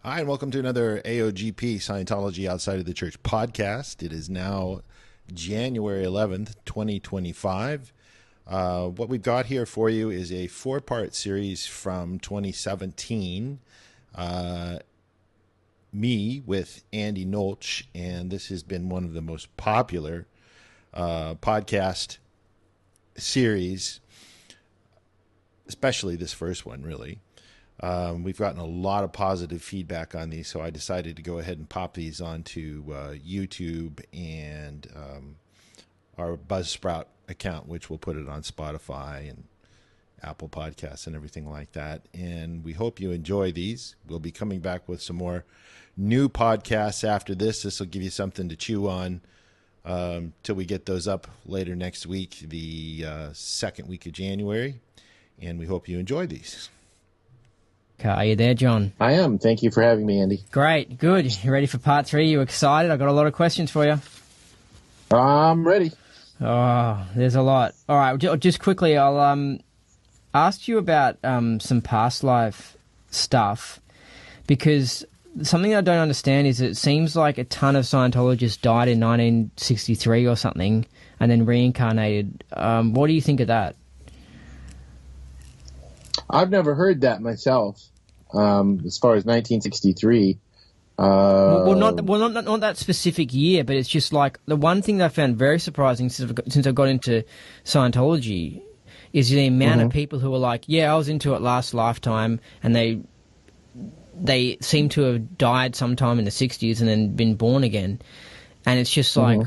Hi, and welcome to another AOGP Scientology Outside of the Church podcast. It is now January 11th, 2025. What we've got here for you is a four-part series from 2017. Me with Andy Nolch, and this has been one of the most popular podcast series, especially this first one, really. We've gotten a lot of positive feedback on these, so I decided to go ahead and pop these onto YouTube and our Buzzsprout account, which will put it on Spotify and Apple Podcasts and everything like that. And we hope you enjoy these. We'll be coming back with some more new podcasts after this. This will give you something to chew on till we get those up later next week, the second week of January. And we hope you enjoy these. Are you there, John? I am. Thank you for having me, Andy. Great. Good. You ready for part 3? You excited? I've got a lot of questions for you. I'm ready. Oh, there's a lot. All right. Just quickly, I'll ask you about some past life stuff, because something I don't understand is it seems like a ton of Scientologists died in 1963 or something and then reincarnated. What do you think of that? I've never heard that myself. As far as 1963, not that specific year, but it's just like the one thing that I found very surprising since I got into Scientology is the amount of people who are like, yeah, I was into it last lifetime, and they seem to have died sometime in the 60s and then been born again, and it's just like,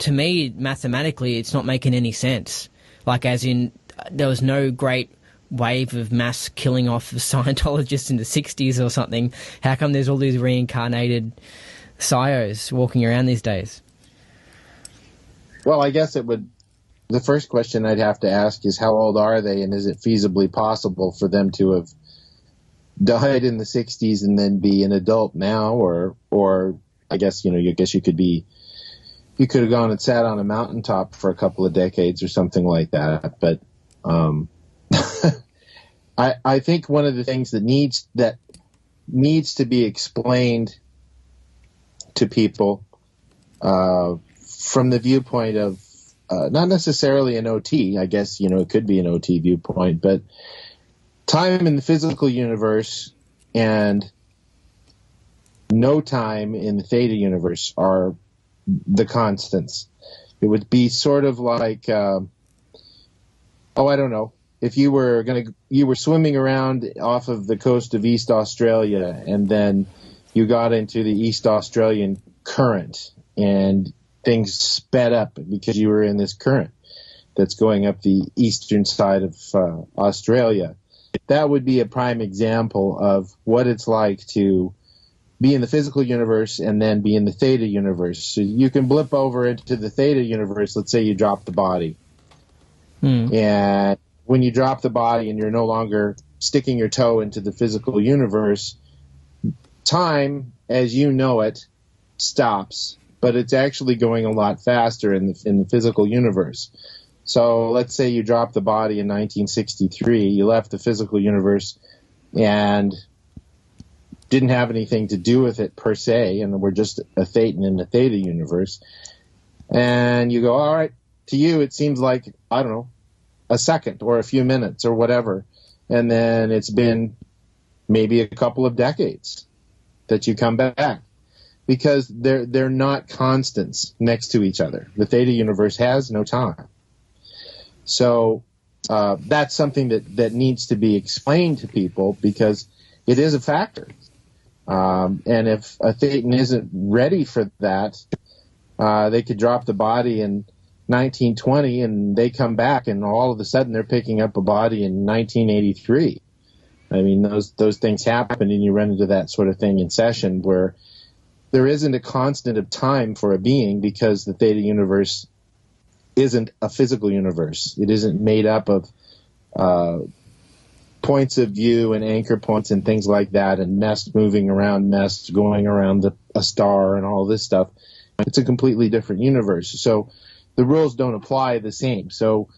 to me, mathematically, it's not making any sense. Like, as in, there was no great wave of mass killing off of Scientologists in the 60s or something. How come there's all these reincarnated psyos walking around these days? Well, I guess the first question I'd have to ask is, how old are they, and is it feasibly possible for them to have died in the 60s and then be an adult now? Or I guess, you could have gone and sat on a mountaintop for a couple of decades or something like that. But I think one of the things that needs to be explained to people from the viewpoint of not necessarily an OT, I guess, it could be an OT viewpoint, but time in the physical universe and no time in the theta universe are the constants. It would be sort of like, I don't know. If you were swimming around off of the coast of East Australia, and then you got into the East Australian current and things sped up because you were in this current that's going up the eastern side of Australia, that would be a prime example of what it's like to be in the physical universe and then be in the theta universe. So you can blip over into the theta universe. Let's say you drop the body. And when you drop the body and you're no longer sticking your toe into the physical universe, time, as you know it, stops, but it's actually going a lot faster in the physical universe. So let's say you dropped the body in 1963, you left the physical universe and didn't have anything to do with it per se, and we're just a thetan in the theta universe, and you go, all right, to you it seems like, I don't know, a second or a few minutes or whatever, and then it's been maybe a couple of decades that you come back, because they're not constants next to each other. The theta universe has no time. So that's something that needs to be explained to people, because it is a factor. And if a thetan isn't ready for that, they could drop the body in 1920 and they come back and all of a sudden they're picking up a body in 1983. I mean, those things happen, and you run into that sort of thing in session where there isn't a constant of time for a being, because the theta universe isn't a physical universe. It isn't made up of points of view and anchor points and things like that, and nest moving around nest, going around a star and all this stuff. It's a completely different universe. So the rules don't apply the same. So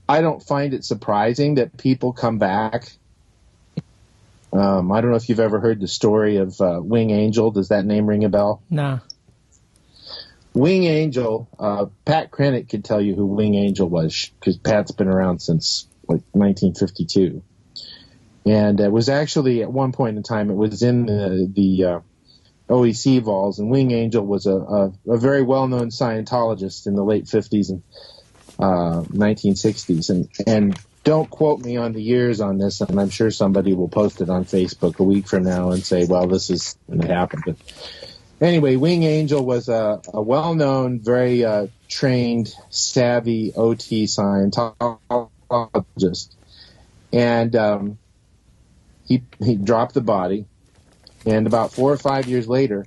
I don't find it surprising that people come back I don't know if you've ever heard the story of Wing Angel. Does that name ring a bell? No. Wing Angel, Pat Krennick could tell you who Wing Angel was, because Pat's been around since like 1952. And it was actually, at one point in time, it was in the OEC vaults, and Wing Angel was a very well-known Scientologist in the late 50s and 1960s. And don't quote me on the years on this, and I'm sure somebody will post it on Facebook a week from now and say, well, this is when it happened. But anyway, Wing Angel was a well-known, very trained, savvy OT Scientologist. And he dropped the body. And about 4 or 5 years later,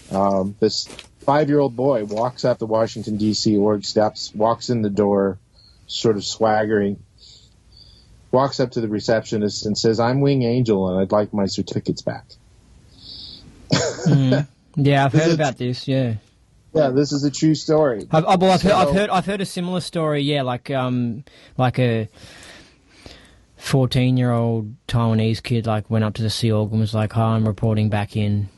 this 5-year-old boy walks up the Washington, D.C. org steps, walks in the door, sort of swaggering, walks up to the receptionist and says, "I'm Wing Angel, and I'd like my certificates back." Yeah, I've heard about this. Yeah, this is a true story. I've heard a similar story. Yeah, like a 14-year-old Taiwanese kid went up to the Sea Org and was like, "Hi, I'm reporting back in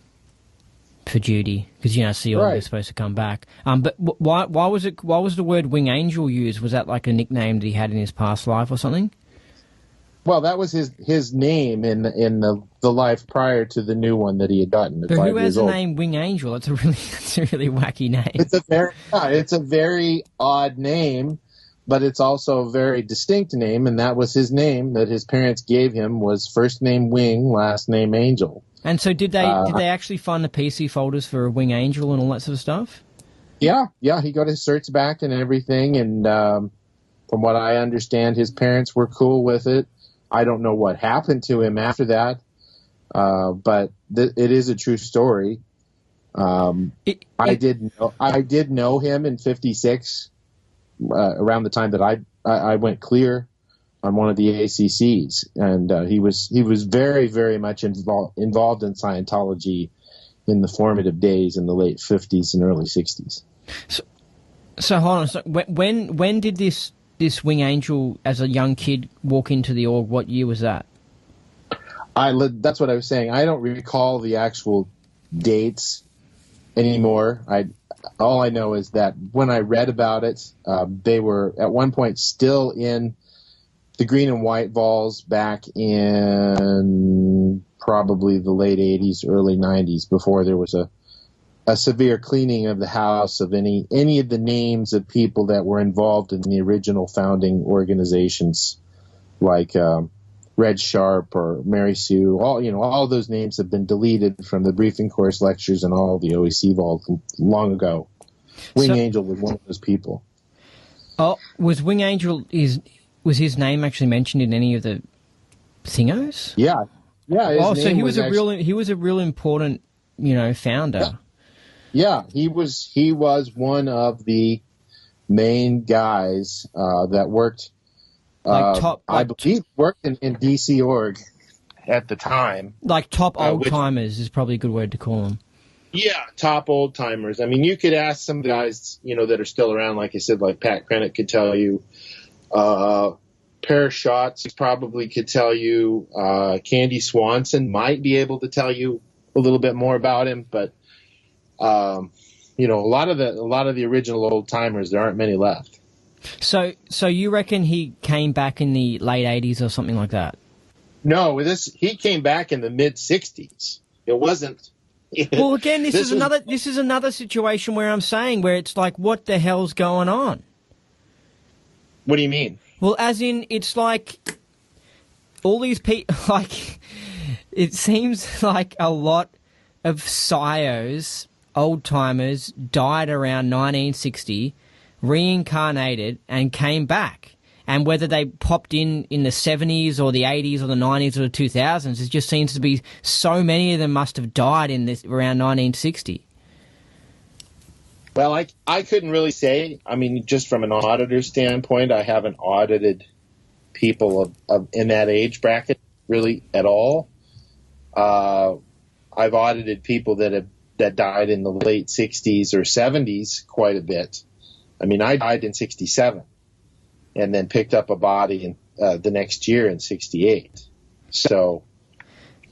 for duty," because Sea Org is supposed to come back. But why was the word Wing Angel used? Was that like a nickname that he had in his past life or something? Well, that was his name in the life prior to the new one that he had gotten. But who has the name Wing Angel? That's a really wacky name. It's a very odd name, but it's also a very distinct name, and that was his name that his parents gave him, was first name Wing, last name Angel. And so did they actually find the PC folders for Wing Angel and all that sort of stuff? Yeah, he got his certs back and everything, and from what I understand, his parents were cool with it. I don't know what happened to him after that, but it is a true story. I did know him in '56, around the time that I went clear on one of the ACCs, and he was very, very much involved in Scientology in the formative days in the late '50s and early '60s. So hold on. So when did this Wing Angel, as a young kid, walk into the org? What year was that? That's what I was saying. I don't recall the actual dates anymore. All I know is that when I read about it, they were at one point still in the green and white vaults back in probably the late 80s, early 90s, before there was a severe cleaning of the house of any of the names of people that were involved in the original founding organizations, like Red Sharp or Mary Sue. All those names have been deleted from the briefing course lectures and all the OEC vault long ago. Wing Angel was one of those people. Oh, was Wing Angel was his name actually mentioned in any of the thingos? Yeah. Oh, so he was a real important, founder. Yeah, he was one of the main guys that worked. I believe worked in DC org at the time. Like top old timers is probably a good word to call them. Yeah, top old timers. I mean, you could ask some guys, that are still around. Like I said, like Pat Krennick could tell you. Pear Schatz probably could tell you. Candy Swanson might be able to tell you a little bit more about him, but. A lot of the original old timers, there aren't many left. So you reckon he came back in the late 80s or something like that? No, he came back in the mid 60s. It wasn't. Well, again, this is another situation where I'm saying where it's like, what the hell's going on? What do you mean? Well, as in, it's like all these people. Like, it seems like a lot of psyos. Old-timers died around 1960, reincarnated, and came back. And whether they popped in the 70s or the 80s or the 90s or the 2000s, it just seems to be so many of them must have died in this around 1960. Well, I couldn't really say. I mean, just from an auditor standpoint, I haven't audited people in that age bracket really at all. I've audited people that died in the late 60s or 70s quite a bit. I mean, I died in 67 and then picked up a body in the next year in 68. So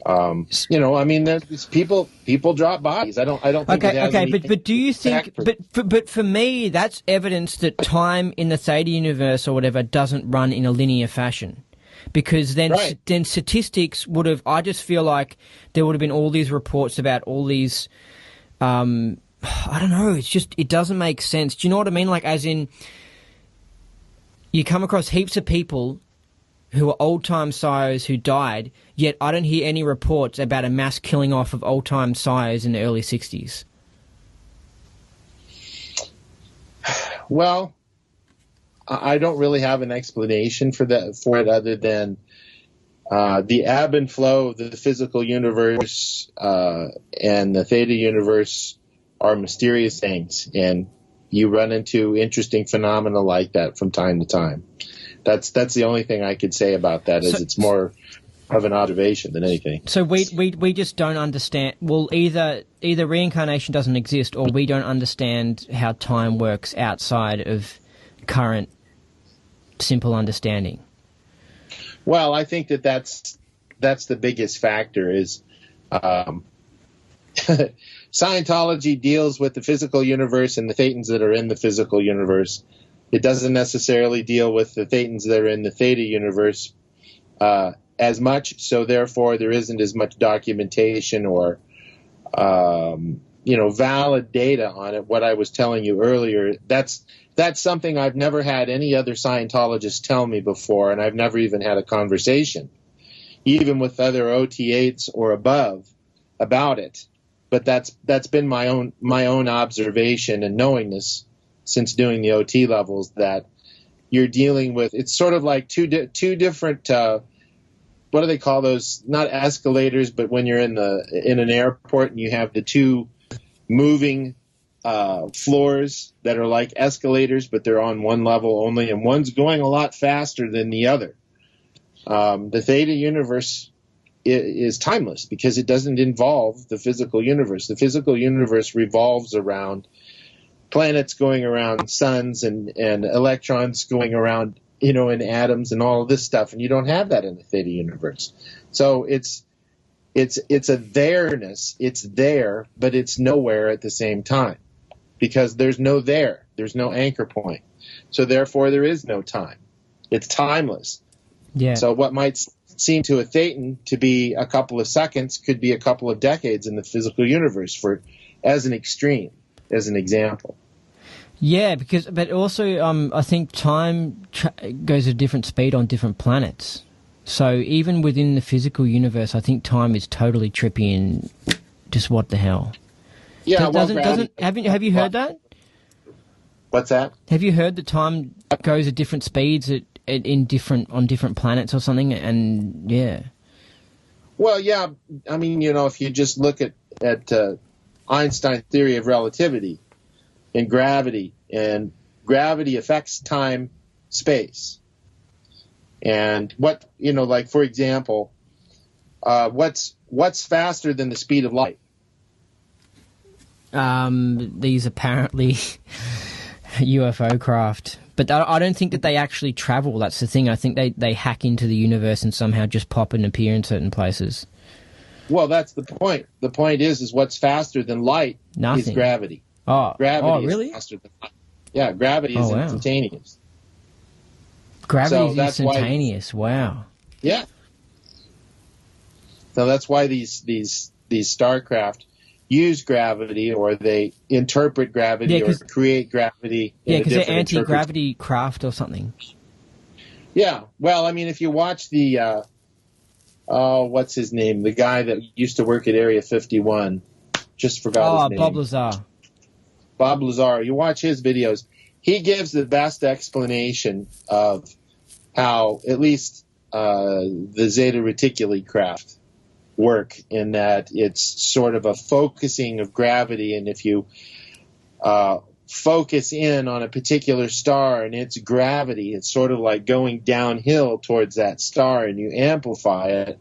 I mean, there's people drop bodies. I don't think it has anything but do you think? to But for me, that's evidence that time in the theta universe or whatever doesn't run in a linear fashion. Because then, Right. then statistics would have. I just feel like there would have been all these reports about all these. I don't know. It's just it doesn't make sense. Do you know what I mean? Like, as in, you come across heaps of people who are old-time sires who died, yet I don't hear any reports about a mass killing off of old-time sires in the early 60s. Well, I don't really have an explanation for it other than the ebb and flow of the physical universe and the theta universe are mysterious things, and you run into interesting phenomena like that from time to time. That's the only thing I could say about that. It's more of an observation than anything. So we just don't understand. Well, either reincarnation doesn't exist, or we don't understand how time works outside of current simple understanding. Well, I think that's the biggest factor is Scientology deals with the physical universe and the thetans that are in the physical universe. It doesn't necessarily deal with the thetans that are in the theta universe as much, so therefore there isn't as much documentation or valid data on it. What I was telling you earlier, that's something I've never had any other Scientologist tell me before, and I've never even had a conversation, even with other OT8s or above, about it. But that's been my own observation and knowingness since doing the OT levels, that you're dealing with, it's sort of like two different, what do they call those? Not escalators, but when you're in an airport and you have the two moving floors that are like escalators, but they're on one level only, and one's going a lot faster than the other. The theta universe is timeless because it doesn't involve the physical universe. The physical universe revolves around planets going around suns and electrons going around, in atoms and all of this stuff, and you don't have that in the theta universe. So it's a there-ness. It's there, but it's nowhere at the same time because there's no there. There's no anchor point. So therefore, there is no time. It's timeless. Yeah. So what might seem to a thetan to be a couple of seconds could be a couple of decades in the physical universe, as an extreme, as an example. Yeah, but also I think time goes at a different speed on different planets. So even within the physical universe, I think time is totally trippy and just what the hell. Yeah, have you heard that? What's that? Have you heard that time goes at different speeds on different planets or something? And yeah. Well, yeah. I mean, if you just look at Einstein's theory of relativity and gravity affects time, space. And what, like, for example, what's faster than the speed of light? These apparently UFO craft. But I don't think that they actually travel. That's the thing. I think they hack into the universe and somehow just pop and appear in certain places. Well, that's the point. The point is what's faster than light is gravity. Gravity really? Is faster than light. Yeah, gravity is instantaneous. Gravity is instantaneous. Wow. Yeah. So that's why these starcraft use gravity, or they interpret gravity, or create gravity. Yeah, because they're anti-gravity craft or something. Yeah. Well, I mean, if you watch the what's his name? The guy that used to work at Area 51. Just forgot his name. Bob Lazar. Bob Lazar. You watch his videos. He gives the best explanation of how at least the Zeta Reticuli craft work, in that it's sort of a focusing of gravity, and if you focus in on a particular star and its gravity, it's sort of like going downhill towards that star, and you amplify it,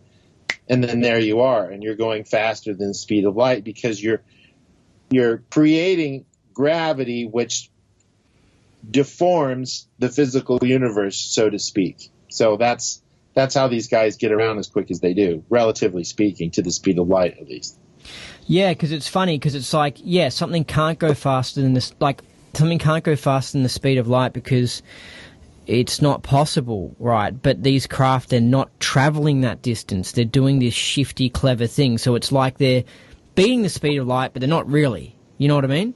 and then there you are, and you're going faster than the speed of light because you're creating gravity which deforms the physical universe, so to speak. So that's That's how these guys get around as quick as they do, relatively speaking, to the speed of light, at least. Yeah, because it's funny, because it's like, yeah, something can't go faster than this, like, something can't go faster than the speed of light because it's not possible, right? But these craft, they're not traveling that distance. They're doing this shifty, clever thing. So it's like they're beating the speed of light, but they're not really. You know what I mean?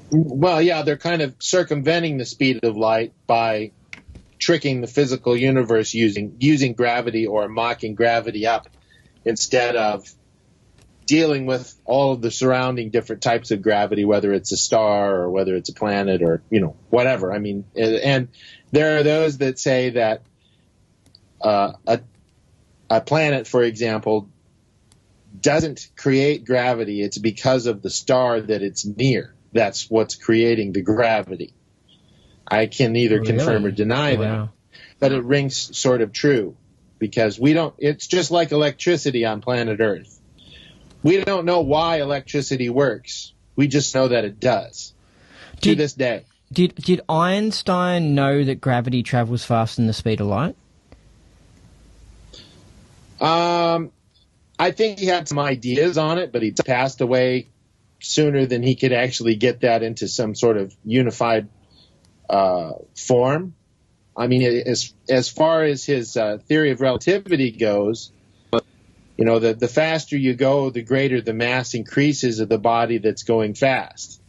Well, yeah, they're kind of circumventing the speed of light by tricking the physical universe using gravity or mocking gravity up instead of dealing with all of the surrounding different types of gravity, whether it's a star or whether it's a planet or, whatever. I mean, and there are those that say that a planet, for example, doesn't create gravity. It's because of the star that it's near. That's what's creating the gravity. I can neither confirm or deny that, but it rings sort of true because it's just like electricity on planet Earth. We don't know why electricity works. We just know that it does to this day. Did Einstein know that gravity travels faster than the speed of light? I think he had some ideas on it, but he passed away sooner than he could actually get that into some sort of unified form. I mean, as far as his theory of relativity goes, the faster you go, the greater the mass increases of the body that's going fast.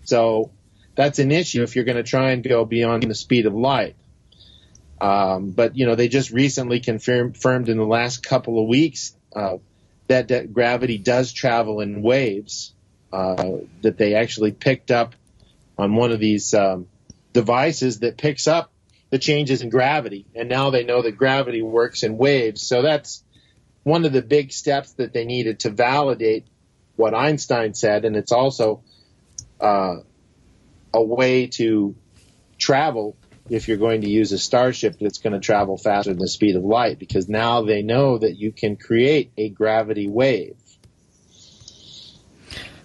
So that's an issue if you're going to try and go beyond the speed of light. But, they just recently confirmed in the last couple of weeks that gravity does travel in waves, that they actually picked up on one of these devices that picks up the changes in gravity. And now they know that gravity works in waves. So that's one of the big steps that they needed to validate what Einstein said, and it's also a way to travel if you're going to use a starship that's going to travel faster than the speed of light, because now they know that you can create a gravity wave.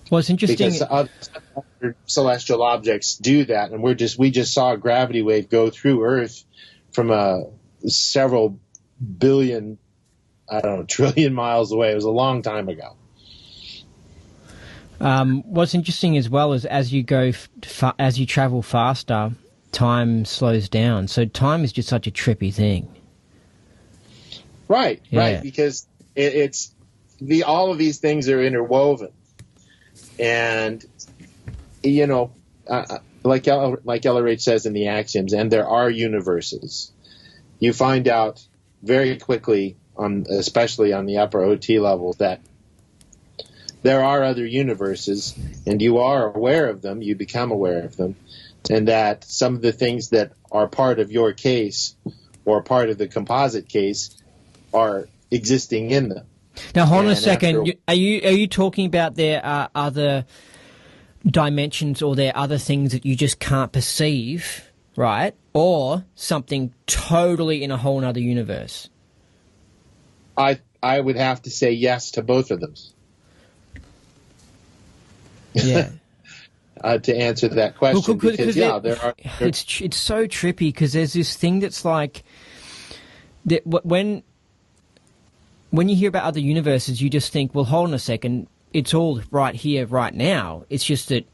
Well, it's interesting because other celestial objects do that, and we just saw a gravity wave go through Earth from several billion, trillion miles away. It was a long time ago. What's interesting as well is as you travel faster, time slows down. So time is just such a trippy thing. Right, because all of these things are interwoven, and like Ellerich says in the Axioms, and there are universes. You find out very quickly, especially on the upper OT levels, that there are other universes, and you are aware of them, you become aware of them, and that some of the things that are part of your case or part of the composite case are existing in them. Now, hold on a second. Are you talking about there are other dimensions or there are other things that you just can't perceive, right? Or something totally in a whole other universe? I would have to say yes to both of them. Yeah. To answer that question, because there are. It's so trippy because there's this thing that's like that when you hear about other universes, you just think, well, hold on a second, it's all right here, right now. It's just that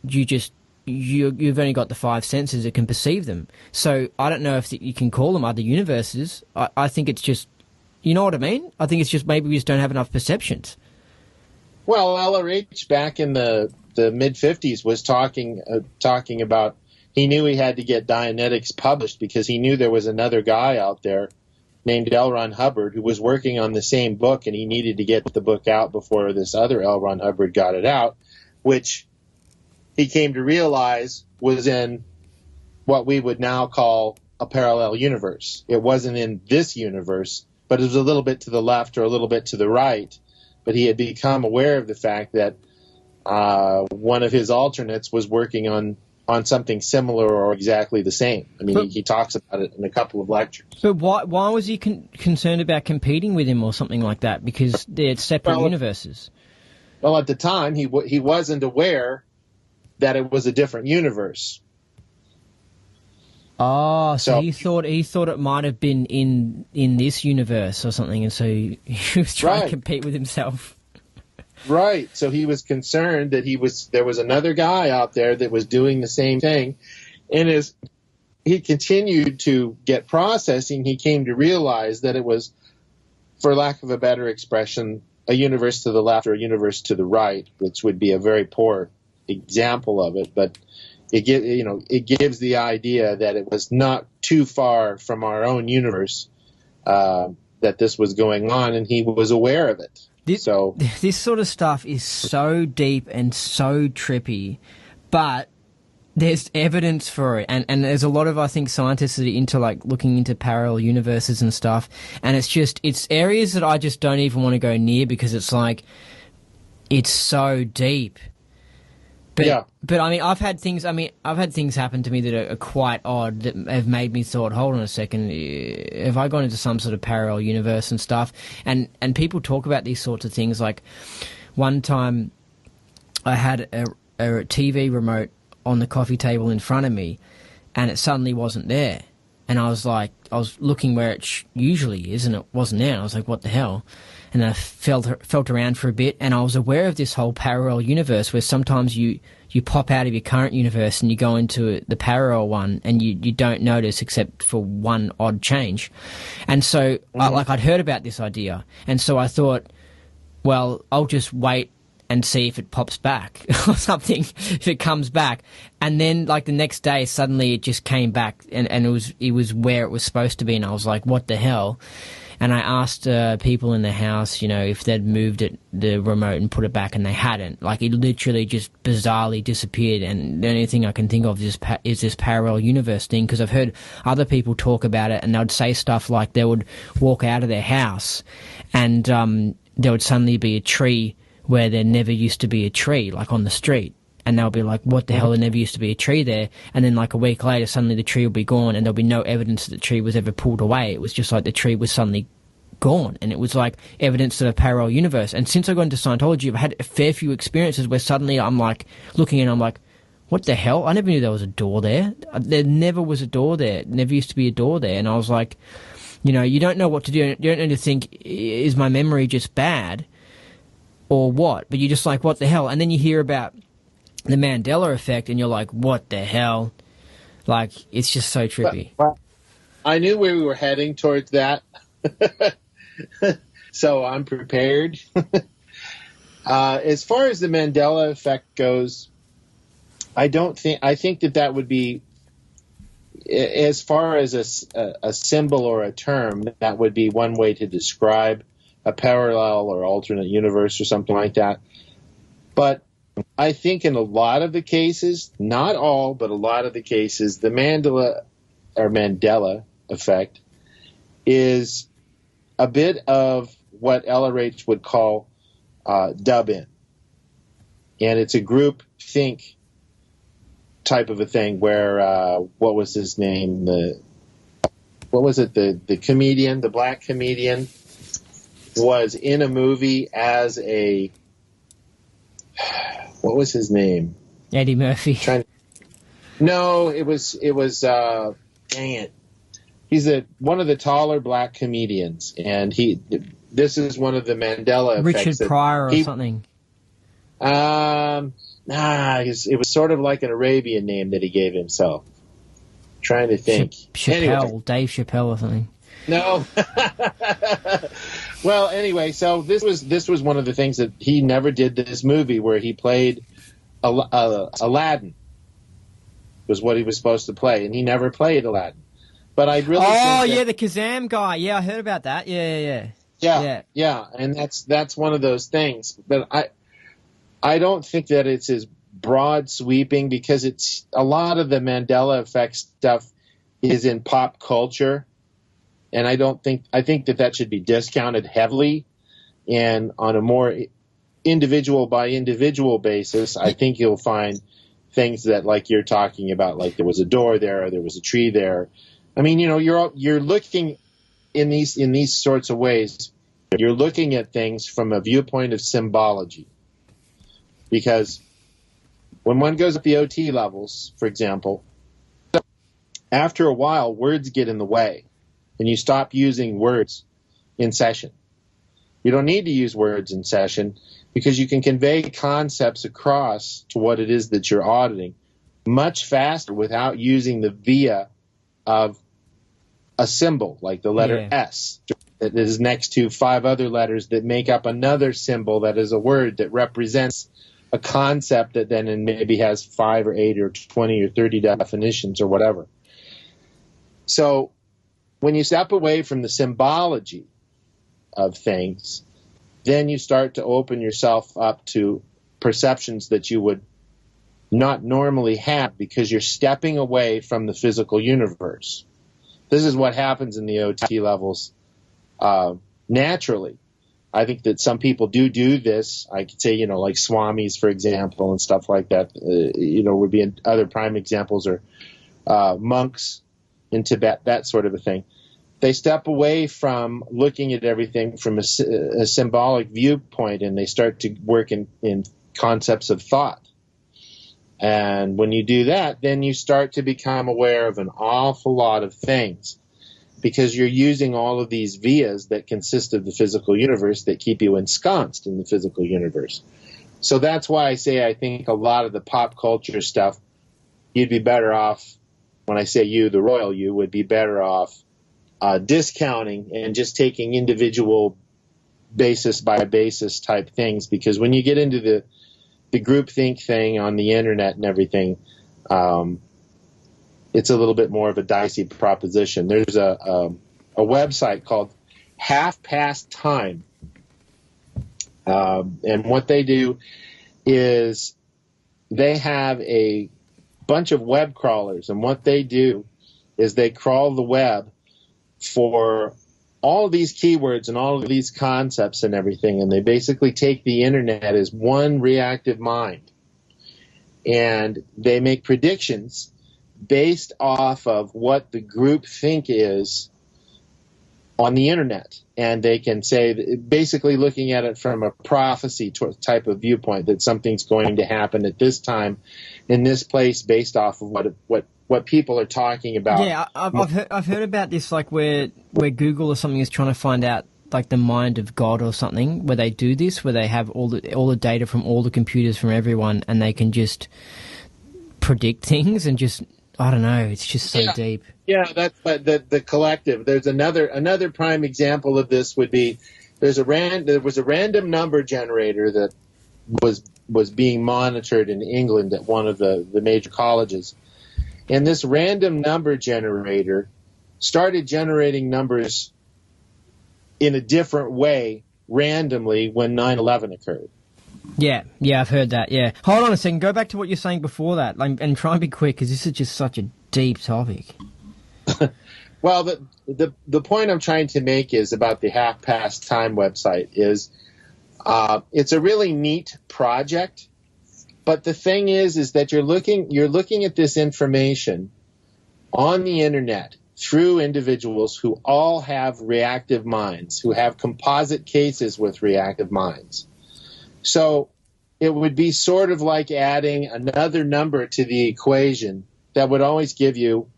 you've only got the five senses that can perceive them. So I don't know if you can call them other universes. I think it's just, you know what I mean? I think it's just maybe we just don't have enough perceptions. Well, LRH back in the mid-50s was talking about, he knew he had to get Dianetics published because he knew there was another guy out there named L. Ron Hubbard who was working on the same book, and he needed to get the book out before this other L. Ron Hubbard got it out, which he came to realize was in what we would now call a parallel universe. It wasn't in this universe, but it was a little bit to the left or a little bit to the right. But he had become aware of the fact that one of his alternates was working on something similar or exactly the same. I mean, he talks about it in a couple of lectures. But why was he concerned about competing with him or something like that? Because they're separate universes. Well, at the time, he wasn't aware that it was a different universe. Oh, so he thought it might have been in this universe or something, and so he was trying to compete with himself. Right. So he was concerned that there was another guy out there that was doing the same thing, and as he continued to get processing, he came to realize that it was, for lack of a better expression, a universe to the left or a universe to the right, which would be a very poor example of it, but it gives the idea that it was not too far from our own universe that this was going on, and he was aware of it. This sort of stuff is so deep and so trippy, but there's evidence for it, and there's a lot of, I think, scientists that are into like looking into parallel universes and stuff, and it's areas that I just don't even want to go near because it's like it's so deep. But I mean, I've had things happen to me that are quite odd that have made me thought, hold on a second, have I gone into some sort of parallel universe and stuff? And people talk about these sorts of things. Like one time, I had a TV remote on the coffee table in front of me, and it suddenly wasn't there. And I was looking where it usually is, and it wasn't there. And I was like, what the hell? And I felt around for a bit, and I was aware of this whole parallel universe where sometimes you pop out of your current universe and you go into the parallel one, and you don't notice except for one odd change. And so, I'd heard about this idea, and so I thought, well, I'll just wait and see if it pops back or something, if it comes back. And then, like, the next day, suddenly it just came back, and it was where it was supposed to be, and I was like, what the hell? And I asked people in the house, if they'd moved the remote and put it back, and they hadn't. Like, it literally just bizarrely disappeared, and the only thing I can think of is this parallel universe thing, because I've heard other people talk about it, and they'd say stuff like they would walk out of their house, and there would suddenly be a tree where there never used to be a tree, like on the street. And they'll be like, what the hell, there never used to be a tree there. And then like a week later, suddenly the tree will be gone, and there'll be no evidence that the tree was ever pulled away. It was just like the tree was suddenly gone, and it was like evidence of a parallel universe. And since I got into Scientology, I've had a fair few experiences where suddenly I'm like looking and I'm like, what the hell? I never knew there was a door there. There never was a door there. Never used to be a door there. And I was like, you don't know what to do. You don't know to think, is my memory just bad or what? But you're just like, what the hell? And then you hear about the Mandela Effect, and you're like, what the hell? Like, it's just so trippy. Well, I knew where we were heading towards that. So I'm prepared. As far as the Mandela Effect goes, I think that would be, as far as a symbol or a term, that would be one way to describe a parallel or alternate universe or something like that. But I think in a lot of the cases, not all, but a lot of the cases, the Mandela Effect is a bit of what LRH would call dub-in. And it's a group think type of a thing where, what was his name? The comedian, the black comedian, was in a movie as a, what was his name? Eddie Murphy. No, it was dang it. He's one of the taller black comedians, and this is one of the Mandela effects. Richard Pryor or something. It was sort of like an Arabian name that he gave himself. Trying to think. Chappelle, anyway. Dave Chappelle or something. No. Well, anyway, so this was one of the things that he never did this movie where he played Aladdin. Was what he was supposed to play, and he never played Aladdin. But I really think the Kazam guy. Yeah, I heard about that. Yeah, and that's one of those things. But I don't think that it's as broad sweeping, because it's a lot of the Mandela Effect stuff is in pop culture. And I think that should be discounted heavily, and on a more individual by individual basis, I think you'll find things that, like you're talking about, like there was a door there, or there was a tree there. I mean, you're looking in these sorts of ways. You're looking at things from a viewpoint of symbology, because when one goes at the OT levels, for example, after a while, words get in the way, and you stop using words in session. You don't need to use words in session because you can convey concepts across to what it is that you're auditing much faster without using the via of a symbol like the letter S that is next to 5 other letters that make up another symbol that is a word that represents a concept that then maybe has 5 or 8 or 20 or 30 definitions or whatever. So when you step away from the symbology of things, then you start to open yourself up to perceptions that you would not normally have because you're stepping away from the physical universe. This is what happens in the OT levels naturally. I think that some people do this. I could say, like swamis, for example, and stuff like that, would be other prime examples, or monks in Tibet, that sort of a thing. They step away from looking at everything from a symbolic viewpoint, and they start to work in concepts of thought. And when you do that, then you start to become aware of an awful lot of things because you're using all of these vias that consist of the physical universe that keep you ensconced in the physical universe. So that's why I say I think a lot of the pop culture stuff, you'd be better off, when I say you, the royal you, would be better off discounting and just taking individual basis by basis type things, because when you get into the groupthink thing on the internet and everything, it's a little bit more of a dicey proposition. There's a website called Half Past Time, and what they do is they have a bunch of web crawlers, and what they do is they crawl the web for all of these keywords and all of these concepts and everything, and they basically take the internet as one reactive mind, and they make predictions based off of what the group think is on the internet. And they can say, basically looking at it from a prophecy type of viewpoint, that something's going to happen at this time in this place based off of what people are talking about. Yeah, I've heard about this, like where Google or something is trying to find out like the mind of God or something, where they do this, where they have all the data from all the computers from everyone, and they can just predict things and just, I don't know, it's just so deep. Yeah, that's the collective. There's another prime example of this would be there was a random number generator that was being monitored in England at one of the major colleges. And this random number generator started generating numbers in a different way randomly when 9/11 occurred. Yeah, I've heard that, yeah. Hold on a second, go back to what you're saying before that, and try and be quick, because this is just such a deep topic. Well, the point I'm trying to make is about the Half Past Time website is it's a really neat project. But the thing is that you're looking at this information on the internet through individuals who all have reactive minds, who have composite cases with reactive minds. So it would be sort of like adding another number to the equation that would always give you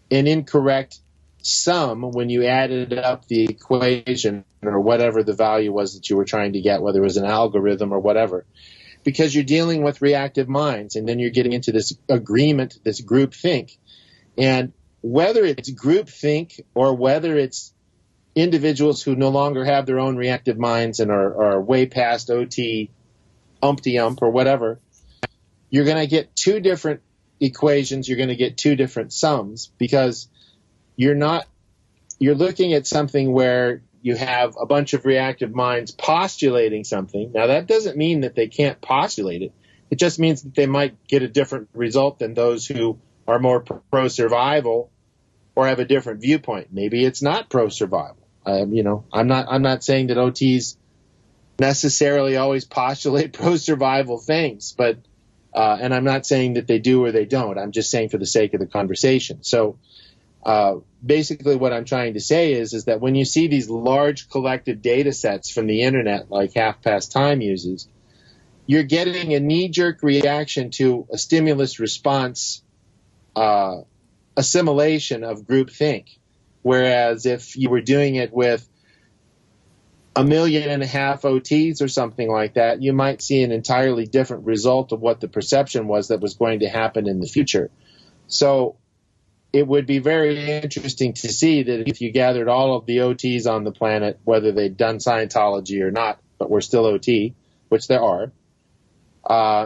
an incorrect sum when you added up the equation, or whatever the value was that you were trying to get, whether it was an algorithm or whatever. Because you're dealing with reactive minds, and then you're getting into this agreement, this group think. And whether it's group think or whether it's individuals who no longer have their own reactive minds and are way past OT, umpty-ump or whatever, you're going to get two different equations, you're going to get two different sums, because you're looking at something where you have a bunch of reactive minds postulating something. Now, that doesn't mean that they can't postulate it. It just means that they might get a different result than those who are more pro-survival or have a different viewpoint. Maybe it's not pro-survival. I'm not saying that OTs necessarily always postulate pro-survival things, but and I'm not saying that they do or they don't. I'm just saying for the sake of the conversation. So basically what I'm trying to say is that when you see these large collective data sets from the internet like Half Past Time uses, you're getting a knee-jerk reaction to a stimulus response assimilation of groupthink. Whereas if you were doing it with 1.5 million OTs or something like that, you might see an entirely different result of what the perception was that was going to happen in the future. So it would be very interesting to see that if you gathered all of the OTs on the planet, whether they'd done Scientology or not, but we're still OT, which there are,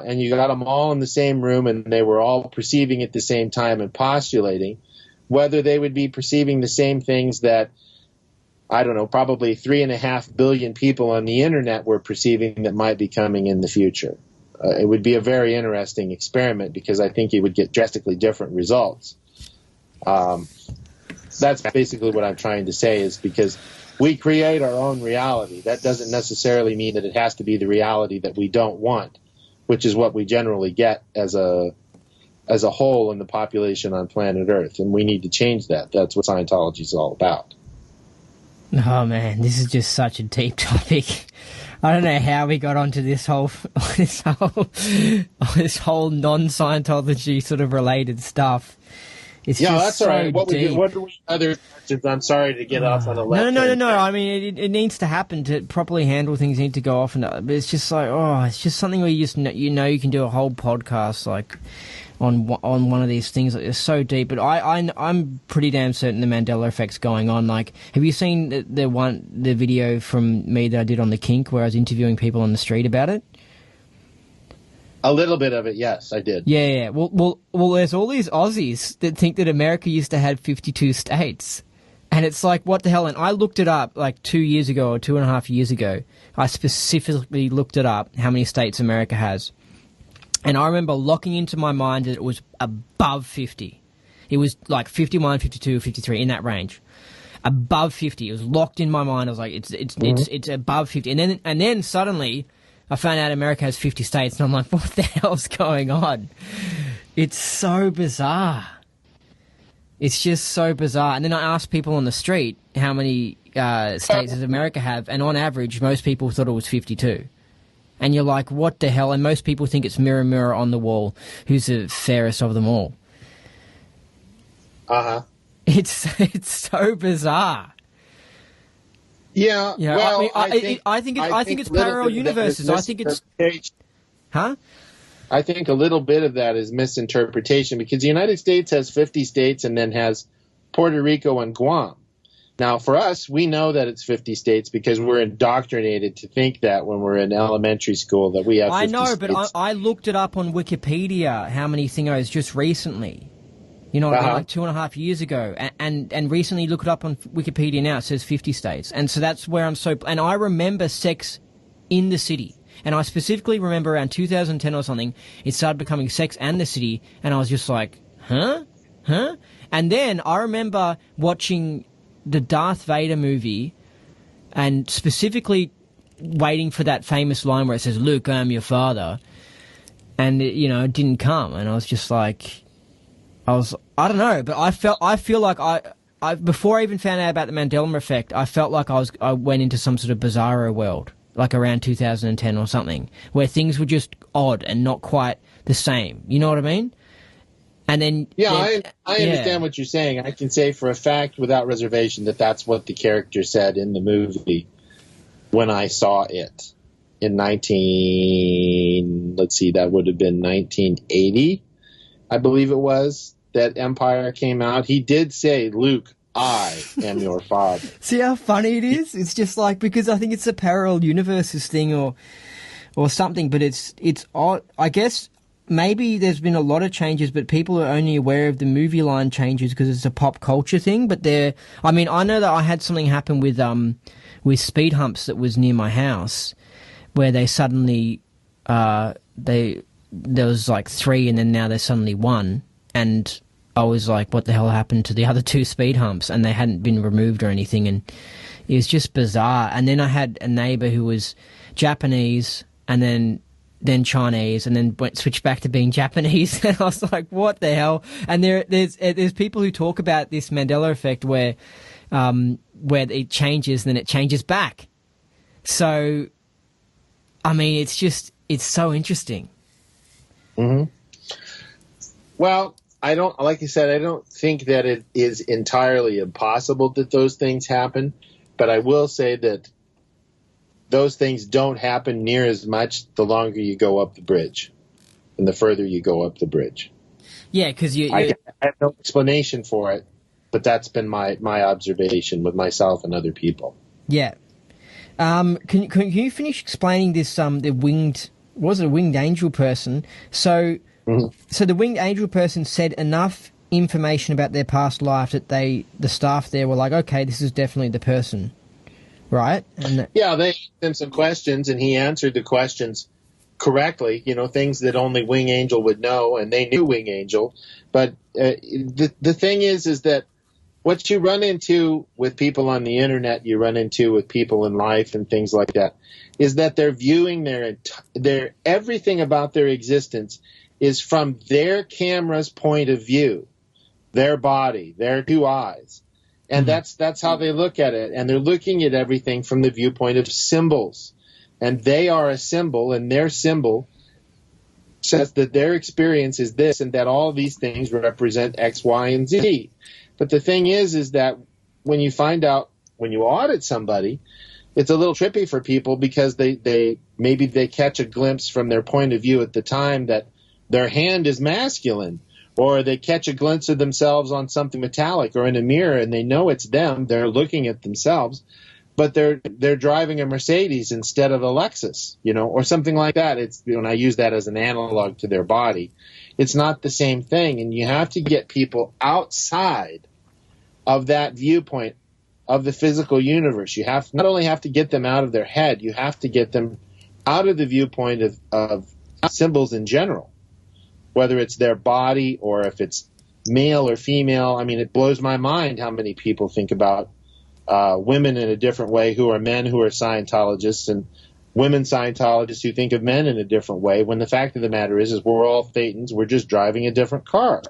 and you got them all in the same room and they were all perceiving at the same time and postulating, whether they would be perceiving the same things that, I don't know, probably 3.5 billion people on the internet were perceiving that might be coming in the future. It would be a very interesting experiment because I think you would get drastically different results. That's basically what I'm trying to say, is because we create our own reality. That doesn't necessarily mean that it has to be the reality that we don't want, which is what we generally get as a whole in the population on planet Earth. And we need to change that. That's what Scientology is all about. Oh man, this is just such a deep topic. I don't know how we got onto this whole non-Scientology sort of related stuff. It's just that's all right. What deep. are we other questions? I'm sorry to get off on a left. No. I mean, it needs to happen to properly handle things. Need to go off, but it's just like, it's just something where you just you can do a whole podcast like on one of these things. Like, it's so deep. But I'm pretty damn certain the Mandela Effect's going on. Like, have you seen the video from me that I did on the kink where I was interviewing people on the street about it? A little bit of it, yes, I did. Yeah. Well, there's all these Aussies that think that America used to have 52 states. And it's like, what the hell? And I looked it up like 2 years ago or 2.5 years ago. I specifically looked it up, how many states America has. And I remember locking into my mind that it was above 50. It was like 51, 52, 53, in that range. Above 50. It was locked in my mind. I was like, it's above 50. And then suddenly I found out America has 50 states, and I'm like, what the hell's going on? It's so bizarre. It's just so bizarre. And then I asked people on the street how many states does America have, and on average, most people thought it was 52. And you're like, what the hell? And most people think it's mirror, mirror on the wall, who's the fairest of them all. Uh-huh. It's so bizarre. Yeah, well, I think it's parallel universes. I think it's, huh? I think a little bit of that is misinterpretation because the United States has 50 states and then has Puerto Rico and Guam. Now, for us, we know that it's 50 states because we're indoctrinated to think that when we're in elementary school that we have 50 states. I know, but I looked it up on Wikipedia, how many thingos just recently. You know, like 2.5 years ago, and recently look it up on Wikipedia now. It says 50 states, and so that's where I'm so. And I remember sex in the city, and I specifically remember around 2010 or something, it started becoming Sex and the City, and I was just like, huh? And then I remember watching the Darth Vader movie, and specifically waiting for that famous line where it says, "Luke, I am your father," and it didn't come, and I was just like. I don't know, but I feel like I before I even found out about the Mandela Effect, I felt like I went into some sort of bizarro world, like around 2010 or something, where things were just odd and not quite the same. You know what I mean? And then I understand what you're saying. I can say for a fact, without reservation, that that's what the character said in the movie when I saw it in that would have been 1980, I believe it was. That Empire came out, he did say, "Luke, I am your father." See how funny it is? It's just like, because I think it's a parallel universes thing or something, but it's odd. I guess maybe there's been a lot of changes, but people are only aware of the movie line changes because it's a pop culture thing. But I know that I had something happen with speed humps that was near my house, where they suddenly there was like 3, and then now there's suddenly 1, and I was like, what the hell happened to the other 2 speed humps? And they hadn't been removed or anything, and it was just bizarre. And then I had a neighbor who was Japanese, and then Chinese, and then switched back to being Japanese. And I was like, what the hell? And there's people who talk about this Mandela Effect where it changes and then it changes back. So, I mean, it's so interesting. Mm-hmm. Well, like I said, I don't think that it is entirely impossible that those things happen, but I will say that those things don't happen near as much the longer you go up the bridge and the further you go up the bridge. Yeah, because I have no explanation for it, but that's been my observation with myself and other people. Yeah. Can you finish explaining this? The winged, was it a winged angel person? So, so the winged angel person said enough information about their past life that the staff there were like, okay, this is definitely the person, right? And yeah, they asked him some questions, and he answered the questions correctly. You know, things that only Wing Angel would know, and they knew Wing Angel. But the thing is that what you run into with people on the internet, you run into with people in life and things like that, is that they're viewing their everything about their existence is from their camera's point of view, their body, their two eyes. And that's how they look at it. And they're looking at everything from the viewpoint of symbols. And they are a symbol, and their symbol says that their experience is this, and that all of these things represent X, Y, and Z. But the thing is that when you find out, when you audit somebody, it's a little trippy for people because they maybe they catch a glimpse from their point of view at the time that their hand is masculine, or they catch a glimpse of themselves on something metallic or in a mirror, and they know it's them. They're looking at themselves, but they're driving a Mercedes instead of a Lexus, you know, or something like that. It's, when I use that as an analog to their body, it's not the same thing. And you have to get people outside of that viewpoint of the physical universe. You have not only have to get them out of their head, you have to get them out of the viewpoint of symbols in general, whether it's their body or if it's male or female. I mean, it blows my mind how many people think about women in a different way who are men who are Scientologists, and women Scientologists who think of men in a different way, when the fact of the matter is we're all Thetans. We're just driving a different car.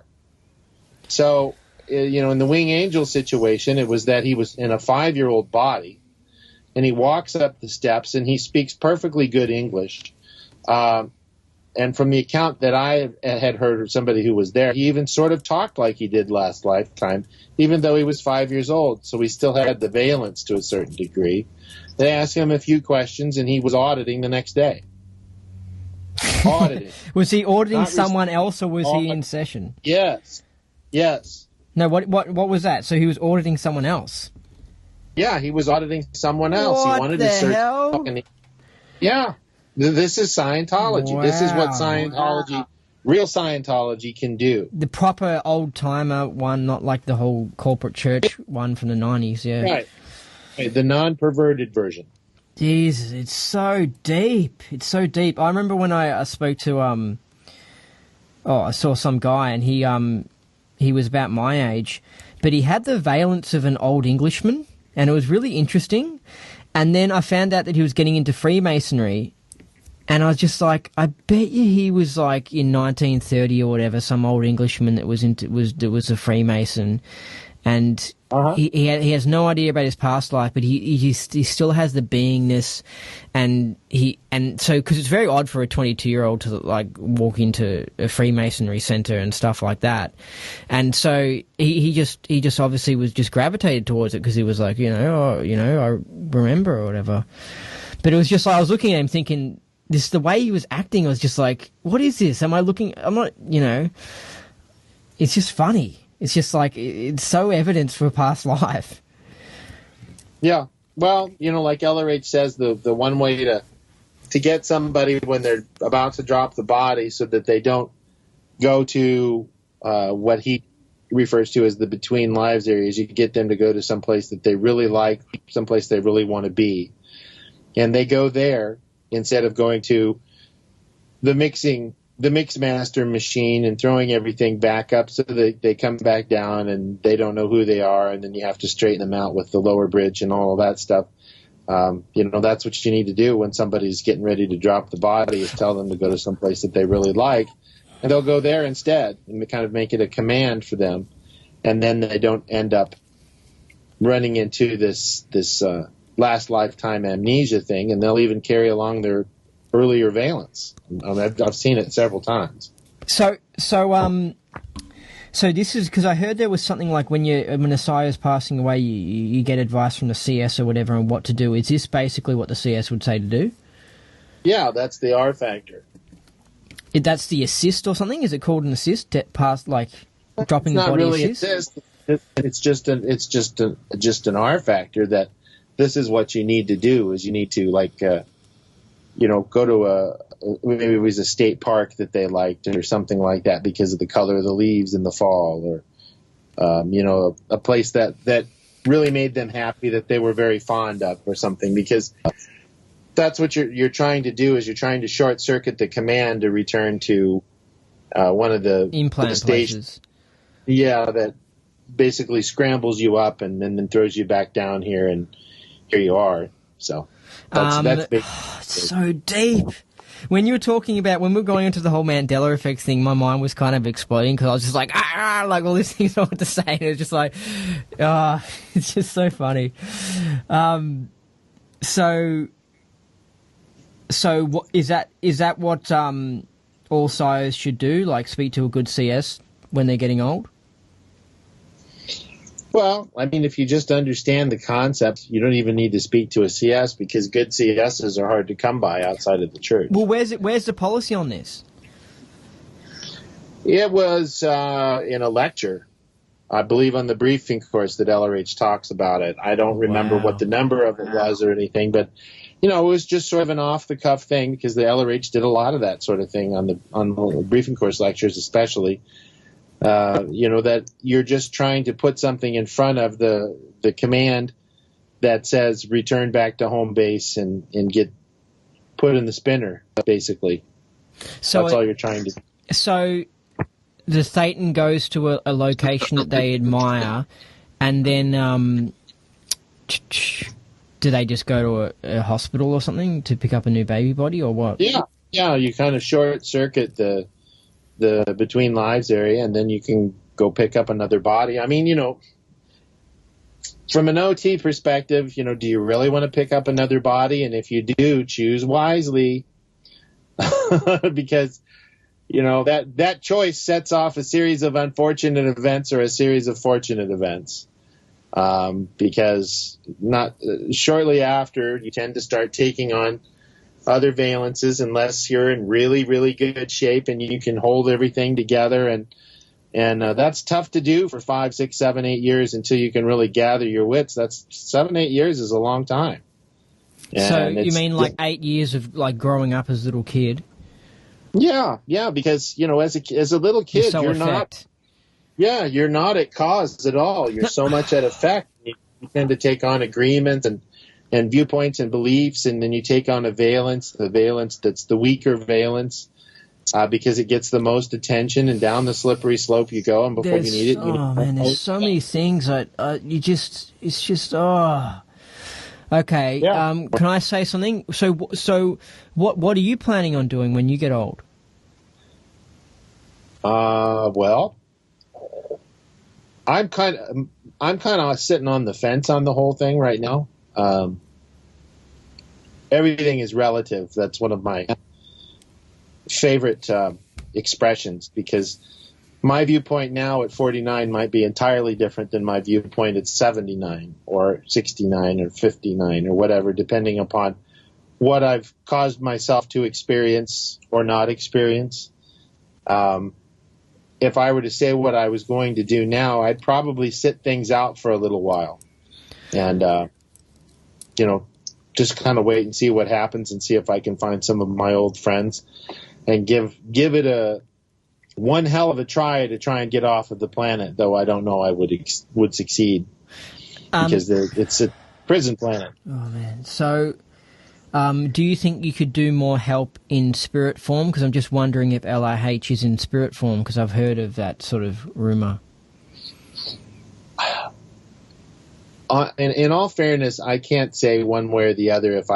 So, you know, in the Wing Angel situation, it was that he was in a 5-year-old body, and he walks up the steps, and he speaks perfectly good English. And from the account that I had heard of somebody who was there, he even sort of talked like he did last lifetime, even though he was 5 years old. So he still had the valence to a certain degree. They asked him a few questions, and he was auditing the next day. Auditing. Was he auditing someone else, or was he in session? Yes. Yes. No, what was that? So he was auditing someone else? Yeah, he was auditing someone else. What he wanted the to search. hell? Yeah. This is Scientology. Wow. This is what Scientology, real Scientology, can do. The proper old-timer one, not like the whole corporate church one from the 90s, yeah. Right. The non-perverted version. Jesus, it's so deep. It's so deep. I remember when I spoke to, I saw some guy, and he was about my age, but he had the valence of an old Englishman, and it was really interesting. And then I found out that he was getting into Freemasonry, and I was just like, I bet you he was like in 1930 or whatever, some old Englishman that was a Freemason, and he has no idea about his past life, but he still has the beingness, and so because it's very odd for a 22-year-old to like walk into a Freemasonry center and stuff like that, and so he just obviously was just gravitated towards it because he was like, I remember or whatever. But it was just like I was looking at him thinking, this, the way he was acting, I was just like, what is this? I'm not, it's just funny. It's just like, it's so evidence for a past life. Yeah. Well, like LRH says, the one way to get somebody when they're about to drop the body so that they don't go to what he refers to as the between lives areas, you get them to go to some place that they really like, someplace they really want to be. And they go there instead of going to the mix master machine and throwing everything back up, so that they come back down and they don't know who they are, and then you have to straighten them out with the lower bridge and all of that stuff. That's what you need to do when somebody's getting ready to drop the body, is tell them to go to some place that they really like, and they'll go there instead, and kind of make it a command for them, and then they don't end up running into this last lifetime amnesia thing, and they'll even carry along their earlier valence. I've seen it several times. So So this is because I heard there was something like when a Sire is passing away, you get advice from the CS or whatever on what to do. Is this basically what the CS would say to do? Yeah, that's the R factor. That's the assist or something? Is it called an assist? Past like dropping the body really assist? It's just an R factor that this is what you need to do. Is you need to go to maybe it was a state park that they liked or something like that because of the color of the leaves in the fall, or a place that really made them happy that they were very fond of or something, because that's what you're trying to do, is you're trying to short circuit the command to return to one of the implant places. Yeah, that basically scrambles you up and then throws you back down here, and here you are. So that's big. So deep. When you were talking about, when we were going into the whole Mandela Effect thing, my mind was kind of exploding because I was just like, like all these things I wanted to say. And it was just like, it's just so funny. So what, is that what all sires should do? Like speak to a good CS when they're getting old? Well, I mean, if you just understand the concept, you don't even need to speak to a CS, because good CSs are hard to come by outside of the church. Well, where's the policy on this? It was in a lecture, I believe, on the briefing course that LRH talks about it. I don't remember what the number of it was or anything, but it was just sort of an off-the-cuff thing, because the LRH did a lot of that sort of thing on the briefing course lectures, especially. That you're just trying to put something in front of the command that says return back to home base and get put in the spinner, basically. So that's all you're trying to do. So the Thetan goes to a location that they admire, and then do they just go to a hospital or something to pick up a new baby body, or what? Yeah, you kind of short circuit the between lives area, and then you can go pick up another body. I mean, from an OT perspective, do you really want to pick up another body? And if you do, choose wisely, because that choice sets off a series of unfortunate events or a series of fortunate events. Because not shortly after, you tend to start taking on other valences, unless you're in really, really good shape and you can hold everything together. And that's tough to do for 5, 6, 7, 8 years until you can really gather your wits. That's 7, 8 years is a long time. And so you mean like 8 years of like growing up as a little kid? Yeah, because as a little kid, you're not at cause at all. You're so much at effect. You tend to take on agreements and viewpoints and beliefs, and then you take on the valence that's the weaker valence, because it gets the most attention, and down the slippery slope you go, and before you need it. There's so many things that it's just. Okay. Yeah. Can I say something? So what are you planning on doing when you get old? Well, I'm kind of sitting on the fence on the whole thing right now. Everything is relative. That's one of my favorite expressions, because my viewpoint now at 49 might be entirely different than my viewpoint at 79 or 69 or 59 or whatever, depending upon what I've caused myself to experience or not experience. If I were to say what I was going to do now, I'd probably sit things out for a little while and, just kind of wait and see what happens, and see if I can find some of my old friends and give it one hell of a try to try and get off of the planet, though I don't know I would succeed, because it's a prison planet. Oh, man. So do you think you could do more help in spirit form? Because I'm just wondering if LRH is in spirit form, because I've heard of that sort of rumor. In all fairness, I can't say one way or the other if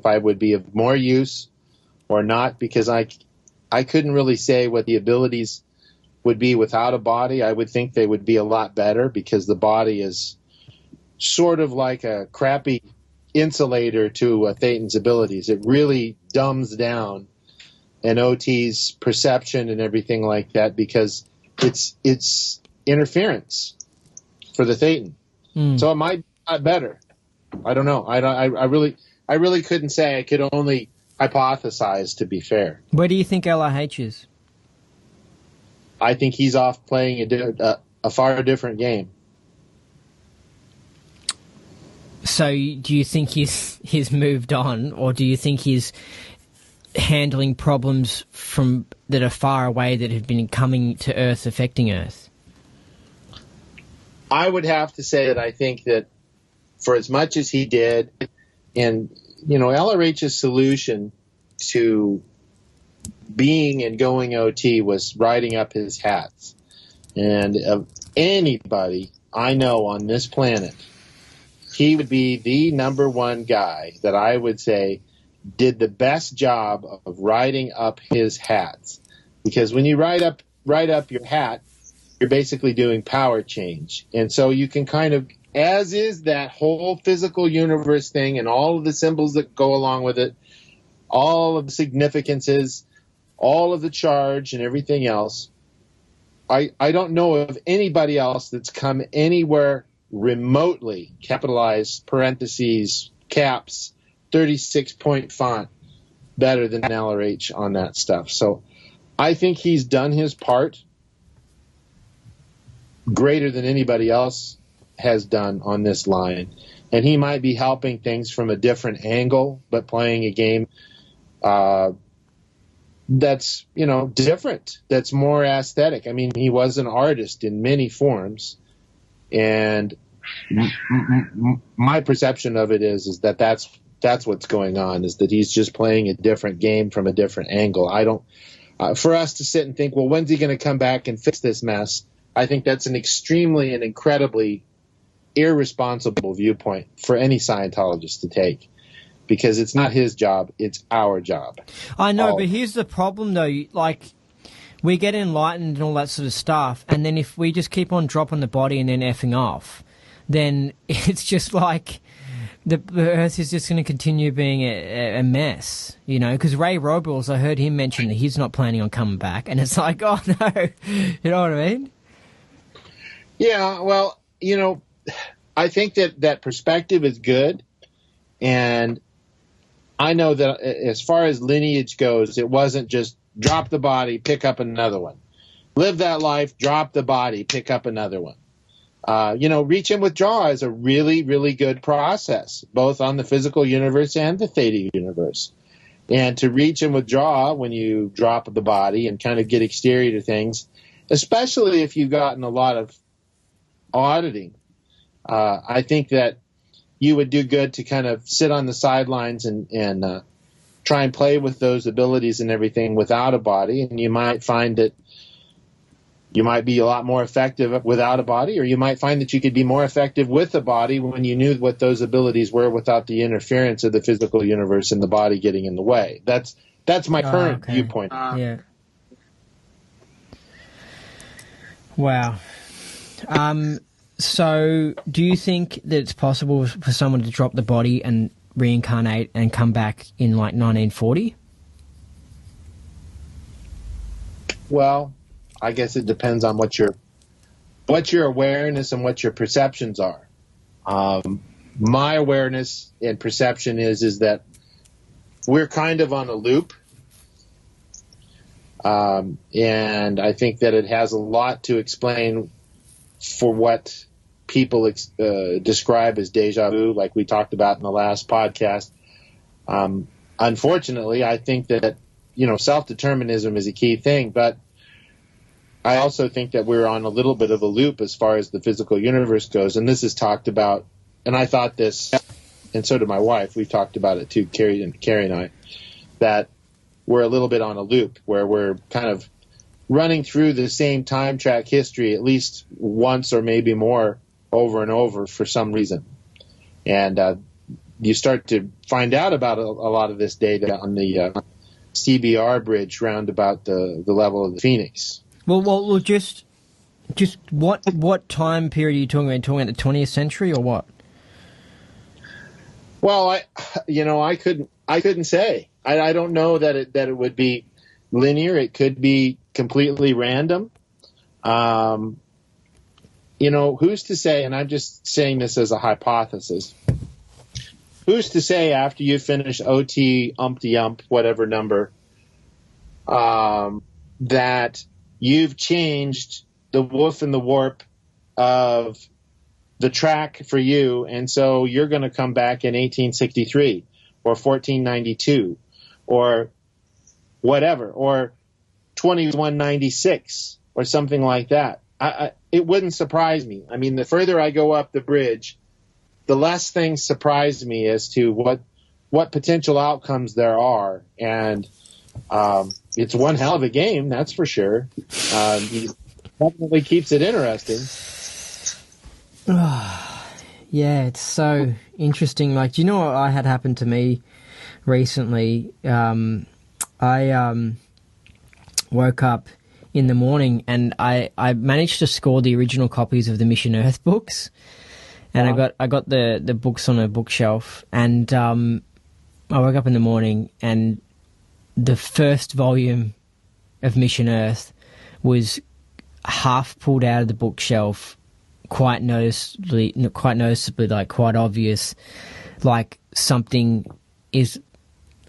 I would be of more use or not, because I couldn't really say what the abilities would be without a body. I would think they would be a lot better, because the body is sort of like a crappy insulator to Thetan's abilities. It really dumbs down an OT's perception and everything like that, because it's interference for the thetan. So it might be a lot better. I don't know. I really couldn't say. I could only hypothesize, to be fair. Where do you think LIH is? I think he's off playing a far different game. So do you think he's moved on, or do you think he's handling problems that are far away that have been coming to Earth, affecting Earth? I would have to say that I think that for as much as he did, and LRH's solution to being and going OT was writing up his hats. And of anybody I know on this planet, he would be the number one guy that I would say did the best job of writing up his hats. Because when you write up your hat, you're basically doing power change. And so you can kind of, as is that whole physical universe thing and all of the symbols that go along with it, all of the significances, all of the charge and everything else, I don't know of anybody else that's come anywhere remotely, capitalized, parentheses, caps, 36-point font, better than LRH on that stuff. So I think he's done his part greater than anybody else has done on this line. And he might be helping things from a different angle, but playing a game that's, different, that's more aesthetic. I mean, he was an artist in many forms. And my perception of it is that that's what's going on, is that he's just playing a different game from a different angle. I don't, for us to sit and think, well, when's he going to come back and fix this mess? I think that's an extremely and incredibly irresponsible viewpoint for any Scientologist to take, because it's not his job, it's our job. I know, but here's the problem, though. Like, we get enlightened and all that sort of stuff, and then if we just keep on dropping the body and then effing off, then it's just like the Earth is just going to continue being a mess, because Ray Robles, I heard him mention that he's not planning on coming back, and it's like, oh no, you know what I mean? Yeah, well, I think that perspective is good, and I know that as far as lineage goes, it wasn't just drop the body, pick up another one. Live that life, drop the body, pick up another one. Reach and withdraw is a really, really good process, both on the physical universe and the theta universe. And to reach and withdraw when you drop the body and kind of get exterior to things, especially if you've gotten a lot of auditing, I think that you would do good to kind of sit on the sidelines and try and play with those abilities and everything without a body, and you might find that you might be a lot more effective without a body, or you might find that you could be more effective with a body when you knew what those abilities were without the interference of the physical universe and the body getting in the way. That's my current viewpoint. Yeah. Wow. So do you think that it's possible for someone to drop the body and reincarnate and come back in like 1940? Well, I guess it depends on what your awareness and what your perceptions are. My awareness and perception is that we're kind of on a loop. And I think that it has a lot to explain for what people describe as deja vu, like we talked about in the last podcast. Unfortunately, I think that, self-determinism is a key thing, but I also think that we're on a little bit of a loop as far as the physical universe goes. And this is talked about, and I thought this, and so did my wife, we've talked about it too, Carrie and I, that we're a little bit on a loop where we're kind of running through the same time track history at least once or maybe more over and over for some reason. And you start to find out about a lot of this data on the CBR bridge round about the level of the Phoenix. Well, just what time period are you talking about? Talking about the 20th century or what? Well, I couldn't say. I don't know that it would be linear. It could be completely random. Who's to say, and I'm just saying this as a hypothesis, who's to say after you finish OT, umpty-ump, whatever number, that you've changed the woof and the warp of the track for you, and so you're going to come back in 1863 or 1492 or whatever, or 2196 or something like that. It wouldn't surprise me. I mean, the further I go up the bridge, the less things surprise me as to what potential outcomes there are. And it's one hell of a game, that's for sure. It definitely keeps it interesting. Yeah, it's so interesting. Like, do you know what I had happened to me recently? I woke up in the morning and I managed to score the original copies of the Mission Earth books, and I got the books on a bookshelf, and I woke up in the morning and the first volume of Mission Earth was half pulled out of the bookshelf, quite noticeably, like quite obvious, like something is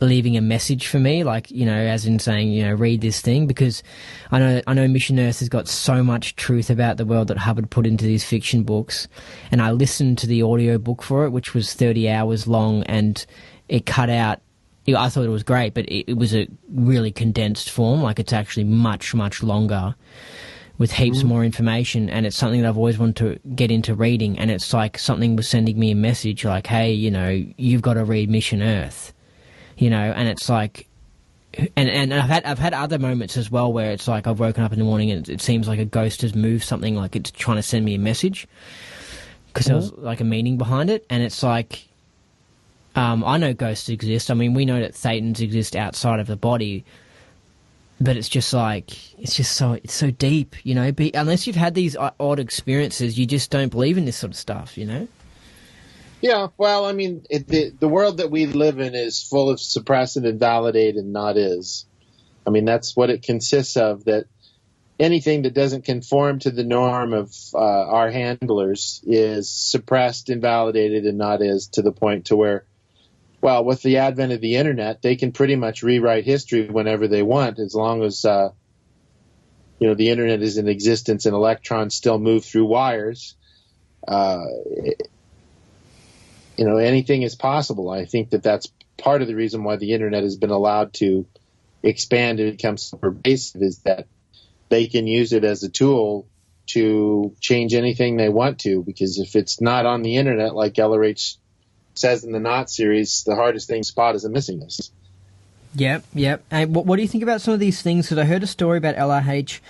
leaving a message for me, like, as in saying, read this thing, because I know Mission Earth has got so much truth about the world that Hubbard put into these fiction books, and I listened to the audio book for it, which was 30 hours long, and it cut out. I thought it was great, but it was a really condensed form. Like, it's actually much, much longer with heaps more information, and it's something that I've always wanted to get into reading, and it's like something was sending me a message like, hey, you've got to read Mission Earth, and it's like, and I've had other moments as well where it's like I've woken up in the morning and it seems like a ghost has moved something, like it's trying to send me a message because there was like a meaning behind it, and it's like, I know ghosts exist. I mean, we know that thetans exist outside of the body, but it's just like, it's so deep, unless you've had these odd experiences, you just don't believe in this sort of stuff, Yeah, well, I mean, the world that we live in is full of suppress and invalidate and not is. I mean, that's what it consists of, that anything that doesn't conform to the norm of our handlers is suppressed, invalidated, and not is, to the point to where, well, with the advent of the internet, they can pretty much rewrite history whenever they want, as long as, the internet is in existence and electrons still move through wires. Anything is possible. I think that's part of the reason why the internet has been allowed to expand and become so pervasive, is that they can use it as a tool to change anything they want to, because if it's not on the internet, like LRH says in the Knot series, the hardest thing to spot is a missing list. Yep. And what do you think about some of these things? Because I heard a story about LRH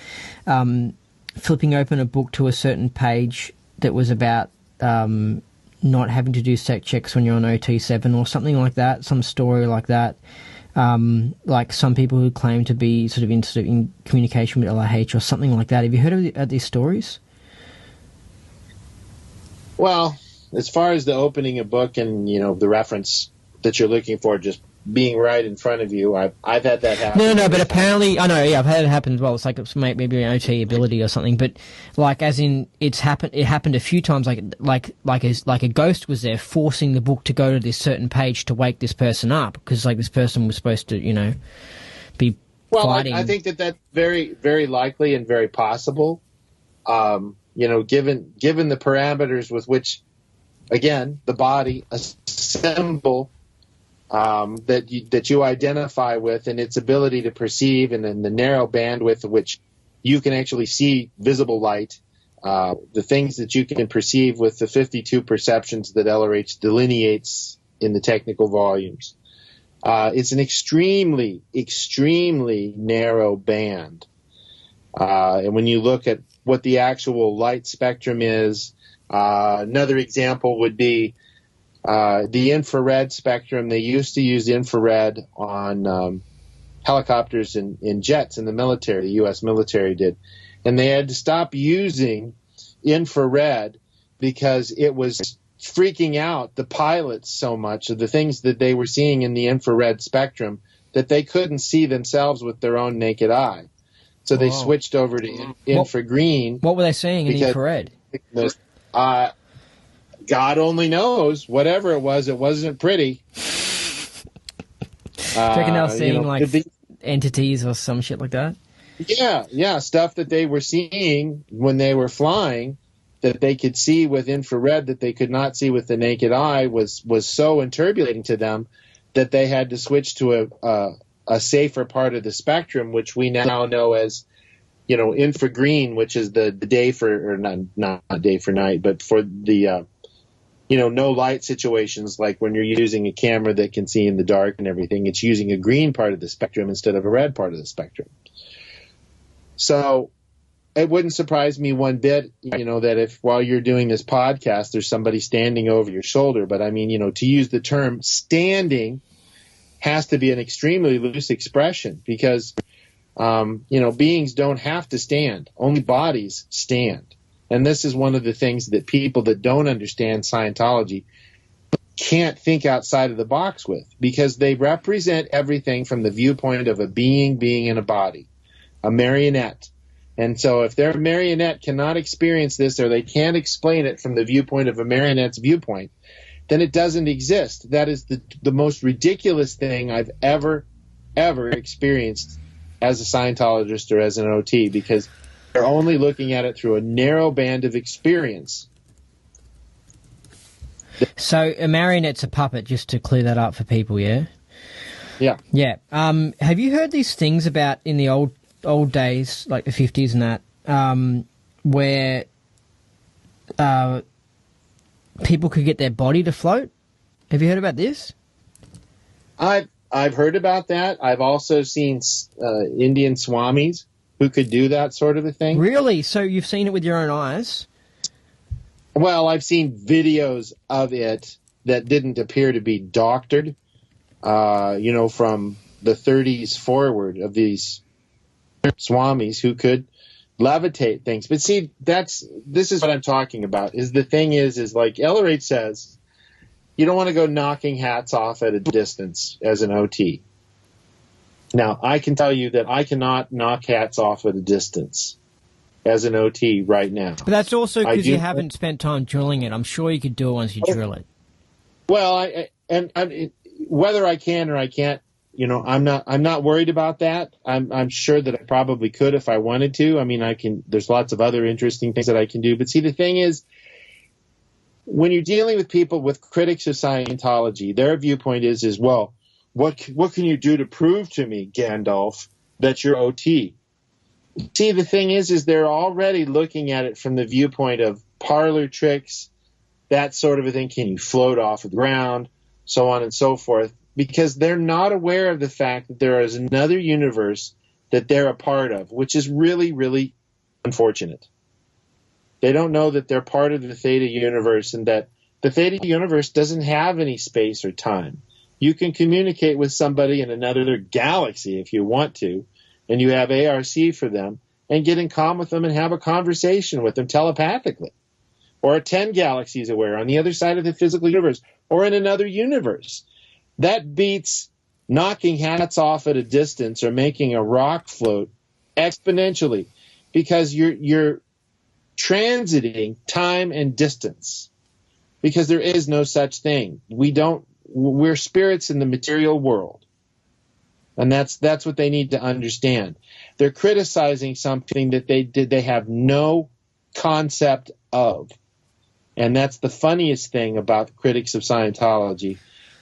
flipping open a book to a certain page that was about not having to do sec checks when you're on OT7 or something like that, some story like that. Like some people who claim to be sort of in communication with LRH or something like that. Have you heard of these stories? Well, as far as the opening a book and, the reference that you're looking for just being right in front of you, I've had that happen. No, but apparently, I know, yeah, I've had it happen as well. It's like it's maybe an OT ability or something, but like as in it happened a few times, like a ghost was there forcing the book to go to this certain page to wake this person up, because like this person was supposed to, be fighting. I think that's very, very likely and very possible. Given the parameters with which, again, the body, a symbol that you identify with, and its ability to perceive, and then the narrow bandwidth of which you can actually see visible light, the things that you can perceive with the 52 perceptions that LRH delineates in the technical volumes. It's an extremely, extremely narrow band. And when you look at what the actual light spectrum is, another example would be the infrared spectrum. They used to use infrared on helicopters and jets in the military. The U.S. military did. And they had to stop using infrared because it was freaking out the pilots so much of the things that they were seeing in the infrared spectrum that they couldn't see themselves with their own naked eye. So they switched over to infragreen. What were they seeing in infrared? God only knows. Whatever it wasn't pretty. Do you reckon they were seeing entities or some shit like that? Yeah, stuff that they were seeing when they were flying that they could see with infrared that they could not see with the naked eye was so interpolating to them that they had to switch to a safer part of the spectrum, which we now know as, infragreen, which is the day for, or not day for night, but for the no light situations, like when you're using a camera that can see in the dark and everything, it's using a green part of the spectrum instead of a red part of the spectrum. So it wouldn't surprise me one bit, that if while you're doing this podcast, there's somebody standing over your shoulder. But I mean, to use the term standing has to be an extremely loose expression because, beings don't have to stand. Only bodies stand. And this is one of the things that people that don't understand Scientology can't think outside of the box with, because they represent everything from the viewpoint of a being being in a body, a marionette. And so if their marionette cannot experience this, or they can't explain it from the viewpoint of a marionette's viewpoint, then it doesn't exist. That is the most ridiculous thing I've ever experienced as a Scientologist or as an OT, because they're only looking at it through a narrow band of experience. So a marionette's a puppet, just to clear that up for people, yeah? Yeah. Yeah. Have you heard these things about in the old days, like the 50s and that, where people could get their body to float? Have you heard about this? I've heard about that. I've also seen Indian swamis who could do that sort of a thing. Really? So you've seen it with your own eyes? Well, I've seen videos of it that didn't appear to be doctored, from the 30s forward, of these swamis who could levitate things. But see, this is what I'm talking about. Is the thing is like Ellerate says, you don't want to go knocking hats off at a distance as an OT. Now, I can tell you that I cannot knock hats off at a distance as an OT right now. But that's also because you haven't spent time drilling it. I'm sure you could do it once you drill it. Well, whether I can or I can't, I'm not worried about that. I'm sure that I probably could if I wanted to. I mean, there's lots of other interesting things that I can do. But see, the thing is, when you're dealing with people, with critics of Scientology, their viewpoint is well, what can you do to prove to me, Gandalf, that you're OT? See, the thing is they're already looking at it from the viewpoint of parlor tricks, that sort of a thing. Can you float off the ground, so on and so forth, because they're not aware of the fact that there is another universe that they're a part of, which is really, really unfortunate. They don't know that they're part of the theta universe, and that the theta universe doesn't have any space or time. You can communicate with somebody in another galaxy if you want to, and you have ARC for them, and get in calm with them and have a conversation with them telepathically, or 10 galaxies away, on the other side of the physical universe, or in another universe. That beats knocking hats off at a distance or making a rock float exponentially, because you're transiting time and distance, because there is no such thing. We're spirits in the material world. And that's what they need to understand. They're criticizing something that they have no concept of. And that's the funniest thing about the critics of Scientology,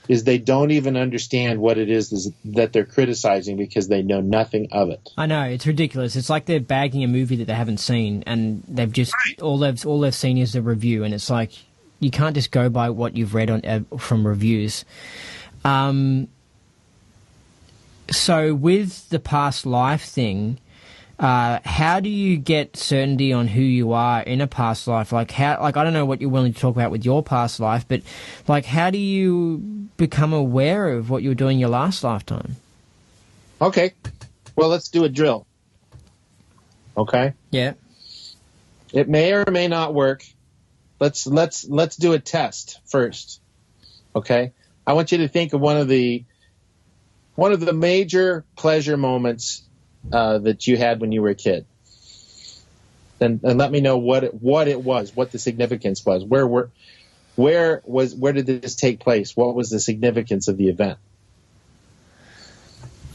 is they don't even understand what it is that they're criticizing, because they know nothing of it. I know, it's ridiculous. It's like they're bagging a movie that they haven't seen, and they've just all they've seen is the review, and it's like you can't just go by what you've read from reviews. So with the past life thing, how do you get certainty on who you are in a past life? I don't know what you're willing to talk about with your past life, but how do you become aware of what you were doing your last lifetime? Okay. Well, let's do a drill. Okay? Yeah. It may or may not work. Let's do a test first. Okay? I want you to think of one of the major pleasure moments that you had when you were a kid? And let me know what it was, what the significance was. Where did this take place? What was the significance of the event?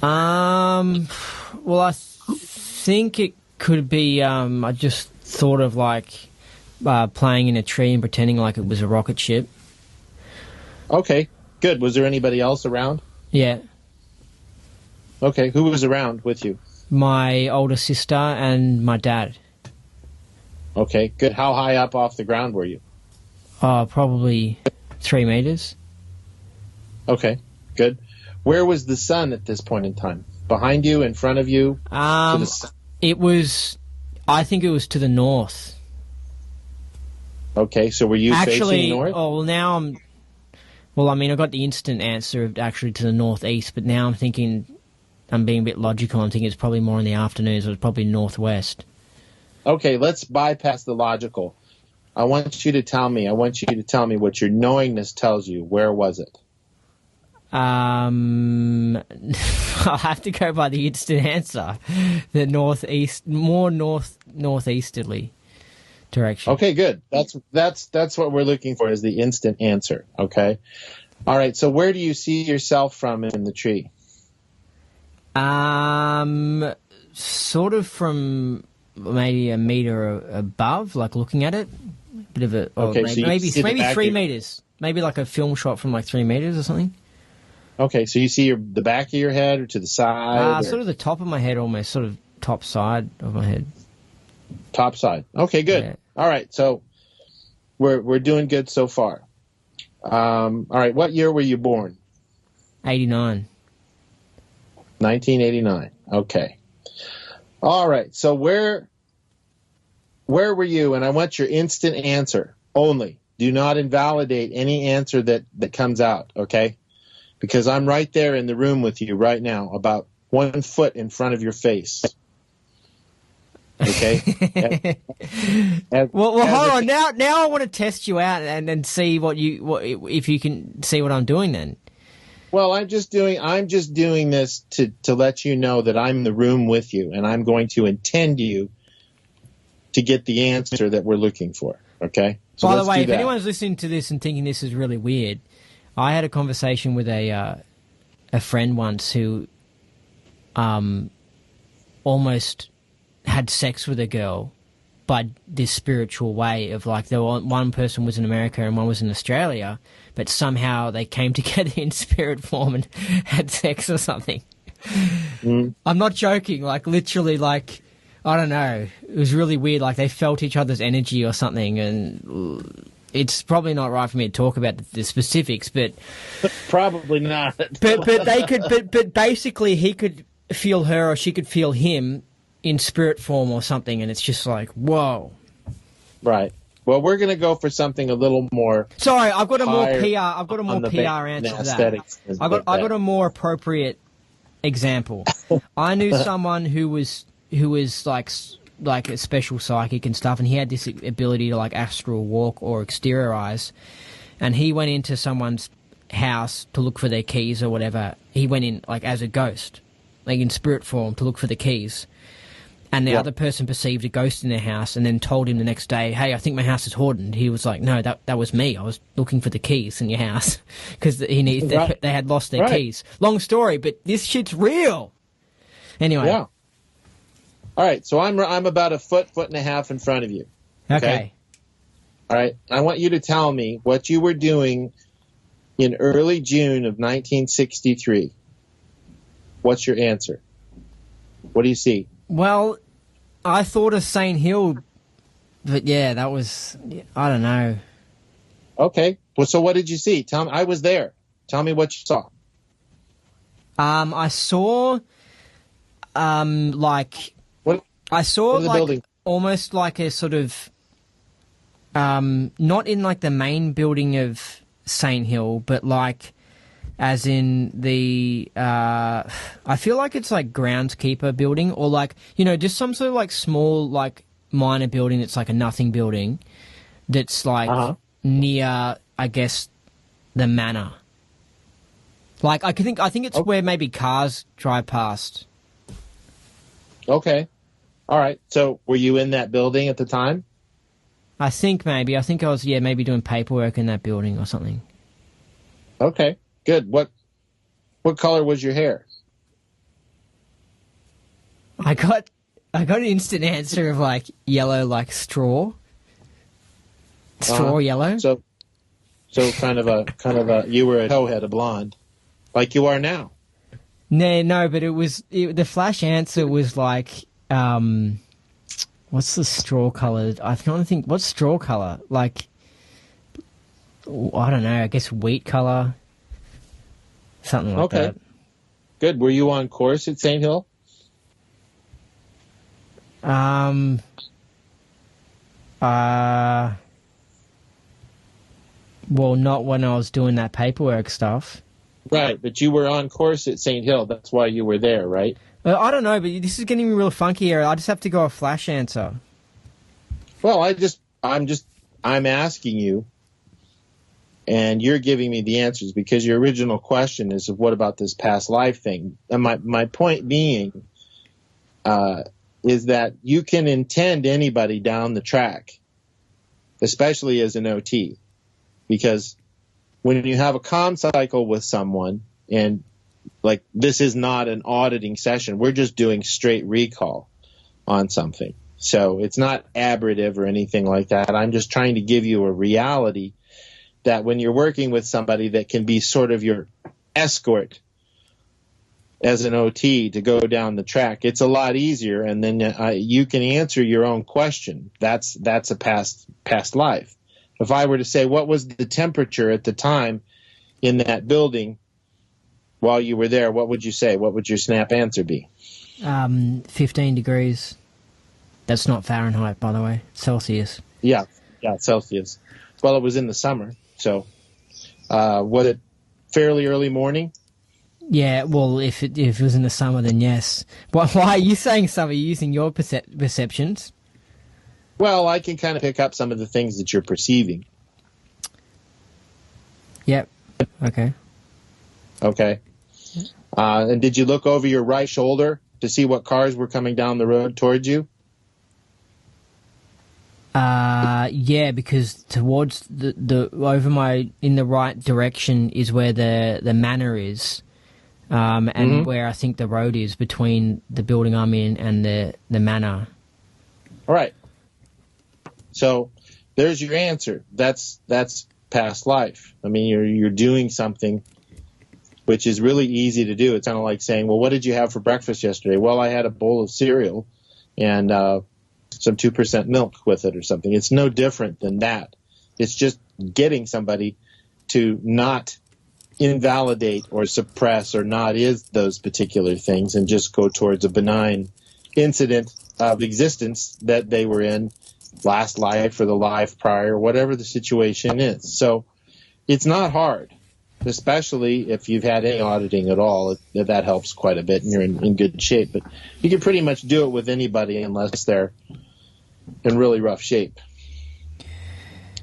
Well, I think it could be. I just thought of like playing in a tree and pretending like it was a rocket ship. Okay, good. Was there anybody else around? Yeah. Okay, who was around with you? My older sister and my dad. Okay, good. How high up off the ground were you? Probably 3 meters. Okay, good. Where was the sun at this point in time? Behind you, in front of you? It was, I think it was to the north. Okay, so were you facing north? Oh, well, now I got the instant answer of actually to the northeast, but now I'm thinking, I'm being a bit logical. I'm thinking it's probably more in the afternoons. It was probably northwest. Okay, let's bypass the logical. I want you to tell me what your knowingness tells you. Where was it? I'll have to go by the instant answer. The northeast, more northeasterly direction. Okay, good. That's what we're looking for, is the instant answer. Okay. All right. So where do you see yourself from in the tree? Sort of from maybe a meter above, like looking at it. Bit of a okay. Maybe 3 meters. Maybe like a film shot from like 3 meters or something. Okay, so you see the back of your head or to the side? Sort of the top of my head, almost, sort of top side of my head. Top side. Okay, good. Yeah. All right, so we're doing good so far. All right, what year were you born? 89. 1989. Okay. All right, so where were you? And I want your instant answer only. Do not invalidate any answer that comes out, okay? Because I'm right there in the room with you right now, about 1 foot in front of your face. Okay? Well, hold on. Now I want to test you out and see if you can see what I'm doing then. Well, I'm just doing this to let you know that I'm in the room with you, and I'm going to intend you to get the answer that we're looking for. Okay? So by the way, if anyone's listening to this and thinking this is really weird, I had a conversation with a friend once who almost had sex with a girl by this spiritual way of like one person was in America and one was in Australia, but somehow they came together in spirit form and had sex or something. Mm. I'm not joking, like literally, like I don't know, it was really weird, like they felt each other's energy or something, and it's probably not right for me to talk about the specifics, but probably not. but they could, but basically he could feel her or she could feel him in spirit form or something, and it's just like, whoa. Right. Well, we're going to go for something a little more. Sorry, I've got a more PR. I've got a more PR answer to that. I got a more appropriate example. I knew someone who was like a special psychic and stuff, and he had this ability to like astral walk or exteriorize, and he went into someone's house to look for their keys or whatever. He went in like as a ghost, like in spirit form, to look for the keys. And the other person perceived a ghost in their house and then told him the next day, hey, I think my house is haunted. He was like, no, that was me. I was looking for the keys in your house because they had lost their keys. Long story, but this shit's real. Anyway. Yeah. All right, so I'm about a foot and a half in front of you. Okay. All right, I want you to tell me what you were doing in early June of 1963. What's your answer? What do you see? Well, I thought of St. Hill, but yeah, that was, I don't know. Okay. Well, so what did you see? Tell me. I was there. Tell me what you saw. I saw, building? Almost like a sort of, not in like the main building of St. Hill, but like, as in the, I feel like it's like groundskeeper building or like, just some sort of like small, like minor building that's like a nothing building that's like near, I guess, the manor. Like I think it's where maybe cars drive past. Okay. All right. So were you in that building at the time? I think I was, maybe doing paperwork in that building or something. Okay. Good. What color was your hair? I got an instant answer of like yellow, like straw. Straw yellow. So kind of a you were a towhead, a blonde, like you are now. No, but the flash answer was like, what's the straw color? I can't think. What's straw color? Like, I don't know. I guess wheat color, something like that. Good. Were you on course at St. Hill? Well, not when I was doing that paperwork stuff. Right, but you were on course at St. Hill. That's why you were there, right? I don't know, but this is getting real funky here. I just have to go a flash answer. Well, I'm asking you, and you're giving me the answers because your original question is, what about this past life thing? And my point being is that you can intend anybody down the track, especially as an OT, because when you have a comm cycle with someone, and like this is not an auditing session, we're just doing straight recall on something. So it's not aberrative or anything like that. I'm just trying to give you a reality that when you're working with somebody that can be sort of your escort as an OT to go down the track, it's a lot easier, and then you can answer your own question. That's a past life. If I were to say, what was the temperature at the time in that building while you were there, what would you say? What would your snap answer be? 15 degrees. That's not Fahrenheit, by the way. Celsius. Yeah, Celsius. Well, it was in the summer, so was it fairly early morning? Yeah, well, if it was in the summer, then yes. Why are you saying summer? Are you using your perceptions? Well, I can kind of pick up some of the things that you're perceiving. Yep. Okay. And did you look over your right shoulder to see what cars were coming down the road towards you? Yeah, because towards the over in the right direction is where the manor is, and where I think the road is between the building I'm in and the manor. All right. So there's your answer. That's past life. I mean, you're doing something which is really easy to do. It's kind of like saying, well, what did you have for breakfast yesterday? Well, I had a bowl of cereal and some 2% milk with it or something. It's no different than that. It's just getting somebody to not invalidate or suppress or not is those particular things and just go towards a benign incident of existence that they were in last life or the life prior, whatever the situation is. So it's not hard, especially if you've had any auditing at all. That helps quite a bit and you're in good shape. But you can pretty much do it with anybody unless they're in really rough shape.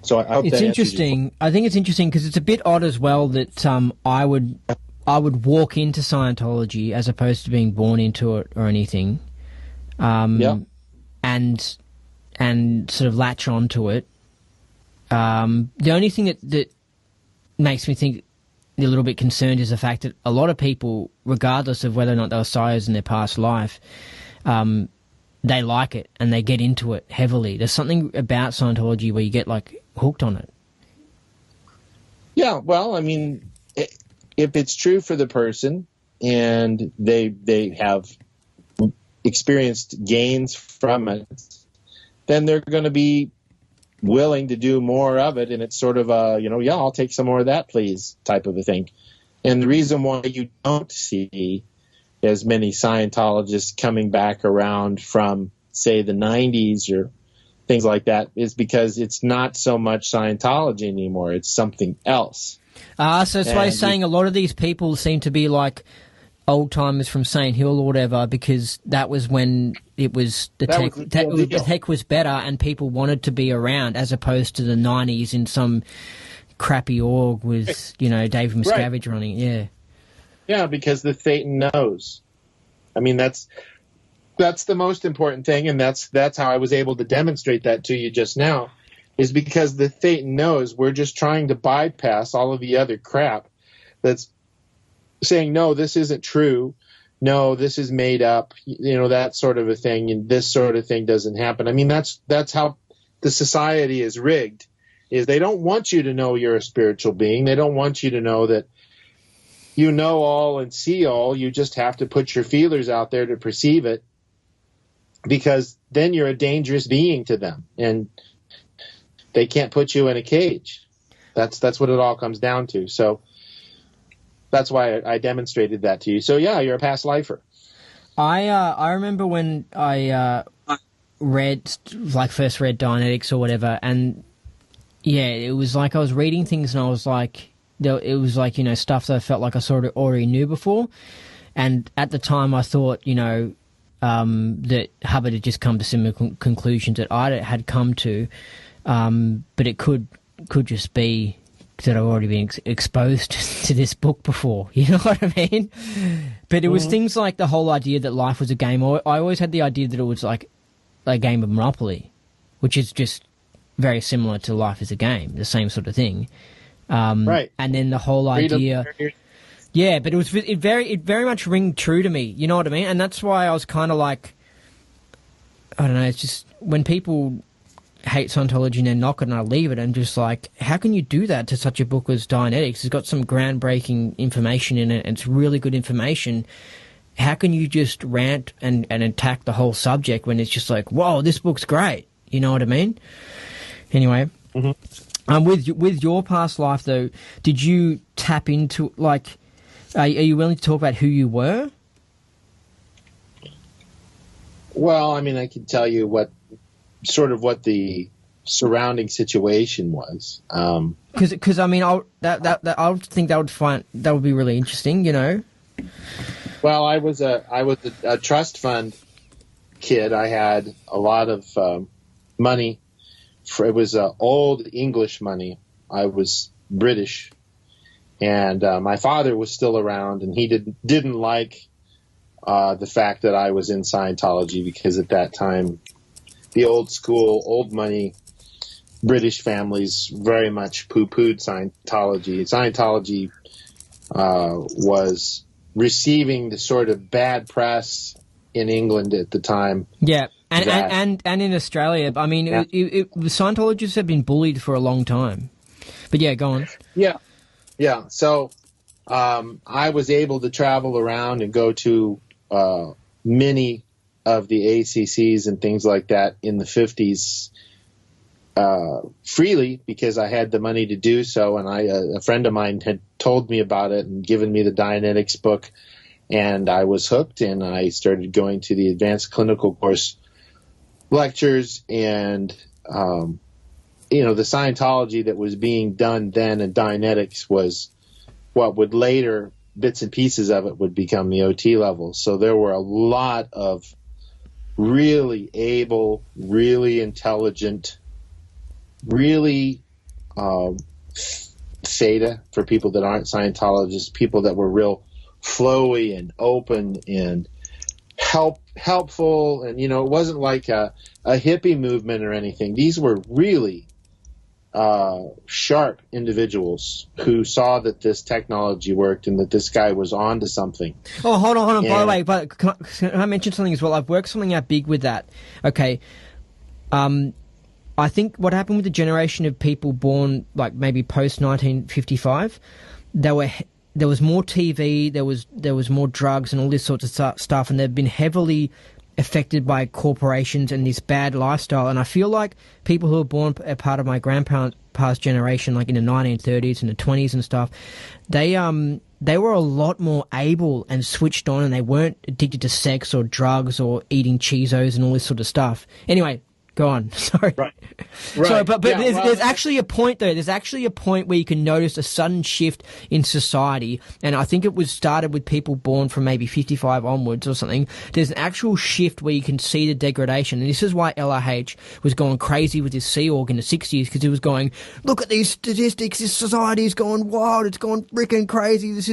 So I hope it's interesting. I think it's interesting because it's a bit odd as well that I would walk into Scientology as opposed to being born into it or anything. And sort of latch onto it. The only thing that makes me think a little bit concerned is the fact that a lot of people, regardless of whether or not they were sires in their past life, they like it and they get into it heavily. There's something about Scientology where you get like hooked on it. Yeah, well, I mean, if it's true for the person and they have experienced gains from it, then they're going to be willing to do more of it. And it's sort of a, I'll take some more of that, please, type of a thing. And the reason why you don't see as many Scientologists coming back around from, say, the 90s or things like that is because it's not so much Scientology anymore. It's something else. So that's why you're saying a lot of these people seem to be like old timers from St. Hill or whatever, because that was when it was the tech was better and people wanted to be around, as opposed to the 90s in some crappy org with Dave Miscavige running. Yeah, because the Thetan knows. I mean, that's That's the most important thing, and that's how I was able to demonstrate that to you just now, is because the theta knows we're just trying to bypass all of the other crap that's saying, no, this isn't true. No, this is made up, that sort of a thing, and this sort of thing doesn't happen. I mean, that's how the society is rigged, is they don't want you to know you're a spiritual being. They don't want you to know that you know all and see all. You just have to put your feelers out there to perceive it, because then you're a dangerous being to them, and they can't put you in a cage. That's what it all comes down to. So that's why I demonstrated that to you. So yeah, you're a past lifer. I remember when I first read Dianetics or whatever, and yeah, it was like I was reading things and I was like, it was like, stuff that I felt like I sort of already knew before, and at the time I thought, that Hubbard had just come to similar conclusions that I had come to, but it could just be that I've already been exposed to this book before, you know what I mean? But it was things like the whole idea that life was a game. I always had the idea that it was like a game of Monopoly, which is just very similar to life as a game, the same sort of thing. Right. And then the whole idea... Yeah, but it very much ring true to me, you know what I mean? And that's why I was kind of like, I don't know, it's just when people hate Scientology and then knock it and I leave it, and just like, how can you do that to such a book as Dianetics? It's got some groundbreaking information in it, and it's really good information. How can you just rant and attack the whole subject when it's just like, whoa, this book's great, you know what I mean? Anyway, with your past life though, did you tap into, like, are you willing to talk about who you were? Well, I mean, I can tell you what the surrounding situation was. Because I mean, I would think that would be really interesting, Well, I was a trust fund kid. I had a lot of money. It was old English money. I was British. And my father was still around, and he didn't like the fact that I was in Scientology, because at that time, the old school, old money British families very much poo-pooed Scientology. Scientology was receiving the sort of bad press in England at the time. Yeah, and in Australia. I mean, yeah. Scientologists have been bullied for a long time. But yeah, go on. Yeah. Yeah, so I was able to travel around and go to many of the ACCs and things like that in the 50s freely, because I had the money to do so, and a friend of mine had told me about it and given me the Dianetics book, and I was hooked, and I started going to the advanced clinical course lectures, and the Scientology that was being done then in Dianetics was what would later, bits and pieces of it would become the OT level. So there were a lot of really able, really intelligent, really theta, for people that aren't Scientologists, people that were real flowy and open and helpful. And, it wasn't like a hippie movement or anything. These were really sharp individuals who saw that this technology worked and that this guy was on to something. Oh, hold on. By the way, but can I mention something as well? I've worked something out big with that. Okay. I think what happened with the generation of people born like maybe post 1955, there was more TV, there was more drugs and all this sorts of stuff, and they've been heavily affected by corporations and this bad lifestyle. And I feel like people who were born a part of my grandparents' past generation, like in the 1930s and the 20s and stuff, they were a lot more able and switched on, and they weren't addicted to sex or drugs or eating Cheezos and all this sort of stuff. Anyway, Go on. Sorry. Right. Sorry, but there's actually a point though. There's actually a point where you can notice a sudden shift in society, and I think it was started with people born from maybe 55 onwards or something. There's an actual shift where you can see the degradation, and this is why LRH was going crazy with his Sea Org in the 60s, because he was going, look at these statistics. This society is going wild. It's going freaking crazy. This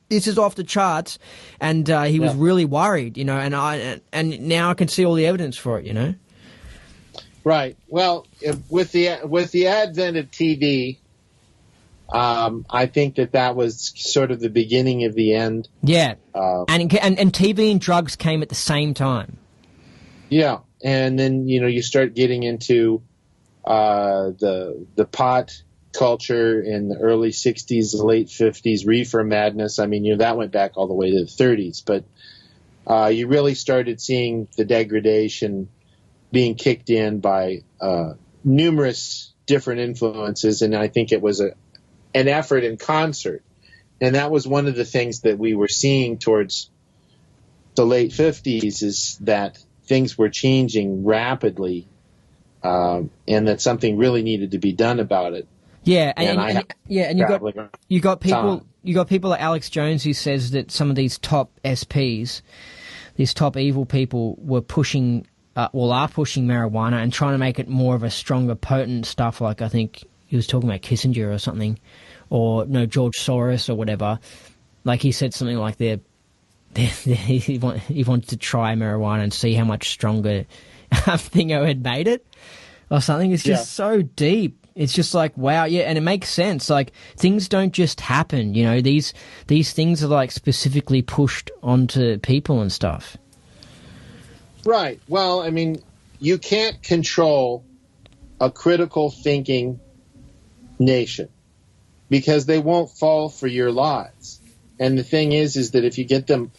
is off the charts, and he was really worried, and now I can see all the evidence for it, Right. Well, with the advent of TV, I think that was sort of the beginning of the end. Yeah. And TV and drugs came at the same time. Yeah, and then you start getting into the pot culture in the early '60s, the late '50s, reefer madness. I mean, that went back all the way to the '30s, but you really started seeing the degradation being kicked in by numerous different influences, and I think it was an effort in concert. And that was one of the things that we were seeing towards the late 50s, is that things were changing rapidly, and that something really needed to be done about it. Yeah, and you got people like Alex Jones, who says that some of these top SPs, these top evil people, were pushing are pushing marijuana and trying to make it more of a stronger, potent stuff. Like, I think he was talking about Kissinger or something, or George Soros or whatever. Like, he said something like he wanted to try marijuana and see how much stronger Thingo had made it or something. It's just so deep. It's just like, wow, yeah, and it makes sense. Like, things don't just happen, These things are like specifically pushed onto people and stuff. Right. Well, I mean, you can't control a critical thinking nation because they won't fall for your lies. And the thing is that if you get them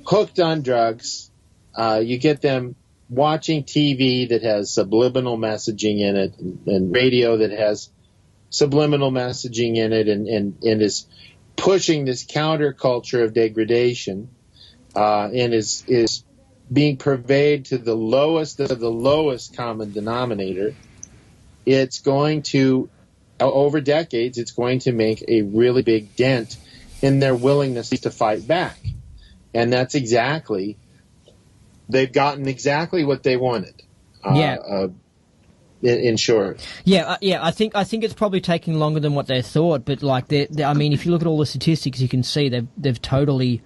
hooked on drugs, you get them watching TV that has subliminal messaging in it, and radio that has subliminal messaging in it, and is pushing this counterculture of degradation, and is being purveyed to the lowest of the lowest common denominator, it's going to, over decades, it's going to make a really big dent in their willingness to fight back. And that's exactly, they've gotten exactly what they wanted. In short. Yeah. I think it's probably taking longer than what they thought, but like, I mean, if you look at all the statistics, you can see they've totally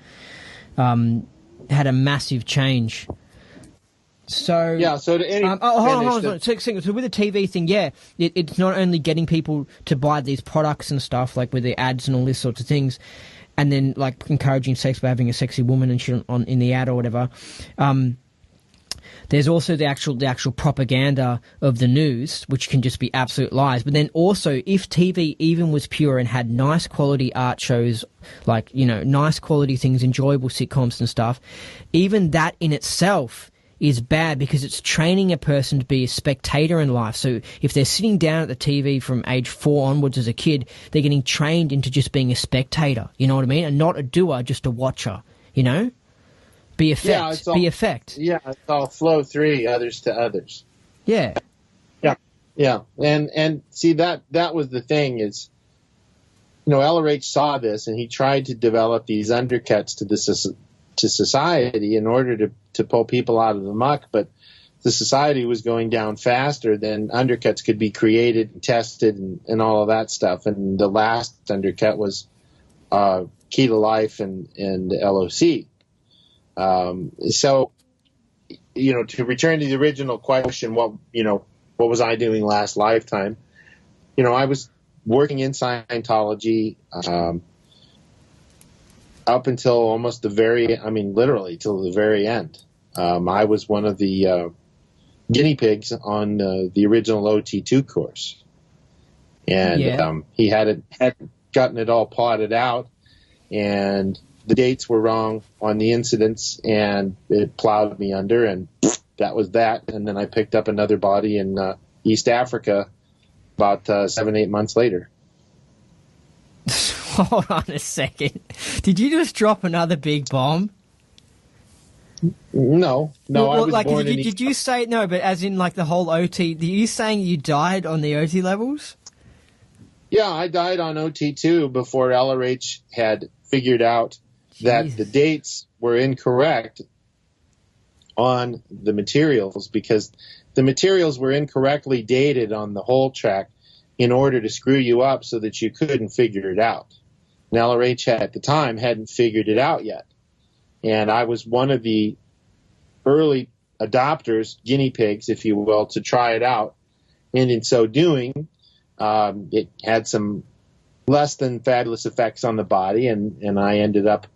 had a massive change. So So to any hold on. So with the TV thing, it's not only getting people to buy these products and stuff, like with the ads and all this sorts of things, and then like encouraging sex by having a sexy woman and shit in the ad or whatever. There's also the actual propaganda of the news, which can just be absolute lies. But then also, if TV even was pure and had nice quality art shows, like, nice quality things, enjoyable sitcoms and stuff, even that in itself is bad because it's training a person to be a spectator in life. So if they're sitting down at the TV from age 4 onwards as a kid, they're getting trained into just being a spectator, you know what I mean? And not a doer, just a watcher, Be effect. Be effect. Yeah, it's all flow 3, others to others. Yeah. Yeah. And see, that was the thing is, LRH saw this and he tried to develop these undercuts to society in order to pull people out of the muck, but the society was going down faster than undercuts could be created and tested and all of that stuff. And the last undercut was Key to Life and LOC. So, to return to the original question, what was I doing last lifetime? I was working in Scientology, up until almost literally till the very end. I was one of the, guinea pigs on, the original OT2 course. And, he had gotten it all plotted out, and the dates were wrong on the incidents, and it plowed me under, and that was that. And then I picked up another body in East Africa about 7-8 months later. Hold on a second. Did you just drop another big bomb? No, I was like, born in did you say no? But as in, like, the whole OT? Are you saying you died on the OT levels? Yeah, I died on OT2 before LRH had figured out that the dates were incorrect on the materials, because the materials were incorrectly dated on the whole track in order to screw you up so that you couldn't figure it out. And LRH at the time hadn't figured it out yet. And I was one of the early adopters, guinea pigs, if you will, to try it out. And in so doing, it had some less than fabulous effects on the body, and I ended up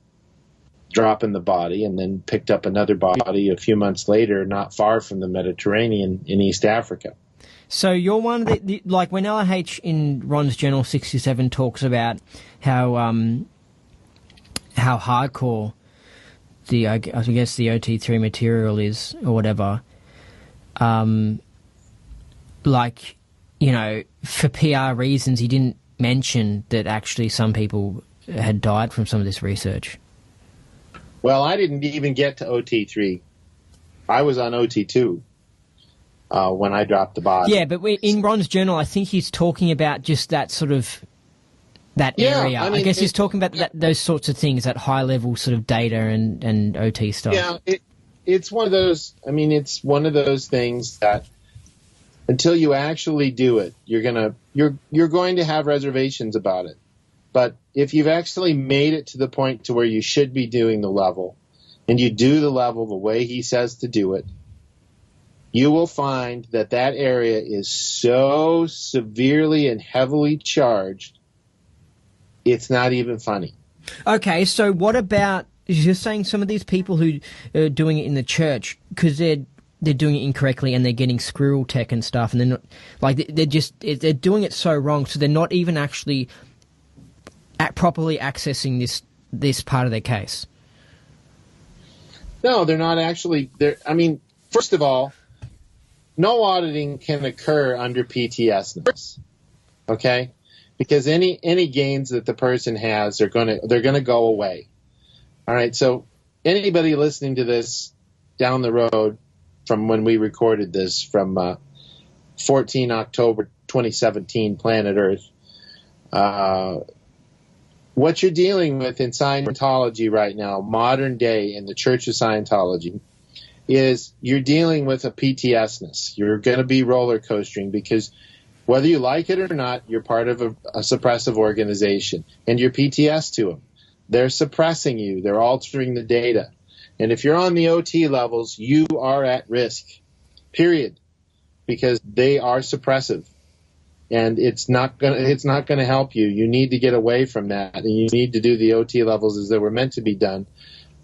dropping the body and then picked up another body a few months later, not far from the Mediterranean in East Africa. So you're one of the like, when LRH in Ron's Journal 67 talks about how hardcore I guess the OT3 material is, or whatever, like, you know, for PR reasons, he didn't mention that actually some people had died from some of this research. Well, I didn't even get to OT3. I was on OT2 when I dropped the body. Yeah, but in Ron's Journal, I think he's talking about just that sort of, that area. I guess he's talking about those sorts of things, that high-level sort of data and OT stuff. Yeah, it's one of those, it's one of those things that until you actually do it, you're going to have reservations about it. But if you've actually made it to the point to where you should be doing the level, and you do the level the way he says to do it, you will find that area is so severely and heavily charged, it's not even funny. Okay, so what about, you're saying some of these people who are doing it in the church, because they're doing it incorrectly and they're getting squirrel tech and stuff, and they're not, like, they're doing it so wrong, so they're not even actually properly accessing this part of their case. No, they're not actually. First of all, no auditing can occur under PTSness, okay? Because any gains that the person has they're gonna go away. All right. So anybody listening to this down the road from when we recorded this, from 14 October 2017, Planet Earth. What you're dealing with in Scientology right now, modern day in the Church of Scientology, is you're dealing with a PTSness. You're going to be roller coastering because whether you like it or not, you're part of a suppressive organization, and you're PTS to them. They're suppressing you. They're altering the data. And if you're on the OT levels, you are at risk, period, because they are suppressive. And it's not gonna help you. You need to get away from that, and you need to do the OT levels as they were meant to be done,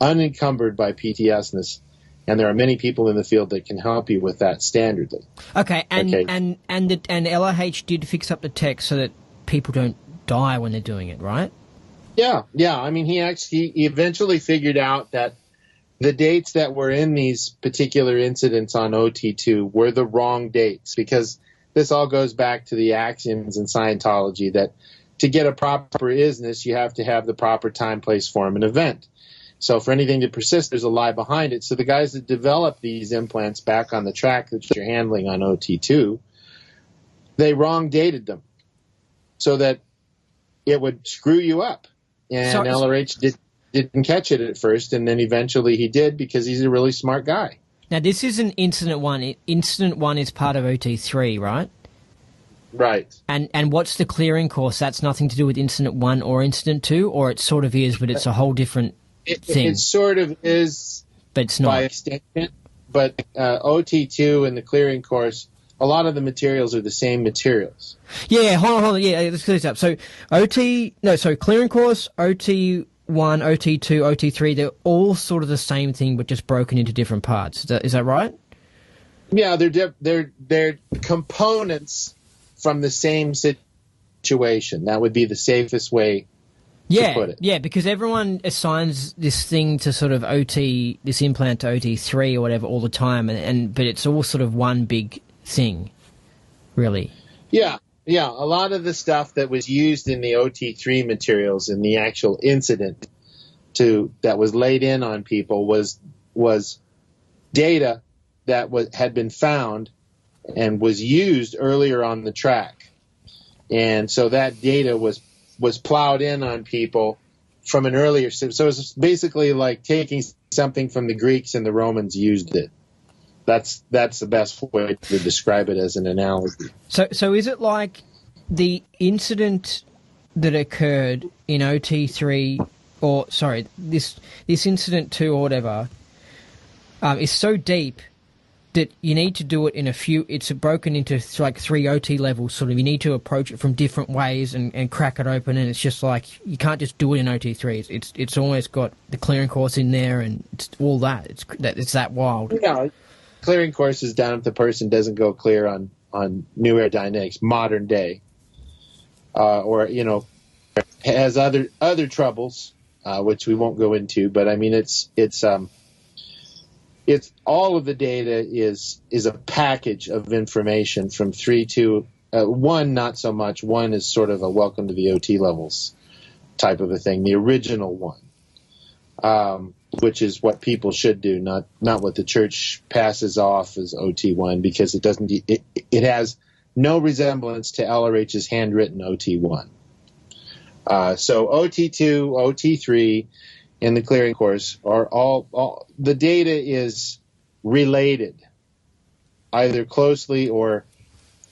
unencumbered by PTSness. And there are many people in the field that can help you with that standardly. Okay, and LRH did fix up the tech so that people don't die when they're doing it, right? Yeah. I mean, he eventually figured out that the dates that were in these particular incidents on OT2 were the wrong dates, because this all goes back to the axioms in Scientology that to get a proper isness, you have to have the proper time, place, form, and event. So for anything to persist, there's a lie behind it. So the guys that developed these implants back on the track that you're handling on OT2, they wrong dated them so that it would screw you up. And LRH didn't catch it at first, and then eventually he did, because he's a really smart guy. Now, this is an Incident 1. Incident 1 is part of OT3, right? Right. And what's the clearing course? That's nothing to do with Incident 1 or Incident 2, or it sort of is, but it's a whole different thing? It sort of is, but it's not. By extension. But OT2 and the clearing course, a lot of the materials are the same materials. Yeah, hold on. Yeah, let's clear this up. So clearing course, OT1, OT2, OT3, they're all sort of the same thing, but just broken into different parts. Is that right? Yeah, they're components from the same situation. That would be the safest way to put it. Yeah, because everyone assigns this thing to sort of OT, this implant to OT3 or whatever all the time, but it's all sort of one big thing, really. Yeah. A lot of the stuff that was used in the OT3 materials in the actual incident that was laid in on people was was data that had been found and was used earlier on the track. And so that data was plowed in on people from an earlier. So it's basically like taking something from the Greeks and the Romans used it. That's the best way to describe it as an analogy. So is it like the incident that occurred in OT3, or sorry, this incident 2 or whatever, is so deep that you need to do it in it's broken into like 3 OT levels, sort of. You need to approach it from different ways and crack it open, and it's just like, you can't just do it in OT3. It's almost got the clearing course in there and it's all that. It's that wild. Yeah, clearing course is down if the person doesn't go clear on new aerodynamics, modern day, or, has other troubles, which we won't go into, but I mean, it's all of the data is a package of information from 3 to 1, not so much. 1 is sort of a welcome to the OT levels type of a thing, the original one, which is what people should do, not what the church passes off as OT1, because it has no resemblance to LRH's handwritten OT1. So OT2, OT3, and the clearing course are all the data is related, either closely or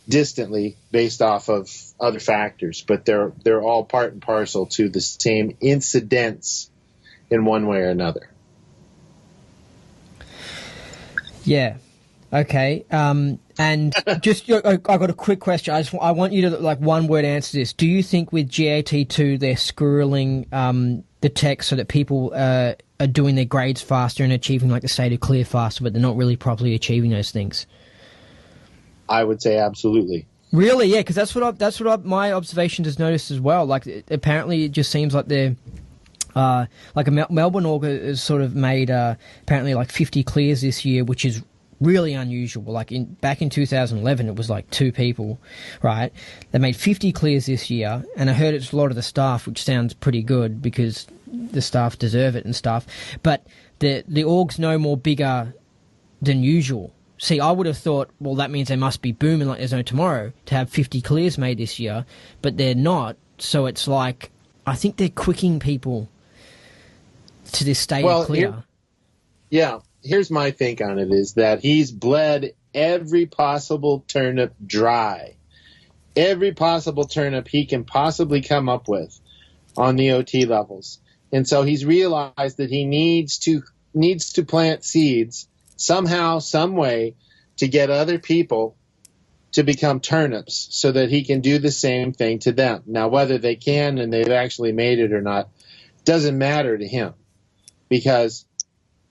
distantly based off of other factors, but they're all part and parcel to the same incidents in one way or another. Yeah. Okay. And just, I got a quick question. I want you to like one word answer this. Do you think with GAT2 they're squirreling the text so that people are doing their grades faster and achieving like the state of clear faster, but they're not really properly achieving those things? I would say absolutely. Really? Yeah, because that's what my observation has noticed as well. Like, apparently it just seems like they're like a Melbourne org has sort of made apparently like 50 clears this year, which is really unusual. Like back in 2011, it was like 2 people, right? They made 50 clears this year, and I heard it's a lot of the staff, which sounds pretty good because the staff deserve it and stuff. But the org's no more bigger than usual. See, I would have thought, well, that means they must be booming like there's no tomorrow to have 50 clears made this year, but they're not. So it's like, I think they're quicking people to this state of clear. Here's my think on it, is that he's bled every possible turnip dry. Every possible turnip he can possibly come up with on the OT levels. And so he's realized that he needs to plant seeds somehow, some way, to get other people to become turnips so that he can do the same thing to them. Now, whether they can and they've actually made it or not doesn't matter to him, because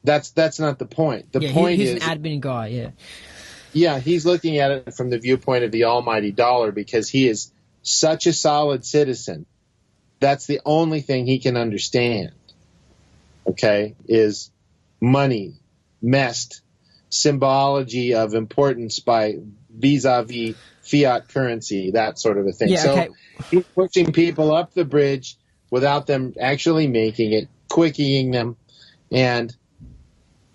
that's not the point. The point he's is, an admin guy, yeah. Yeah, he's looking at it from the viewpoint of the almighty dollar, because he is such a solid citizen. That's the only thing he can understand, okay, is money, messed, symbology of importance by vis-a-vis fiat currency, that sort of a thing. Yeah, okay. So he's pushing people up the bridge without them actually making it, quickying them, and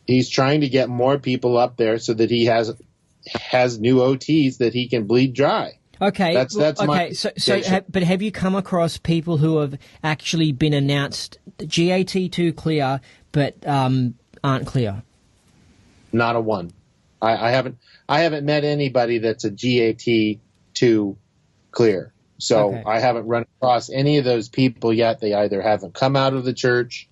he's trying to get more people up there so that he has new OTs that he can bleed dry. Okay. That's okay. my But have you come across people who have actually been announced GAT2 clear but aren't clear? Not a one. I haven't met anybody that's a GAT2 clear. So okay. I haven't run across any of those people yet. They either haven't come out of the church,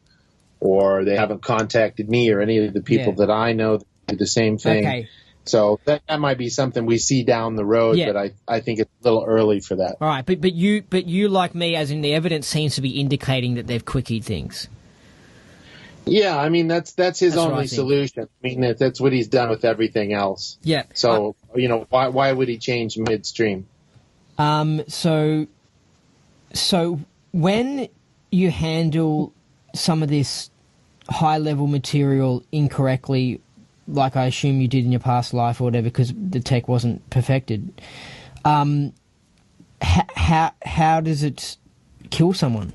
or they haven't contacted me or any of the people that I know that do the same thing. Okay. So that might be something we see down the road, but I think it's a little early for that. All right, but you like me, as in the evidence seems to be indicating that they've quickied things. Yeah, I mean that's his only solution. I mean that's what he's done with everything else. Yeah. So why would he change midstream? So when you handle some of this high-level material incorrectly, like I assume you did in your past life or whatever, because the tech wasn't perfected, how does it kill someone?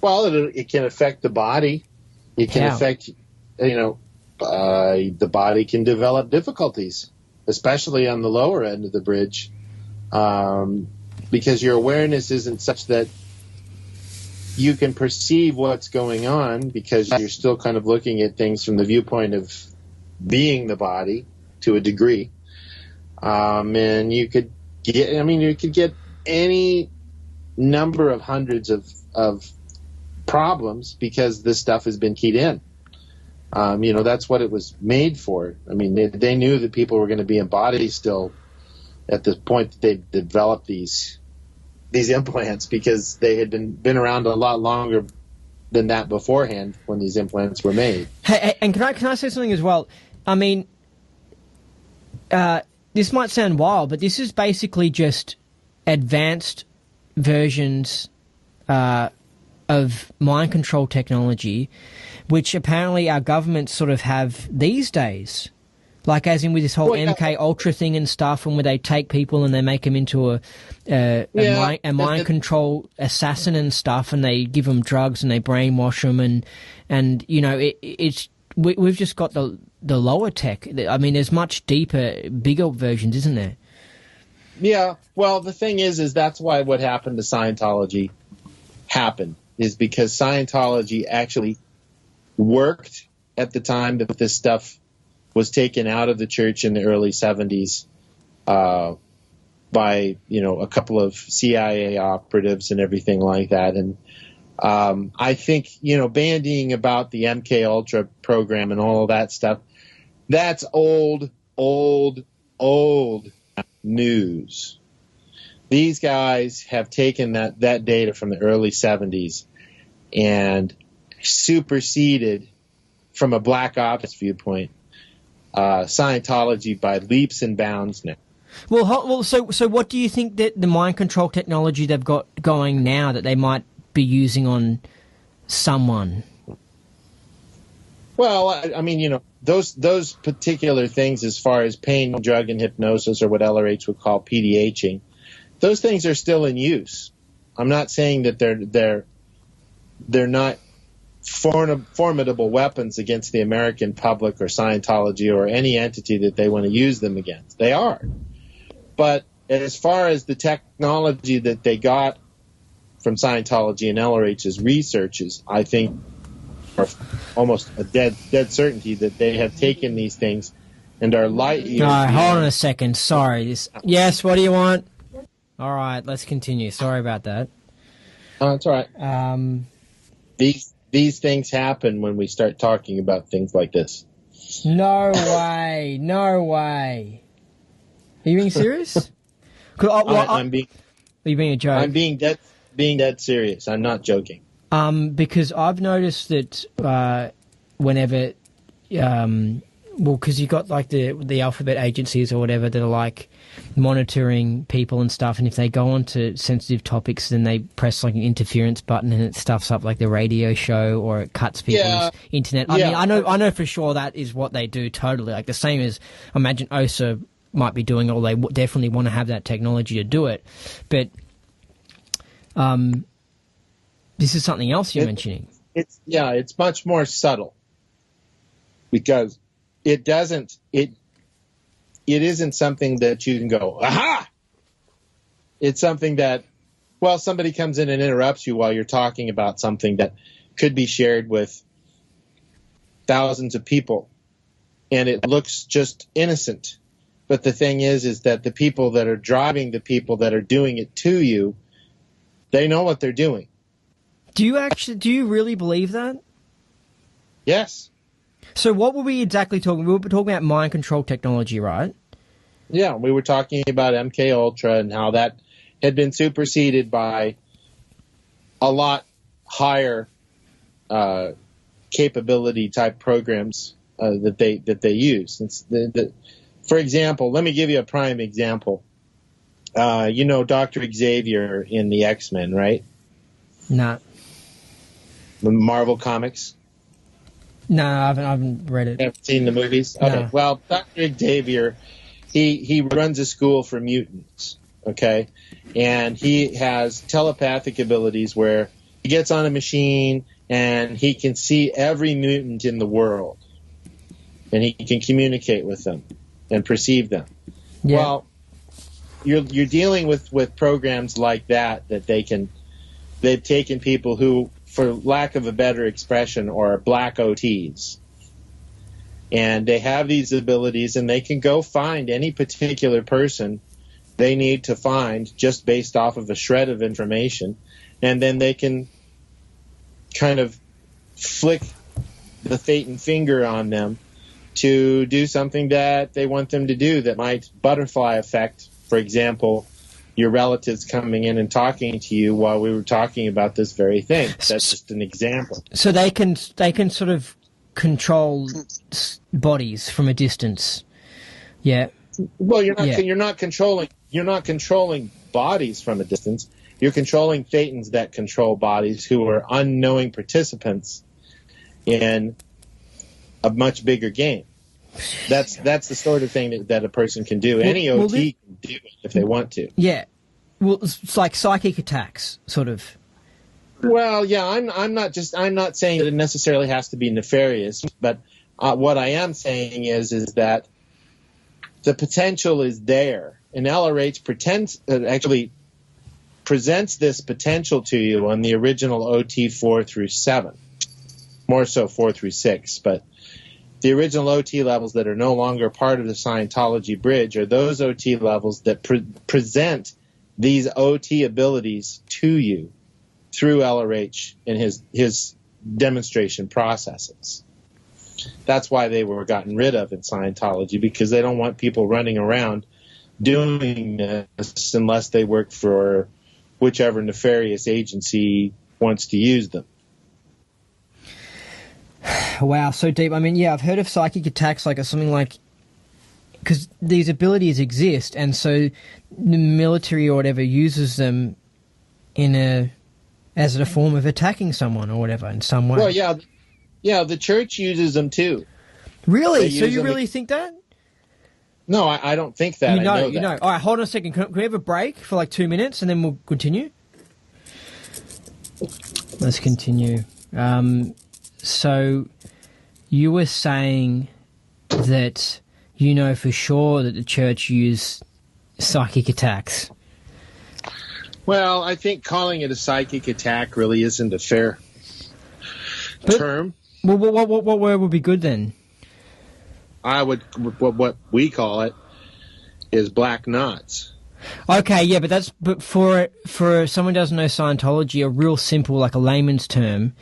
Well, it can affect the body. It can affect, the body can develop difficulties, especially on the lower end of the bridge, because your awareness isn't such that you can perceive what's going on, because you're still kind of looking at things from the viewpoint of being the body to a degree. And you could get any number of hundreds of problems because this stuff has been keyed in. That's what it was made for. I mean, they knew that people were going to be in bodies still at the point that they developed these implants, because they had been around a lot longer than that beforehand when these implants were made. Hey, and can I say something as well? I mean, this might sound wild, but this is basically just advanced versions of mind control technology, which apparently our governments sort of have these days. Like, as in with this whole MK Ultra thing and stuff, and where they take people and they make them into a mind control assassin and stuff, and they give them drugs and they brainwash them, and we've just got the lower tech. I mean, there's much deeper, bigger versions, isn't there? Yeah. Well, the thing is that's why what happened to Scientology happened, is because Scientology actually worked at the time that this stuff was taken out of the church in the early 70s by, a couple of CIA operatives and everything like that. And I think, bandying about the MK Ultra program and all of that stuff, that's old news. These guys have taken that data from the early 70s and superseded, from a black ops viewpoint, Scientology by leaps and bounds now. Well, so what do you think that the mind control technology they've got going now that they might be using on someone? Well, I mean, those particular things, as far as pain, drug, and hypnosis, or what LRH would call PDHing, those things are still in use. I'm not saying that they're not formidable weapons against the American public or Scientology or any entity that they want to use them against. They are. But as far as the technology that they got from Scientology and LRH's researches, I think are almost a dead certainty that they have taken these things and are light years. All right, hold on a second. Sorry. Yes, what do you want? All right, let's continue. Sorry about that. It's all right. These things happen when we start talking about things like this. No way. No way. Are you being serious? Are you being a joke? I'm being dead serious. I'm not joking. Because I've noticed that whenever, because you got like the alphabet agencies or whatever that are like monitoring people and stuff, and if they go on to sensitive topics, then they press like an interference button and it stuffs up like the radio show, or it cuts people's internet. I mean, I know for sure that is what they do totally. Like the same as I imagine OSA might be doing, or they definitely want to have that technology to do it. But this is something else you're mentioning. It's much more subtle, because it isn't something that you can go, aha! It's something that, somebody comes in and interrupts you while you're talking about something that could be shared with thousands of people, and it looks just innocent. But the thing is that the people that are driving the people that are doing it to you, they know what they're doing. Do you really believe that? Yes. So what were we exactly talking? We were talking about mind control technology, right? Yeah, we were talking about MK Ultra and how that had been superseded by a lot higher capability type programs that they use. For example, let me give you a prime example. Dr. Xavier in the X-Men, right? No. The Marvel Comics? No, I haven't read it. Haven't seen the movies? Okay. No. Well, Dr. Xavier, he runs a school for mutants, okay? And he has telepathic abilities where he gets on a machine and he can see every mutant in the world, and he can communicate with them and perceive them. Yeah. Well, you're dealing with programs like that they've taken people who, for lack of a better expression, are black OTs. And they have these abilities, and they can go find any particular person they need to find just based off of a shred of information, and then they can kind of flick the Thetan finger on them to do something that they want them to do that might butterfly effect, for example, your relatives coming in and talking to you while we were talking about this very thing. That's just an example. So they can sort of control bodies from a distance. Yeah. Well, you're not controlling bodies from a distance. You're controlling Thetans that control bodies who are unknowing participants in a much bigger game. That's the sort of thing that a person can do. Any OT can do it if they want to. Yeah. Well, it's like psychic attacks, sort of. Well, yeah, I'm not saying that it necessarily has to be nefarious, but what I am saying is that the potential is there, and LRH actually presents this potential to you on the original OT 4 through 7, more so 4 through 6, but the original OT levels that are no longer part of the Scientology bridge are those OT levels that present these OT abilities to you through LRH and his demonstration processes. That's why they were gotten rid of in Scientology, because they don't want people running around doing this unless they work for whichever nefarious agency wants to use them. Wow, so deep. I mean, yeah, I've heard of psychic attacks like something like, because these abilities exist, and so the military or whatever uses them as a form of attacking someone or whatever in some way. Well, yeah, the church uses them too. Really? So you really think that? No, I don't think that. You know. All right, hold on a second. Can we have a break for like 2 minutes and then we'll continue? Let's continue. So you were saying that you know for sure that the church used psychic attacks. Well, I think calling it a psychic attack really isn't a fair term. Well, what word would be good then? What we call it is black knots. Okay, yeah, but for someone who doesn't know Scientology, a real simple, like a layman's term,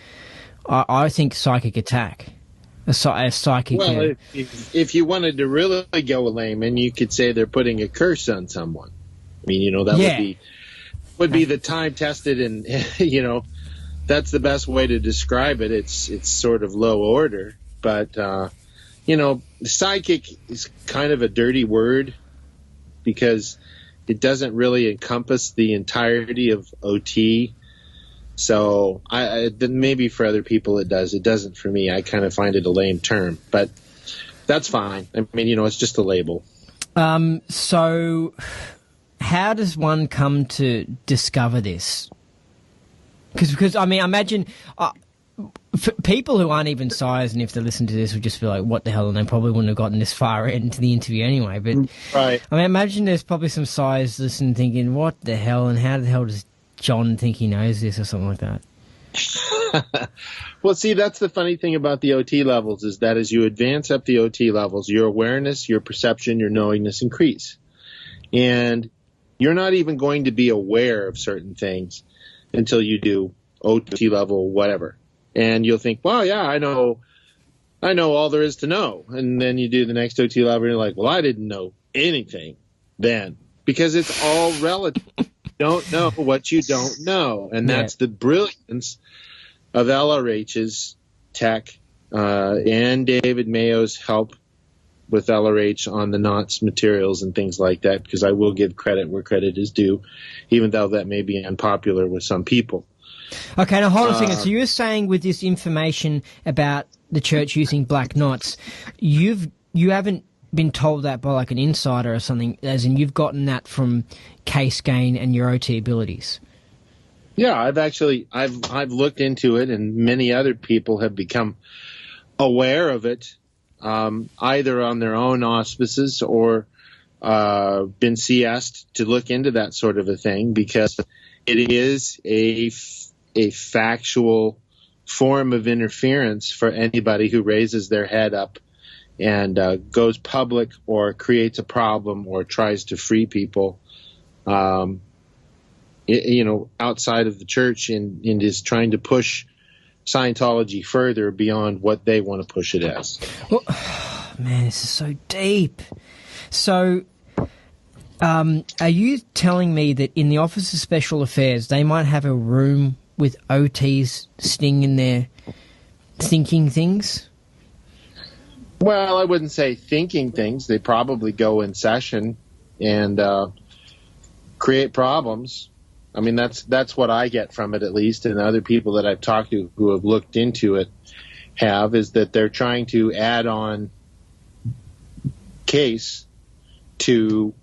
I think psychic attack. A psychic. Well, if you wanted to really go a layman, you could say they're putting a curse on someone. I mean, that would be the time tested, and that's the best way to describe it. It's sort of low order, but psychic is kind of a dirty word because it doesn't really encompass the entirety of OT. So maybe for other people it does. It doesn't for me. I kind of find it a lame term, but that's fine. I mean, it's just a label. So how does one come to discover this? Because I mean, imagine for people who aren't even Science, and if they listen to this, would just be like, "What the hell?" And they probably wouldn't have gotten this far into the interview anyway. But right. I mean, imagine there's probably some Science listening, thinking, "What the hell?" And how the hell does John think he knows this, or something like that? Well, see, that's the funny thing about the OT levels is that as you advance up the OT levels, your awareness, your perception, your knowingness increase. And you're not even going to be aware of certain things until you do OT level whatever. And you'll think, well, yeah, I know all there is to know. And then you do the next OT level and you're like, well, I didn't know anything then. Because it's all relative. You don't know what you don't know. And that's the brilliance of LRH's tech and David Mayo's help with LRH on the knots materials and things like that, because I will give credit where credit is due, even though that may be unpopular with some people. Okay, now hold on a second. So you're saying with this information about the church using black knots, you haven't been told that by like an insider or something, as in you've gotten that from Case Gain and your OT abilities? Yeah, I've looked into it, and many other people have become aware of it, either on their own auspices or been CS'd to look into that sort of a thing, because it is a factual form of interference for anybody who raises their head up and goes public or creates a problem or tries to free people, outside of the church, and is trying to push Scientology further beyond what they want to push it as. Well, man, this is so deep. So, are you telling me that in the Office of Special Affairs, they might have a room with OTs sitting in there thinking things? Well, I wouldn't say thinking things. They probably go in session and create problems. I mean, that's what I get from it, at least, and other people that I've talked to who have looked into it is that they're trying to add on case to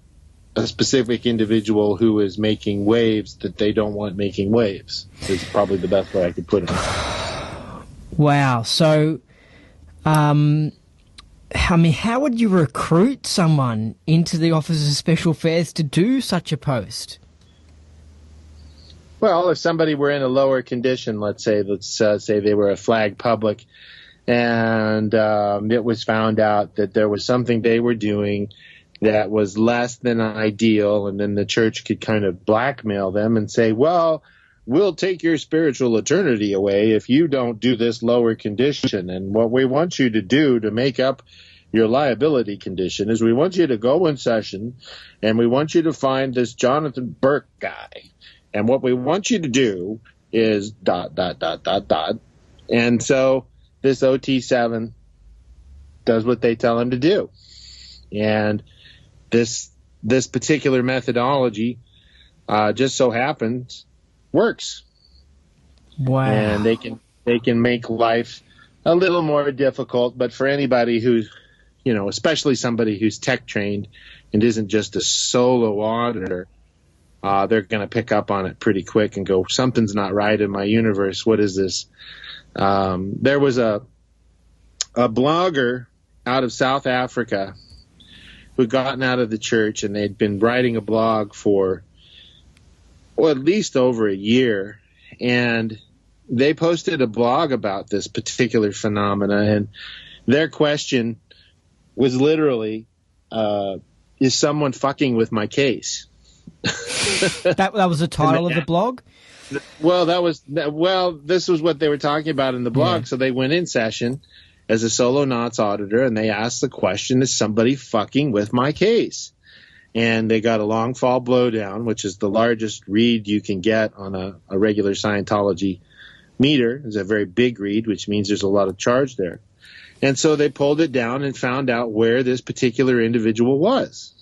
a specific individual who is making waves that they don't want making waves, is probably the best way I could put it. Wow. So, I mean, how would you recruit someone into the Office of Special Affairs to do such a post? Well, if somebody were in a lower condition, let's say they were a flag public, and it was found out that there was something they were doing that was less than ideal, and then the church could kind of blackmail them and say, well, we'll take your spiritual eternity away if you don't do this lower condition. And what we want you to do to make up your liability condition is we want you to go in session, and we want you to find this Jonathan Burke guy. And what we want you to do is ... And so this OT7 does what they tell him to do. And this particular methodology just so happens works. Wow. And they can make life a little more difficult, but for anybody who's, especially somebody who's tech trained and isn't just a solo auditor, they're going to pick up on it pretty quick and go, something's not right in my universe. What is this? There was a blogger out of South Africa who'd gotten out of the church, and they'd been writing a blog for, at least over a year. And they posted a blog about this particular phenomena, and their question was literally, is someone fucking with my case? That was the title of the blog? Well, this was what they were talking about in the blog. Yeah. So they went in session as a solo knots auditor, and they asked the question, is somebody fucking with my case? And they got a long fall blowdown, which is the largest read you can get on a regular Scientology meter. It's a very big read, which means there's a lot of charge there. And so they pulled it down and found out where this particular individual was.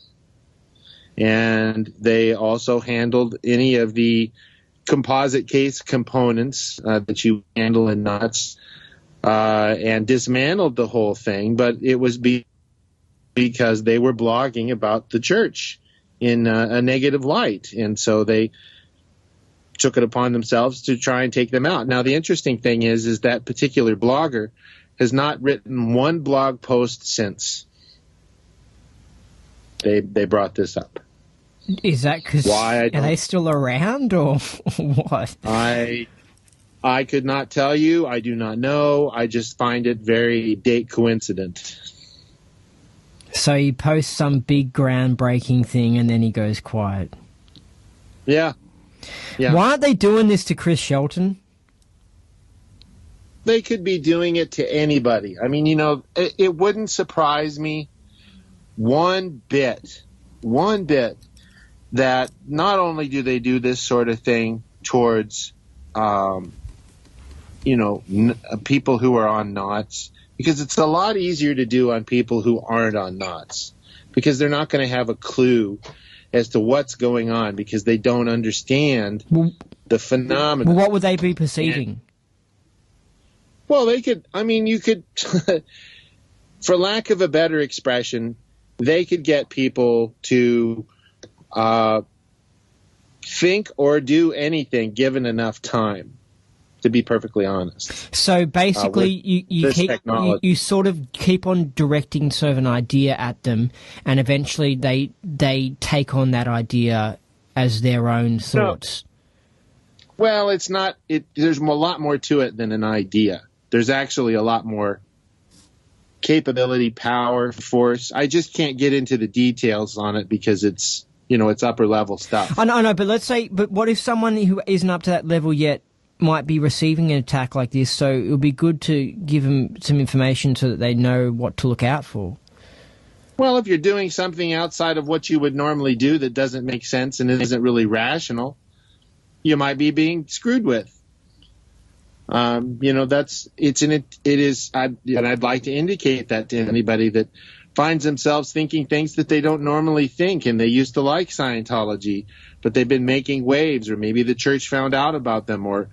And they also handled any of the composite case components that you handle in knots, and dismantled the whole thing. But it was because they were blogging about the church in a negative light. And so they took it upon themselves to try and take them out. Now, the interesting thing is that particular blogger has not written one blog post since they brought this up. Is that because are they still around, or what? I could not tell you. I do not know. I just find it very date coincident. So he posts some big groundbreaking thing and then he goes quiet. Yeah. Why aren't they doing this to Chris Shelton? They could be doing it to anybody. I mean, it wouldn't surprise me one bit that not only do they do this sort of thing towards, people who are on knots, because it's a lot easier to do on people who aren't on knots, because they're not going to have a clue as to what's going on, because they don't understand the phenomenon. Well, what would they be perceiving? You could, for lack of a better expression, they could get people to think or do anything given enough time, to be perfectly honest. So basically, you sort of keep on directing sort of an idea at them, and eventually they take on that idea as their own thoughts. No. Well, it's not. There's a lot more to it than an idea. There's actually a lot more capability, power, force. I just can't get into the details on it because it's upper level stuff. I know, but what if someone who isn't up to that level yet might be receiving an attack like this? So it would be good to give them some information so that they know what to look out for. Well, if you're doing something outside of what you would normally do that doesn't make sense and isn't really rational, you might be being screwed with. And I'd like to indicate that to anybody that finds themselves thinking things that they don't normally think, and they used to like Scientology, but they've been making waves, or maybe the church found out about them, or,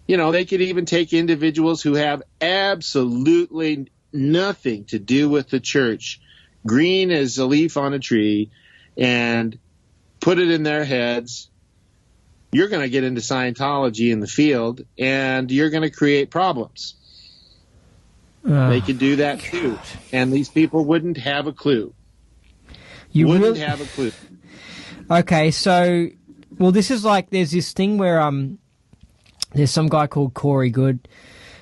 they could even take individuals who have absolutely nothing to do with the church, green as a leaf on a tree, and put it in their heads. You're going to get into Scientology in the field, and you're going to create problems. They could do that too, and these people wouldn't have a clue. Have a clue. Okay, so, this is like, there's this thing where there's some guy called Corey Good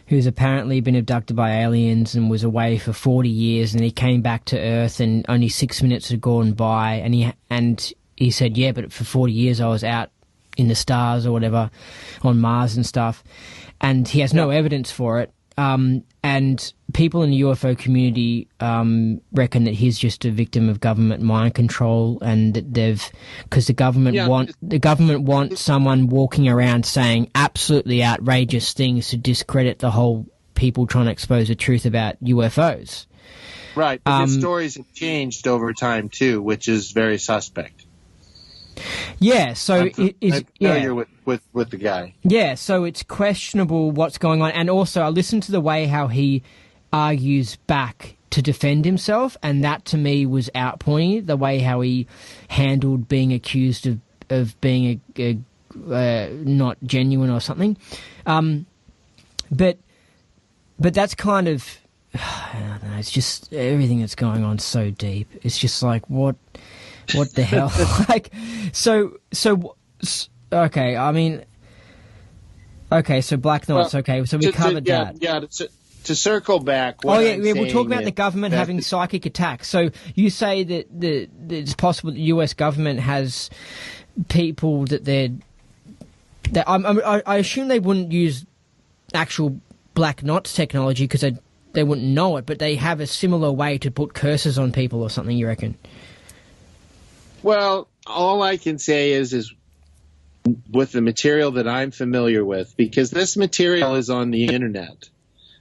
who's apparently been abducted by aliens and was away for 40 years, and he came back to Earth and only 6 minutes had gone by, and he said, yeah, but for 40 years I was out in the stars or whatever, on Mars and stuff, and he has no evidence for it. And people in the UFO community reckon that he's just a victim of government mind control, and that because the government wants someone walking around saying absolutely outrageous things to discredit the whole people trying to expose the truth about UFOs. Right, but his stories have changed over time too, which is very suspect. Yeah, so I'm familiar with the guy. Yeah, so it's questionable what's going on. And also, I listened to the way how he argues back to defend himself, and that to me was outpointing, the way how he handled being accused of being a not genuine or something. But that's kind of, I don't know, it's just everything that's going on so deep. It's just like, what the hell? Okay, I mean, okay, so Black Knots, okay, so we covered that. Yeah, to circle back. We're talking about the government having psychic attacks. So you say that it's possible that the US government has people that I assume they wouldn't use actual Black Knots technology because they wouldn't know it, but they have a similar way to put curses on people or something, you reckon? Well, all I can say is with the material that I'm familiar with, because this material is on the internet,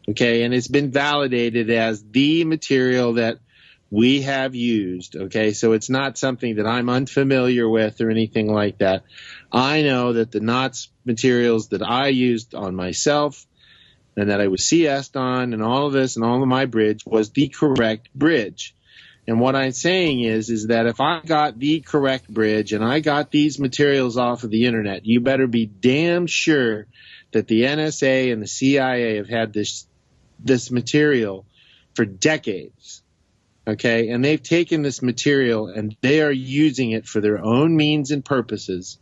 okay, and it's been validated as the material that we have used, okay, so it's not something that I'm unfamiliar with or anything like that. I know that the knots materials that I used on myself and that I was CS'd on and all of this and all of my bridge was the correct bridge. And what I'm saying is that if I got the correct bridge and I got these materials off of the internet, you better be damn sure that the NSA and the CIA have had this material for decades, okay? And they've taken this material and they are using it for their own means and purposes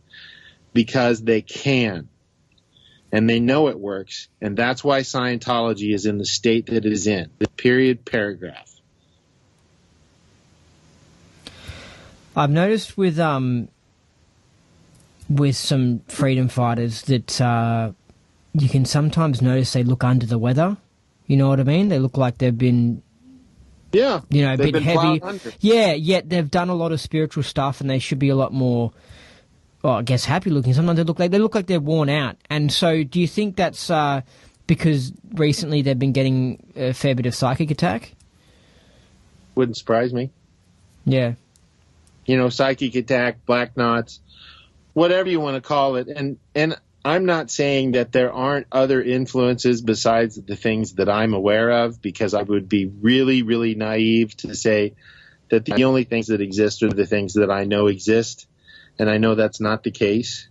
because they can. And they know it works. And that's why Scientology is in the state that it is in, the period paragraph. I've noticed with some freedom fighters that you can sometimes notice they look under the weather. You know what I mean? They look like they've been, a bit heavy. Yeah, yet they've done a lot of spiritual stuff, and they should be a lot more, I guess, happy looking. Sometimes they look like they're worn out. And so, do you think that's because recently they've been getting a fair bit of psychic attack? Wouldn't surprise me. Yeah. Psychic attack, black knots, whatever you want to call it. And I'm not saying that there aren't other influences besides the things that I'm aware of, because I would be really, really naive to say that the only things that exist are the things that I know exist. and I know that's not the case.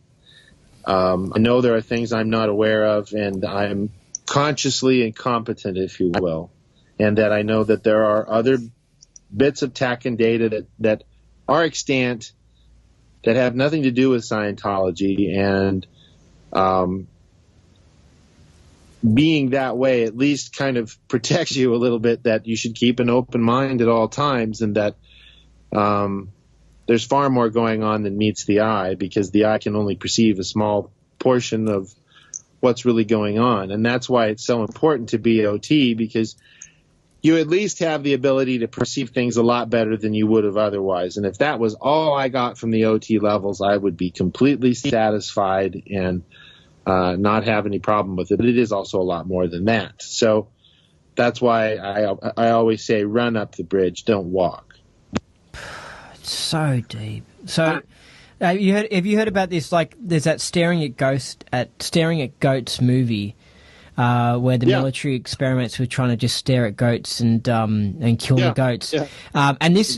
I know there are things I'm not aware of, and I'm consciously incompetent, if you will, and that I know that there are other bits of tech and data that are extant that have nothing to do with Scientology, and being that way at least kind of protects you a little bit, that you should keep an open mind at all times, and that there's far more going on than meets the eye, because the eye can only perceive a small portion of what's really going on. And that's why it's so important to be OT, because you at least have the ability to perceive things a lot better than you would have otherwise. And if that was all I got from the OT levels, I would be completely satisfied and not have any problem with it. But it is also a lot more than that. So that's why I always say, run up the bridge, don't walk. It's so deep. So have you heard about this? Like, there's that staring at goats movie. Where the military experiments with trying to just stare at goats and kill the goats. Yeah. And this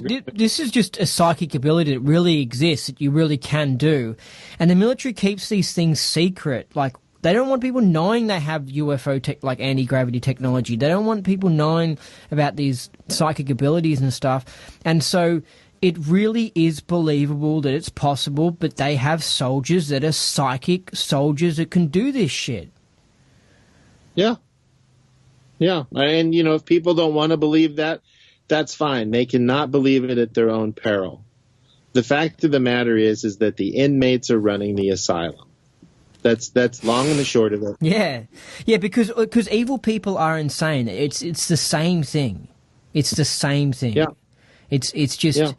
is just a psychic ability that really exists, that you really can do. And the military keeps these things secret. Like, they don't want people knowing they have UFO like anti-gravity technology. They don't want people knowing about these psychic abilities and stuff. And so it really is believable that it's possible, but they have soldiers that are psychic soldiers that can do this shit. Yeah. Yeah. And, if people don't want to believe that, that's fine. They cannot believe it at their own peril. The fact of the matter is that the inmates are running the asylum. That's long and the short of it. Yeah. Yeah, because evil people are insane. It's the same thing. It's the same thing. Yeah. It's just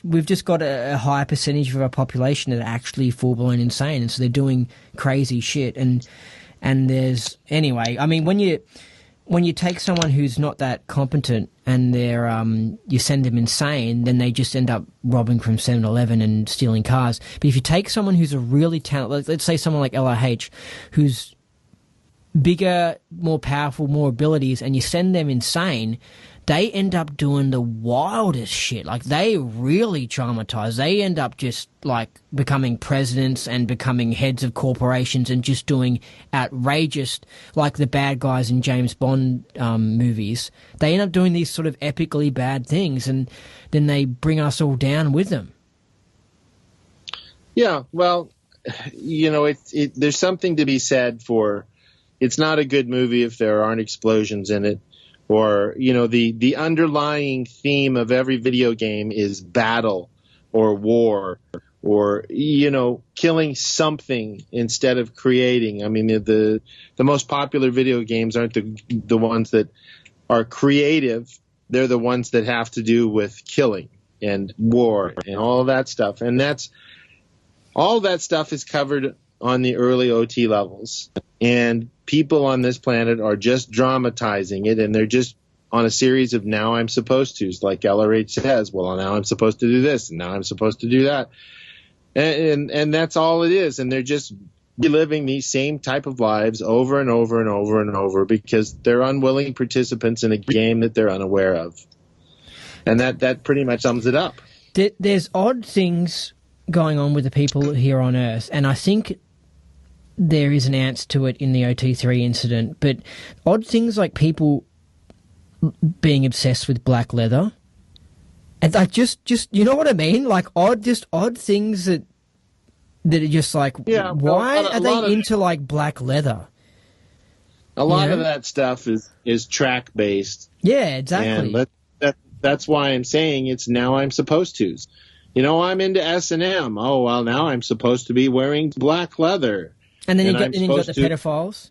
we've just got a higher percentage of our population that are actually full-blown insane, and so they're doing crazy shit. And there's, anyway, I mean, when you take someone who's not that competent and they're you send them insane, then they just end up robbing from 7-Eleven and stealing cars. But if you take someone who's a really talented, let's say someone like LRH, who's bigger, more powerful, more abilities, and you send them insane, they end up doing the wildest shit. Like, they really traumatize. They end up just, like, becoming presidents and becoming heads of corporations and just doing outrageous, like the bad guys in James Bond movies. They end up doing these sort of epically bad things, and then they bring us all down with them. Yeah, well, there's something to be said for, it's not a good movie if there aren't explosions in it. Or, the underlying theme of every video game is battle or war or, killing something instead of creating. I mean, the most popular video games aren't the ones that are creative. They're the ones that have to do with killing and war and all that stuff. And all that stuff is covered on the early OT levels. And people on this planet are just dramatizing it, and they're just on a series of now I'm supposed to's, like LRH says, well, now I'm supposed to do this, and now I'm supposed to do that. And that's all it is. And they're just living these same type of lives over and over and over and over, because they're unwilling participants in a game that they're unaware of. And that pretty much sums it up. There's odd things going on with the people here on Earth, and I think there is an answer to it in the OT3 incident, but odd things like people being obsessed with black leather, and like just you know what I mean? Like odd things that are just like, why are they into like black leather? A lot of that stuff is track based. Yeah, exactly. And that's why I'm saying it's now I'm supposed to. I'm into S&M. Oh, well, now I'm supposed to be wearing black leather. And then you got the pedophiles.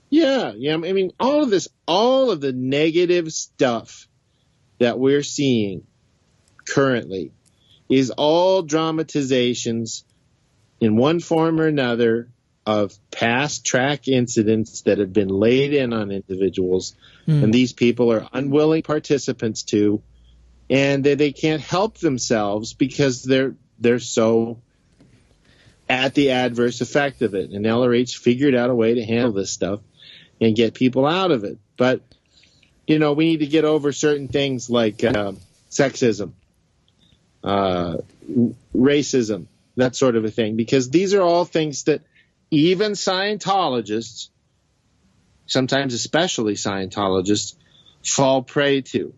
Yeah. I mean, all of the negative stuff that we're seeing currently is all dramatizations in one form or another of past track incidents that have been laid in on individuals, and these people are unwilling participants to, and they can't help themselves because they're so at the adverse effect of it. And LRH figured out a way to handle this stuff and get people out of it. But, we need to get over certain things like sexism. racism, that sort of a thing, because these are all things that even Scientologists, sometimes especially Scientologists, fall prey to.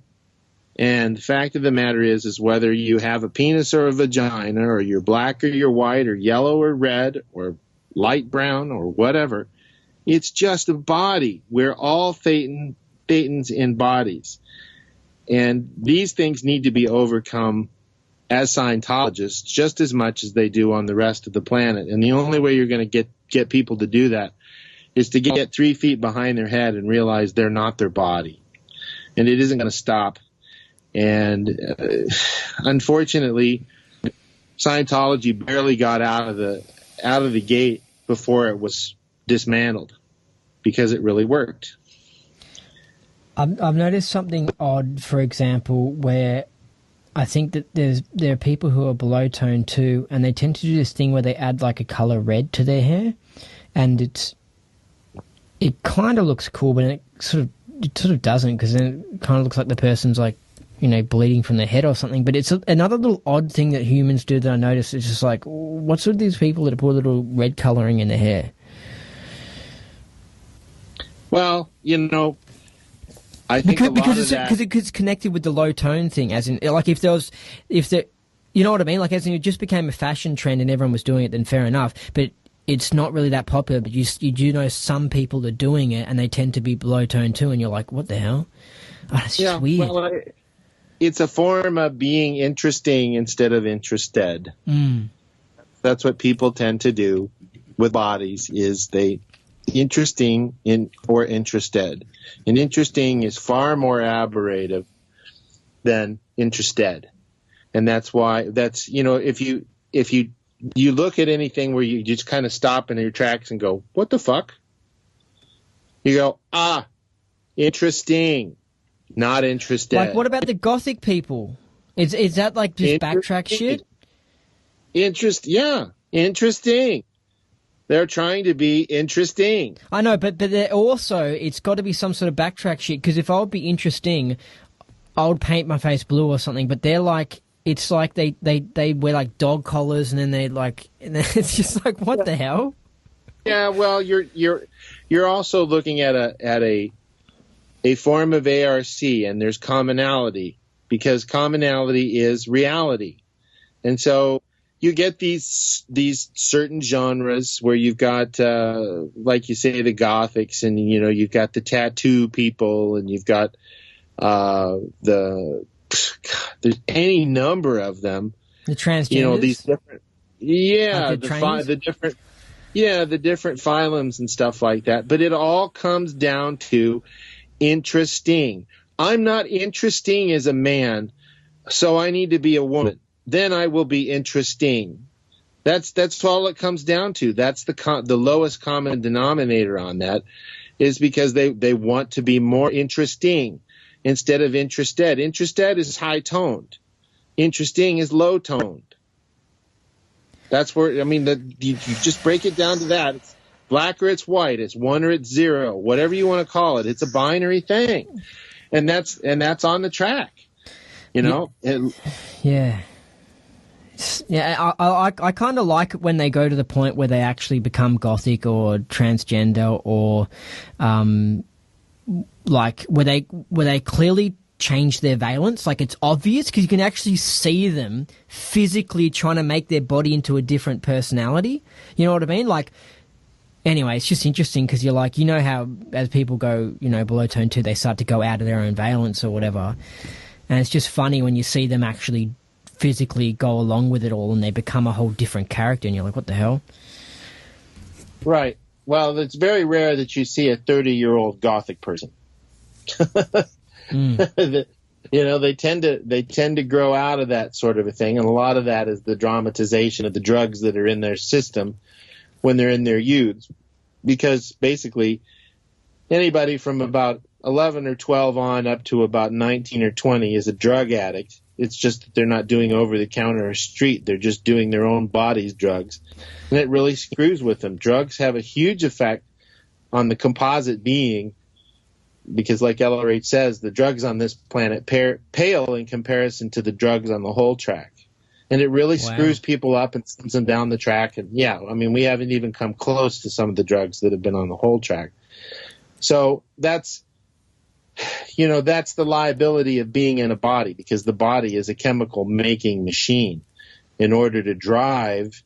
And the fact of the matter is whether you have a penis or a vagina, or you're black or you're white, or yellow or red, or light brown, or whatever, it's just a body. We're all thetans in bodies. And these things need to be overcome as Scientologists just as much as they do on the rest of the planet. And the only way you're going to get people to do that is to get 3 feet behind their head and realize they're not their body. And it isn't going to stop. And unfortunately, Scientology barely got out of the gate before it was dismantled, because it really worked. I've noticed something odd, for example, where I think that there are people who are below tone too, and they tend to do this thing where they add like a color red to their hair, and it kind of looks cool, but it sort of doesn't, because then it kind of looks like the person's like, you know, bleeding from the head or something. But it's another little odd thing that humans do that I notice. It's just like, what's with these people that put a little red coloring in their hair? Well, you know, I think because it's connected with the low tone thing, as in, like, if there, you know what I mean? Like, as in, it just became a fashion trend and everyone was doing it, then fair enough. But it's not really that popular. But you do know some people are doing it, and they tend to be below tone too. And you're like, what the hell? Oh, it's just weird. Well, it's a form of being interesting instead of interested. That's what people tend to do with bodies, is they interesting or interested. And interesting is far more aberrative than interested. And that's why, you know, if you look at anything where you just kind of stop in your tracks and go, what the fuck? You go, interesting. Not interested. Like, what about the Gothic people? Is that like just backtrack shit? Yeah, interesting. They're trying to be interesting. I know, but they're also, it's got to be some sort of backtrack shit, because if I would be interesting, I would paint my face blue or something, but they're like, it's like they wear like dog collars, and then they like, and then it's just like, what the hell? Yeah, well, you're also looking at a form of ARC, and there's commonality, because commonality is reality. And so you get these certain genres where you've got, like you say, the Gothics, and, you know, you've got the tattoo people, and you've got there's any number of them. The transgenders? You know, these different, like the different phylums and stuff like that. But it all comes down to interesting. I'm not interesting as a man, so I need to be a woman. Then I will be interesting. That's all it comes down to. That's the lowest common denominator on that, is because they want to be more interesting instead of interested. Interested is high toned. Interesting is low toned. That's where, I mean, you just break it down to that. It's black or it's white. It's 1 or it's 0. Whatever you want to call it. It's a binary thing, and that's on the track. You know. Yeah. Yeah, I kind of like it when they go to the point where they actually become Gothic or transgender, or like where they clearly change their valence. Like, it's obvious, because you can actually see them physically trying to make their body into a different personality. You know what I mean? Like, anyway, it's just interesting, because you're like, you know how as people go, you know, below tone 2, they start to go out of their own valence or whatever. And it's just funny when you see them actually physically go along with it all, and they become a whole different character, and you're like, what the hell? Right. Well, it's very rare that you see a 30-year-old Gothic person. You know, they tend to grow out of that sort of a thing, and a lot of that is the dramatization of the drugs that are in their system when they're in their youth, because basically anybody from about 11 or 12 on up to about 19 or 20 is a drug addict. It's just that they're not doing over-the-counter or street. They're just doing their own body's drugs. And it really screws with them. Drugs have a huge effect on the composite being, because like LRH says, the drugs on this planet pale in comparison to the drugs on the whole track. And it really Wow. screws people up and sends them down the track. And yeah, I mean, we haven't even come close to some of the drugs that have been on the whole track. So that's the liability of being in a body, because the body is a chemical making machine in order to drive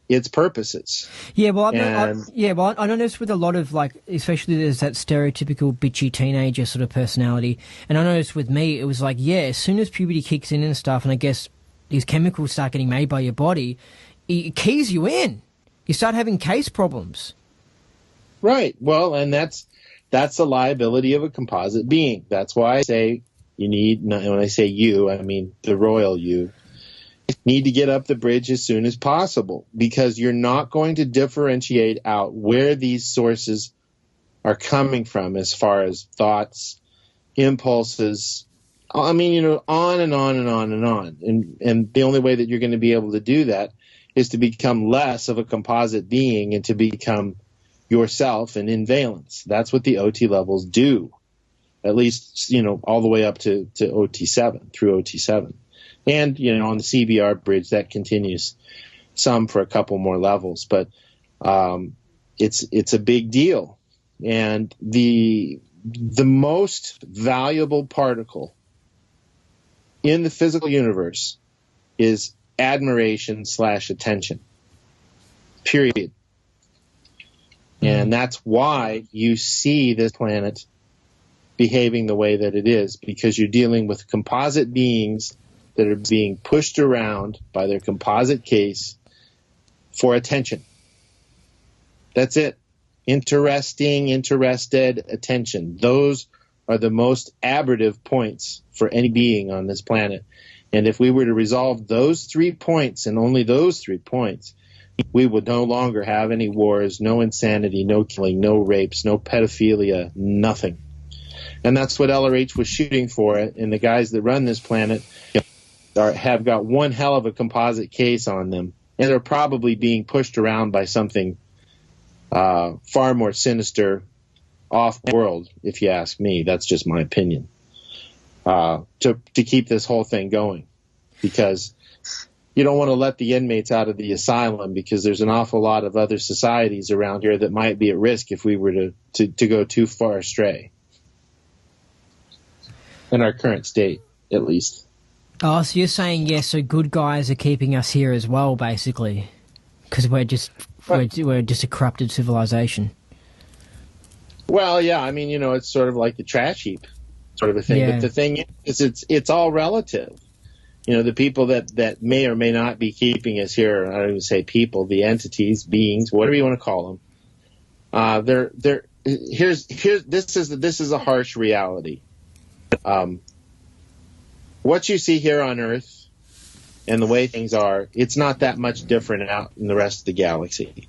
its purposes. Yeah, well, I noticed with a lot of, like, especially there's that stereotypical bitchy teenager sort of personality, and I noticed with me, it was like, yeah, as soon as puberty kicks in and stuff, and I guess these chemicals start getting made by your body, it keys you in. You start having case problems. Right. Well, and that's the liability of a composite being. That's why I say when I say you, I mean the royal you, need to get up the bridge as soon as possible, because you're not going to differentiate out where these sources are coming from as far as thoughts, impulses. I mean, on and on and on and on. And the only way that you're going to be able to do that is to become less of a composite being and to become yourself and in valence. That's what the OT levels do, at least, all the way up to OT7, through OT7. And, on the CBR bridge, that continues some for a couple more levels. But it's a big deal. And the most valuable particle in the physical universe is admiration/attention. Period. And that's why you see this planet behaving the way that it is, because you're dealing with composite beings that are being pushed around by their composite case for attention. That's it. Interested, attention. Those are the most aberrative points for any being on this planet. And if we were to resolve those 3 points, and only those 3 points, we would no longer have any wars, no insanity, no killing, no rapes, no pedophilia, nothing. And that's what LRH was shooting for. And the guys that run this planet have got one hell of a composite case on them. And they're probably being pushed around by something far more sinister, off-world, if you ask me. That's just my opinion. To keep this whole thing going. Because you don't want to let the inmates out of the asylum, because there's an awful lot of other societies around here that might be at risk if we were to go too far astray. In our current state, at least. Oh, so you're saying, yeah, so good guys are keeping us here as well, basically, because we're just a corrupted civilization. Well, yeah, I mean, it's sort of like the trash heap sort of a thing. Yeah. But the thing is, it's all relative. The people that may or may not be keeping us here, I don't even say people, the entities, beings, whatever you want to call them. This is a harsh reality. What you see here on Earth and the way things are, it's not that much different out in the rest of the galaxy.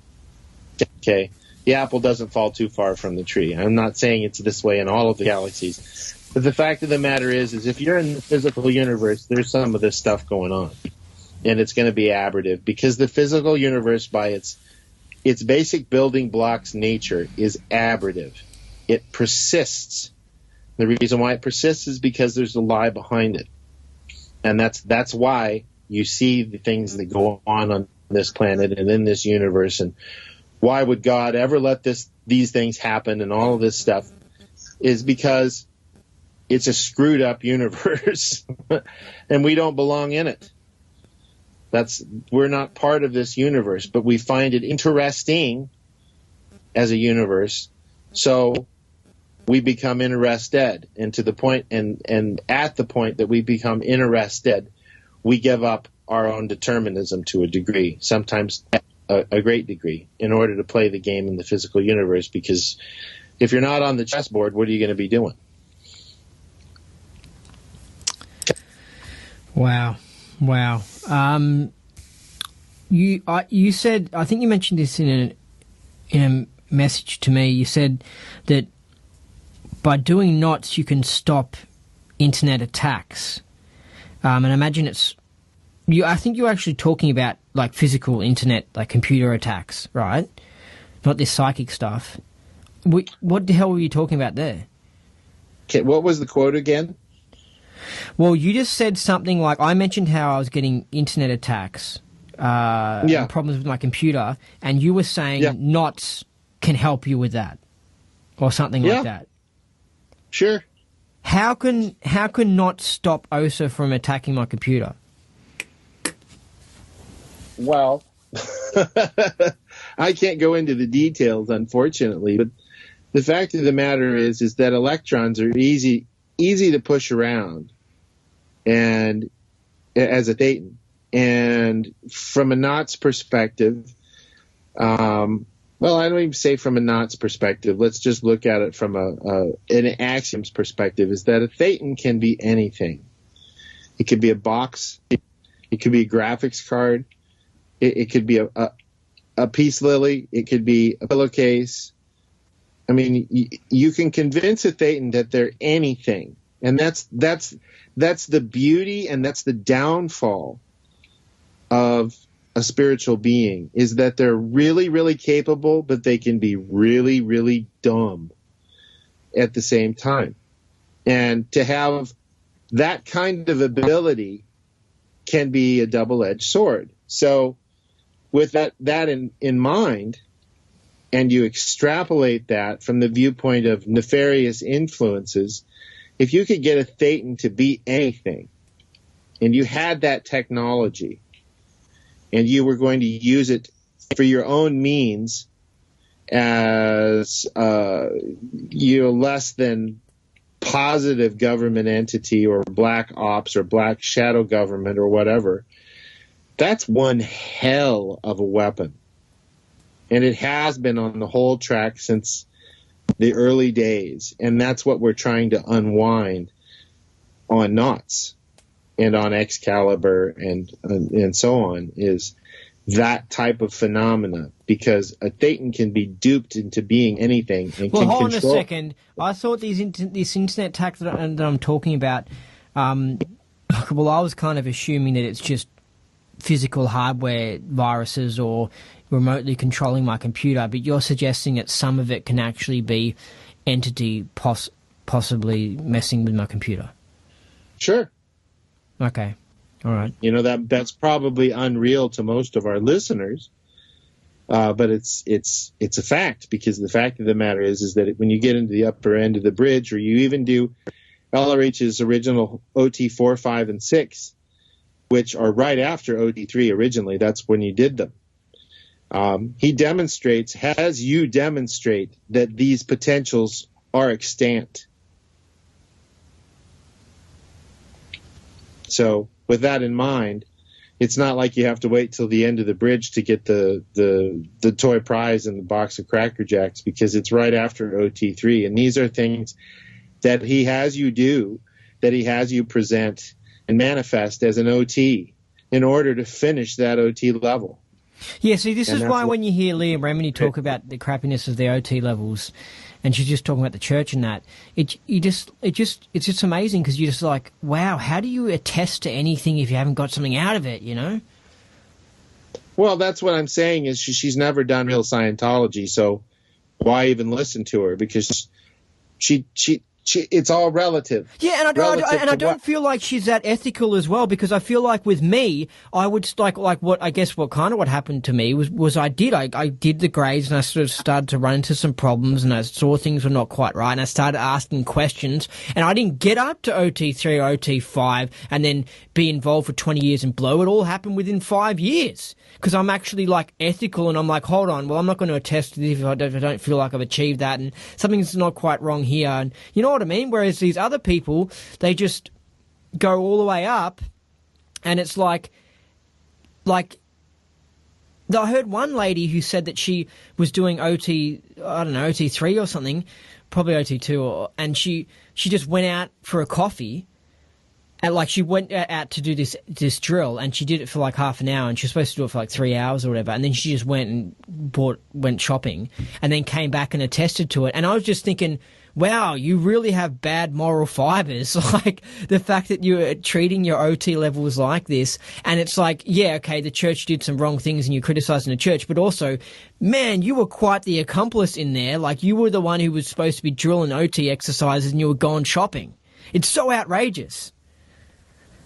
Okay? The apple doesn't fall too far from the tree. I'm not saying it's this way in all of the galaxies. But the fact of the matter is if you're in the physical universe, there's some of this stuff going on. And it's going to be aberrative, because the physical universe, by its basic building blocks nature, is aberrative. It persists. The reason why it persists is because there's a lie behind it. And that's why you see the things that go on this planet and in this universe. And why would God ever let these things happen and all of this stuff, is because it's a screwed up universe and we don't belong in it. We're not part of this universe, but we find it interesting as a universe. So we become interested, and to the point, and at the point that we become interested, we give up our own determinism to a degree, sometimes a great degree, in order to play the game in the physical universe. Because if you're not on the chessboard, what are you going to be doing? Wow. You said, I think you mentioned this in a message to me. You said that by doing knots, you can stop internet attacks. And I imagine I think you're actually talking about like physical internet, like computer attacks, right? Not this psychic stuff. What the hell were you talking about there? Okay, what was the quote again? Well, you just said something like, I mentioned how I was getting internet attacks, and problems with my computer, and you were saying knots can help you with that, or something like that. Sure. How can knots stop OSA from attacking my computer? Well, I can't go into the details, unfortunately, but the fact of the matter is that electrons are easy to push around, and as a thetan. And from a knots perspective, well, I don't even say from a knots perspective. Let's just look at it from an axiom's perspective, is that a thetan can be anything. It could be a box. It could be a graphics card. It could be a peace lily. It could be a pillowcase. I mean, you can convince a thetan that they're anything. And that's the beauty, and that's the downfall of a spiritual being, is that they're really, really capable, but they can be really, really dumb at the same time. And to have that kind of ability can be a double-edged sword. So with that in mind, and you extrapolate that from the viewpoint of nefarious influences, if you could get a thetan to be anything, and you had that technology, and you were going to use it for your own means as less than positive government entity or black ops or black shadow government or whatever, that's one hell of a weapon. And it has been on the whole track since the early days. And that's what we're trying to unwind on knots and on Excalibur and so on, is that type of phenomena, because a thetan can be duped into being anything and well, can hold control. on a second. I thought this internet attack that I'm talking about, well, I was kind of assuming that it's just physical hardware viruses or remotely controlling my computer, but you're suggesting that some of it can actually be entity possibly messing with my computer. Sure. Okay. All right. You know, that's probably unreal to most of our listeners, but it's a fact, because the fact of the matter is that when you get into the upper end of the bridge, or you even do LRH's original OT 4, 5, and 6, which are right after OT 3 originally, that's when you did them. He has you demonstrate that these potentials are extant. So with that in mind, it's not like you have to wait till the end of the bridge to get the toy prize and the box of Cracker Jacks, because it's right after OT3. And these are things that he has you do, that he has you present and manifest as an OT in order to finish that OT level. Yeah, see, this is why when you hear Leah Remini talk about the crappiness of the OT levels, and she's just talking about the church and that, it's just amazing, because you're just like, wow, how do you attest to anything if you haven't got something out of it, you know? Well, that's what I'm saying, is she's never done real Scientology, so why even listen to her? Because she it's all relative. Yeah, and I don't feel like she's that ethical as well, because I feel like with me, I would like what happened to me was I did the grades, and I sort of started to run into some problems, and I saw things were not quite right, and I started asking questions, and I didn't get up to OT3 or OT5 and then be involved for 20 years and blow. It all happened within 5 years, because I'm actually like ethical, and I'm like, hold on, well, I'm not going to attest to this if I don't feel like I've achieved that, and something's not quite wrong here, and you know what I mean? Whereas these other people, they just go all the way up, and it's like I heard one lady who said that she was doing OT3 or something, probably OT2, and she just went out for a coffee, and like she went out to do this drill, and she did it for like half an hour, and she was supposed to do it for like 3 hours or whatever, and then she just went shopping, and then came back and attested to it. And I was just thinking, wow, you really have bad moral fibers. Like the fact that you're treating your OT levels like this, and it's like, yeah, okay, the church did some wrong things and you're criticizing the church, but also, man, you were quite the accomplice in there. Like you were the one who was supposed to be drilling OT exercises and you were going shopping. It's so outrageous.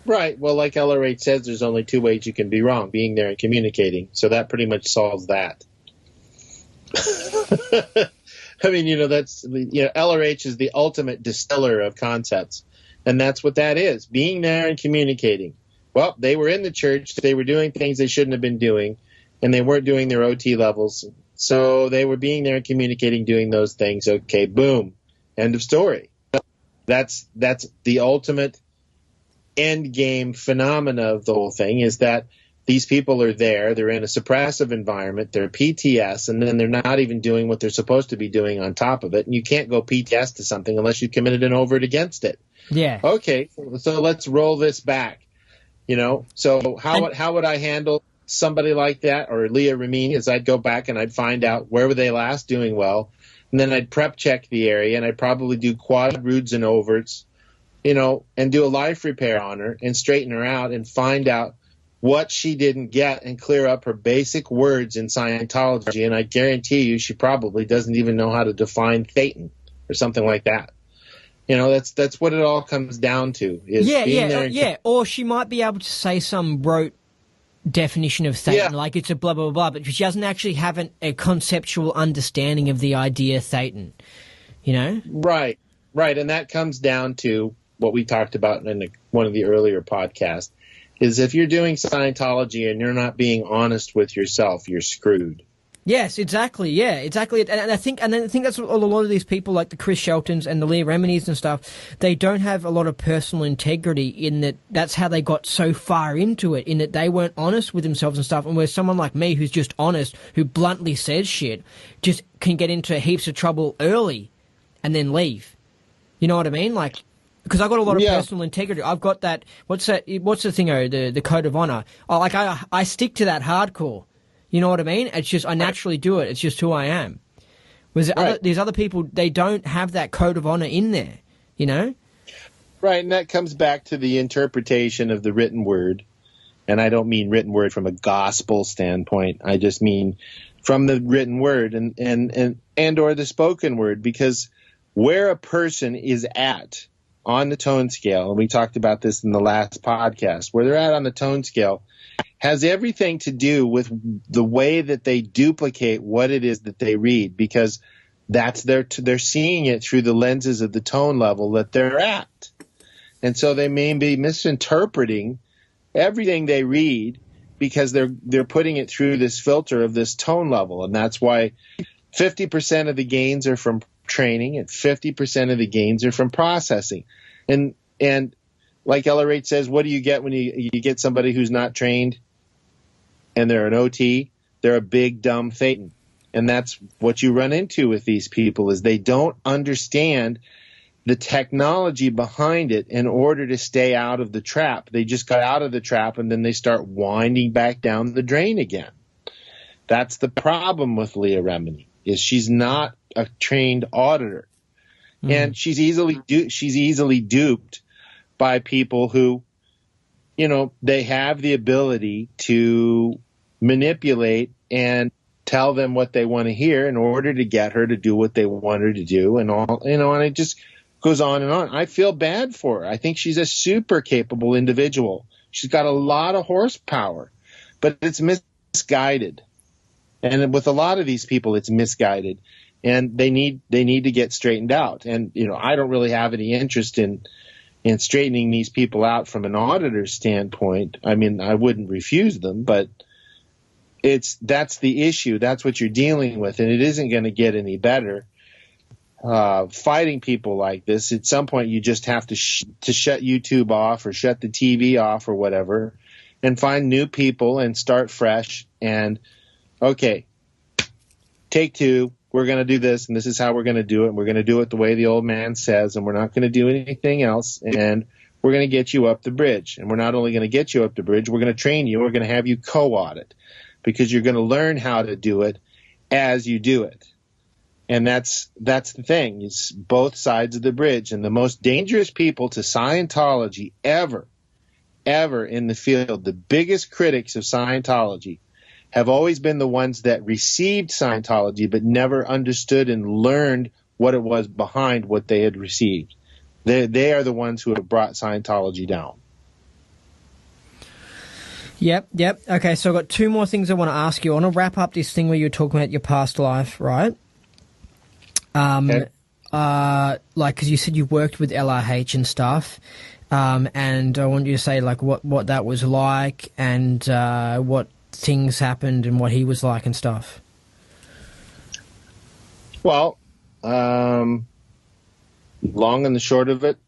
Right. Well, like LRH says, there's only two ways you can be wrong: being there and communicating. So that pretty much solves that. I mean, that's LRH is the ultimate distiller of concepts, and that's what that is: being there and communicating. Well, they were in the church, they were doing things they shouldn't have been doing, and they weren't doing their OT levels, so they were being there and communicating, doing those things. Okay, boom, end of story. That's the ultimate end game phenomena of the whole thing, is that these people are there, they're in a suppressive environment, they're PTS, and then they're not even doing what they're supposed to be doing on top of it. And you can't go PTS to something unless you committed an overt against it. Yeah. Okay, so let's roll this back. So how would I handle somebody like that, or Leah Remini? Is I'd go back and I'd find out where were they last doing well, and then I'd prep check the area, and I'd probably do quadrudes and overts, and do a life repair on her and straighten her out and find out what she didn't get and clear up her basic words in Scientology. And I guarantee you she probably doesn't even know how to define Thetan or something like that. That's what it all comes down to. Is being there. Or she might be able to say some rote definition of Thetan, like it's a blah, blah, blah, but she doesn't actually have a conceptual understanding of the idea Thetan, Right. And that comes down to what we talked about in one of the earlier podcasts, is if you're doing Scientology and you're not being honest with yourself, you're screwed. Yes, exactly. Yeah, exactly. And I think that's what a lot of these people, like the Chris Sheltons and the Leah Reminis and stuff, they don't have a lot of personal integrity, in that's how they got so far into it, in that they weren't honest with themselves and stuff. And where someone like me, who's just honest, who bluntly says shit, just can get into heaps of trouble early and then leave. You know what I mean? Like, because I've got a lot of personal integrity. I've got that. What's the thing? The code of honor. I stick to that hardcore. You know what I mean? It's just I naturally do it. It's just who I am. Whereas these other people, they don't have that code of honor in there. Right, and that comes back to the interpretation of the written word. And I don't mean written word from a gospel standpoint. I just mean from the written word and or the spoken word, because where a person is at on the tone scale, and we talked about this in the last podcast, where they're at on the tone scale has everything to do with the way that they duplicate what it is that they read, because that's they're seeing it through the lenses of the tone level that they're at. And so they may be misinterpreting everything they read because they're putting it through this filter of this tone level. And that's why 50% of the gains are from training and 50% of the gains are from processing. And like LRH says, what do you get when you get somebody who's not trained and they're an OT? They're a big, dumb Thetan. And that's what you run into with these people, is they don't understand the technology behind it in order to stay out of the trap. They just got out of the trap and then they start winding back down the drain again. That's the problem with Leah Remini, is she's not a trained auditor. And she's easily duped by people who, they have the ability to manipulate and tell them what they want to hear in order to get her to do what they want her to do, and all, and it just goes on and on. I feel bad for her. I think she's a super capable individual. She's got a lot of horsepower, but it's misguided. And with a lot of these people, it's misguided. And they need to get straightened out. And, I don't really have any interest in straightening these people out from an auditor standpoint. I mean, I wouldn't refuse them, but that's the issue. That's what you're dealing with, and it isn't going to get any better. Fighting people like this, at some point you just have to shut YouTube off or shut the TV off or whatever, and find new people and start fresh. And okay, take two. We're going to do this, and this is how we're going to do it. And we're going to do it the way the old man says, and we're not going to do anything else. And we're going to get you up the bridge. And we're not only going to get you up the bridge, we're going to train you. We're going to have you co-audit, because you're going to learn how to do it as you do it. And that's the thing. It's both sides of the bridge. And the most dangerous people to Scientology ever in the field, the biggest critics of Scientology, have always been the ones that received Scientology but never understood and learned what it was behind what they had received. They are the ones who have brought Scientology down. Yep. Okay, so I've got two more things I want to ask you. I want to wrap up this thing where you were talking about your past life, right? Okay. Because you said you worked with LRH and stuff, and I want you to say, like, what that was like and what things happened and what he was like and stuff. Well, long and the short of it,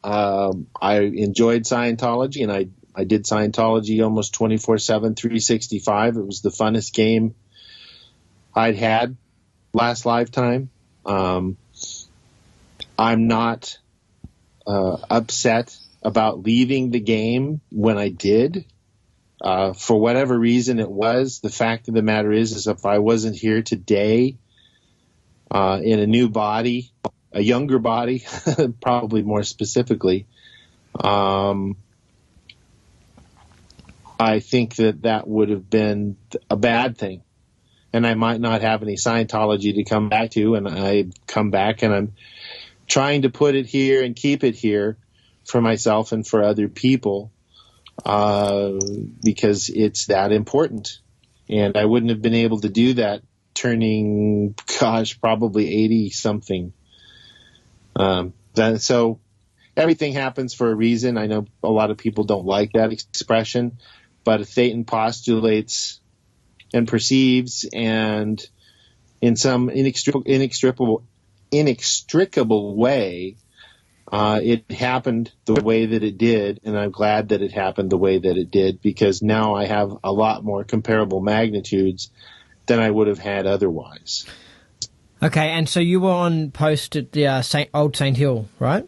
I enjoyed Scientology, and I did Scientology almost 24/7, 365. It was the funnest game I'd had last lifetime. I'm not upset about leaving the game when I did. For whatever reason it was, the fact of the matter is if I wasn't here today in a new body, a younger body, probably more specifically, I think that would have been a bad thing. And I might not have any Scientology to come back to, and I come back and I'm trying to put it here and keep it here for myself and for other people because it's that important. And I wouldn't have been able to do that turning, probably 80-something. So everything happens for a reason. I know a lot of people don't like that expression, but Thetan postulates and perceives, and in some inextricable way, it happened the way that it did, and I'm glad that it happened the way that it did, because now I have a lot more comparable magnitudes than I would have had otherwise. Okay, and so you were on post at the Old St. Hill, right?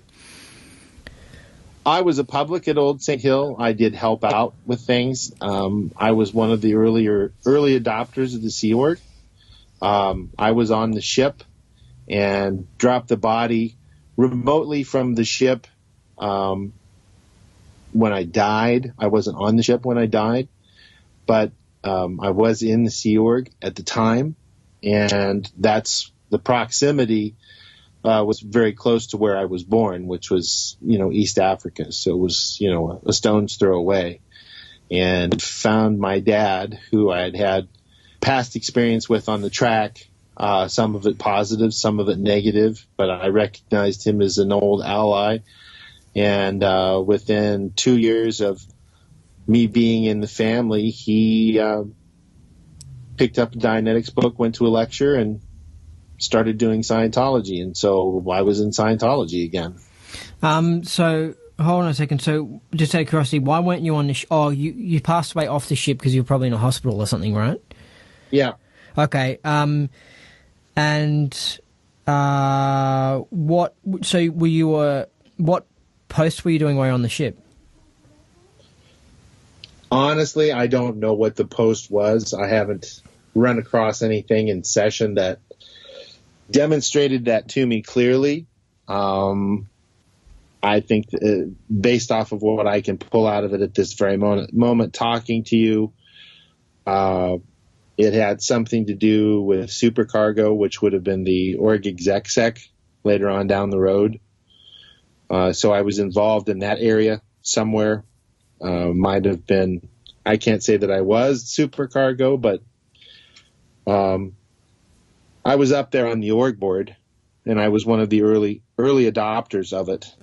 I was a public at Old St. Hill. I did help out with things. I was one of the early adopters of the Sea Org. I was on the ship and dropped the body remotely from the ship when I died. I wasn't on the ship when I died, but I was in the Sea Org at the time, and that's the proximity was very close to where I was born, which was, East Africa. So it was, a stone's throw away. And found my dad, who I had past experience with on the track, some of it positive, some of it negative, but I recognized him as an old ally. And within 2 years of me being in the family, he picked up a Dianetics book, went to a lecture, and started doing Scientology, and so I was in Scientology again. So hold on a second. So just out of curiosity, why weren't you on the you passed away off the ship because you were probably in a hospital or something, right? Yeah. Okay. And what? So were you? What post were you doing while you were on the ship? Honestly, I don't know what the post was. I haven't run across anything in session that demonstrated that to me clearly. I think based off of what I can pull out of it at this very moment talking to you, it had something to do with supercargo, which would have been the org exec later on down the road. So I was involved in that area somewhere. Might have been, I can't say that I was supercargo, but I was up there on the org board, and I was one of the early adopters of it,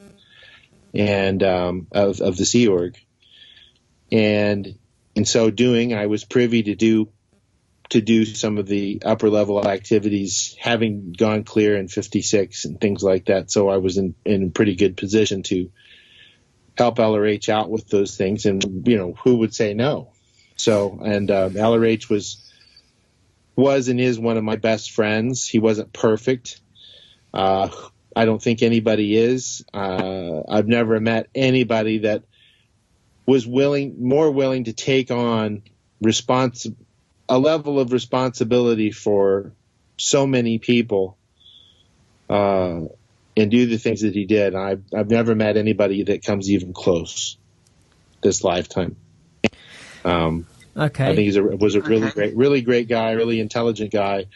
and of the Sea Org. And in so doing, I was privy to do some of the upper level activities, having gone clear in 56 and things like that. So I was in a pretty good position to help LRH out with those things, and who would say no? So, and LRH was and is one of my best friends. He wasn't perfect. I don't think anybody is. I've never met anybody that was more willing to take on a level of responsibility for so many people and do the things that he did. I've never met anybody that comes even close this lifetime. Okay. I think he was a really great guy, really intelligent guy,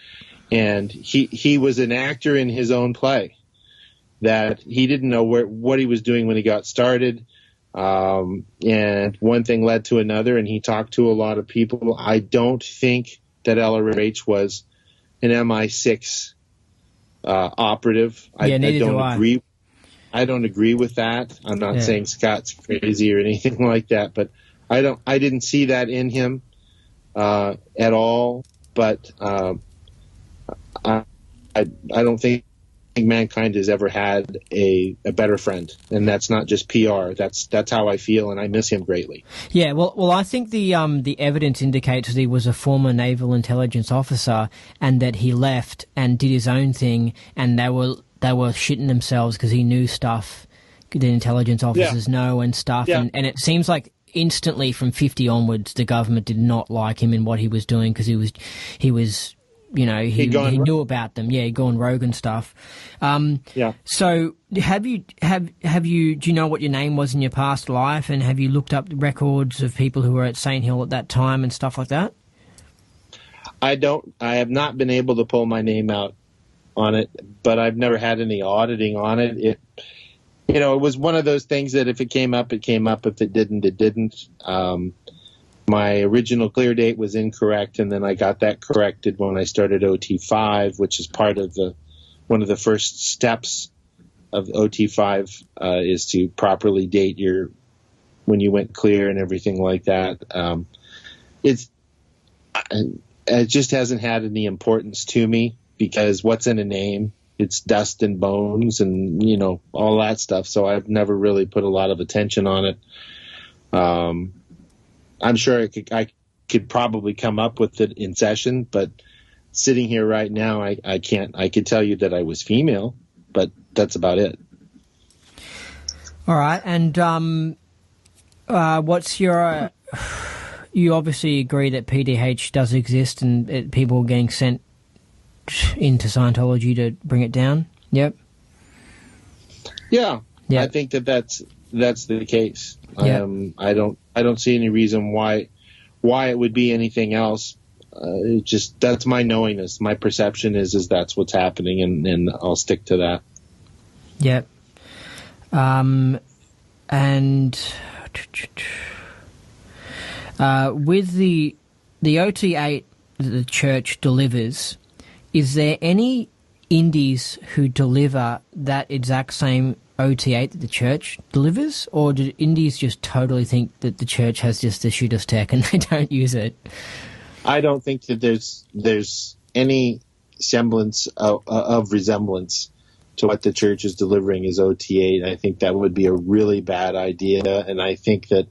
and he was an actor in his own play. That he didn't know what he was doing when he got started, And one thing led to another, and he talked to a lot of people. I don't think that LRH was an MI6 operative. Yeah, neither don't do I. agree. I don't agree with that. I'm not saying Scott's crazy or anything like that, but I didn't see that in him at all. But I don't think mankind has ever had a better friend, and that's not just PR. That's how I feel, and I miss him greatly. Yeah, well, I think the evidence indicates that he was a former naval intelligence officer, and that he left and did his own thing, and they were shitting themselves because he knew stuff that intelligence officers know and stuff, and it seems like instantly from 50 onwards, the government did not like him in what he was doing because he was. You know, he knew about them. Yeah, he'd gone rogue and stuff. So do you know what your name was in your past life, and have you looked up records of people who were at St. Hill at that time and stuff like that? I have not been able to pull my name out on it, but I've never had any auditing on it. It was one of those things that if it came up, it came up. If it didn't, it didn't. My original clear date was incorrect, and then I got that corrected when I started OT5, which is part of one of the first steps of OT5 is to properly date when you went clear and everything like that. It just hasn't had any importance to me because what's in a name? It's dust and bones and all that stuff. So I've never really put a lot of attention on it. I'm sure I could probably come up with it in session, but sitting here right now, I can't. I could tell you that I was female, but that's about it. All right, and what's your? You obviously agree that PDH does exist, and people are getting sent into Scientology to bring it down. Yep. Yeah. I think that's the case. Yep. I don't see any reason why it would be anything else. That's my knowingness. My perception is that's what's happening, and I'll stick to that. Yep. And with the OT8 that the church delivers, is there any indies who deliver that exact same OT8 that the church delivers, or do indies just totally think that the church has just the shittest tech and they don't use it? I don't think that there's any semblance of resemblance to what the church is delivering as OT8. I think that would be a really bad idea, and I think that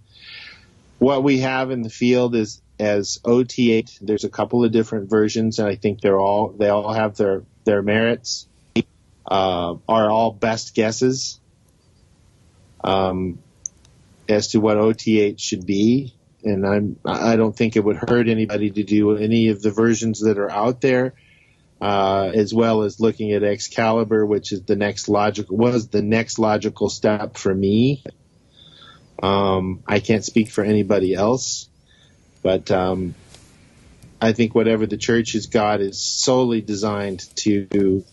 what we have in the field is as OT8. There's a couple of different versions, and I think they all have their merits. Are all best guesses as to what OT8 should be, and I don't think it would hurt anybody to do any of the versions that are out there, as well as looking at Excalibur, which is the next logical step for me. I can't speak for anybody else, but I think whatever the church has got is solely designed to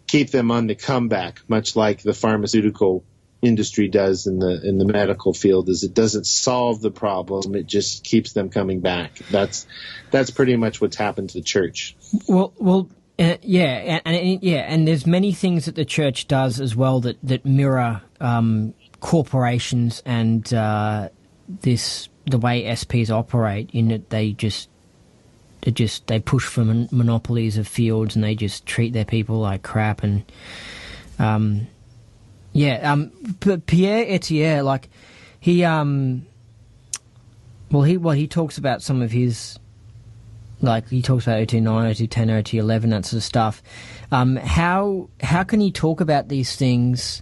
keep them on the comeback, much like the pharmaceutical industry does in the medical field. Is it doesn't solve the problem, it just keeps them coming back. That's pretty much what's happened to the church. Well, and there's many things that the church does as well that mirror corporations and the way SPs operate, in that they push for monopolies of fields, and they just treat their people like crap. And but Pierre Etienne, like he talks about some of his, like he talks about OT9, OT10, OT11, that sort of stuff. How can he talk about these things?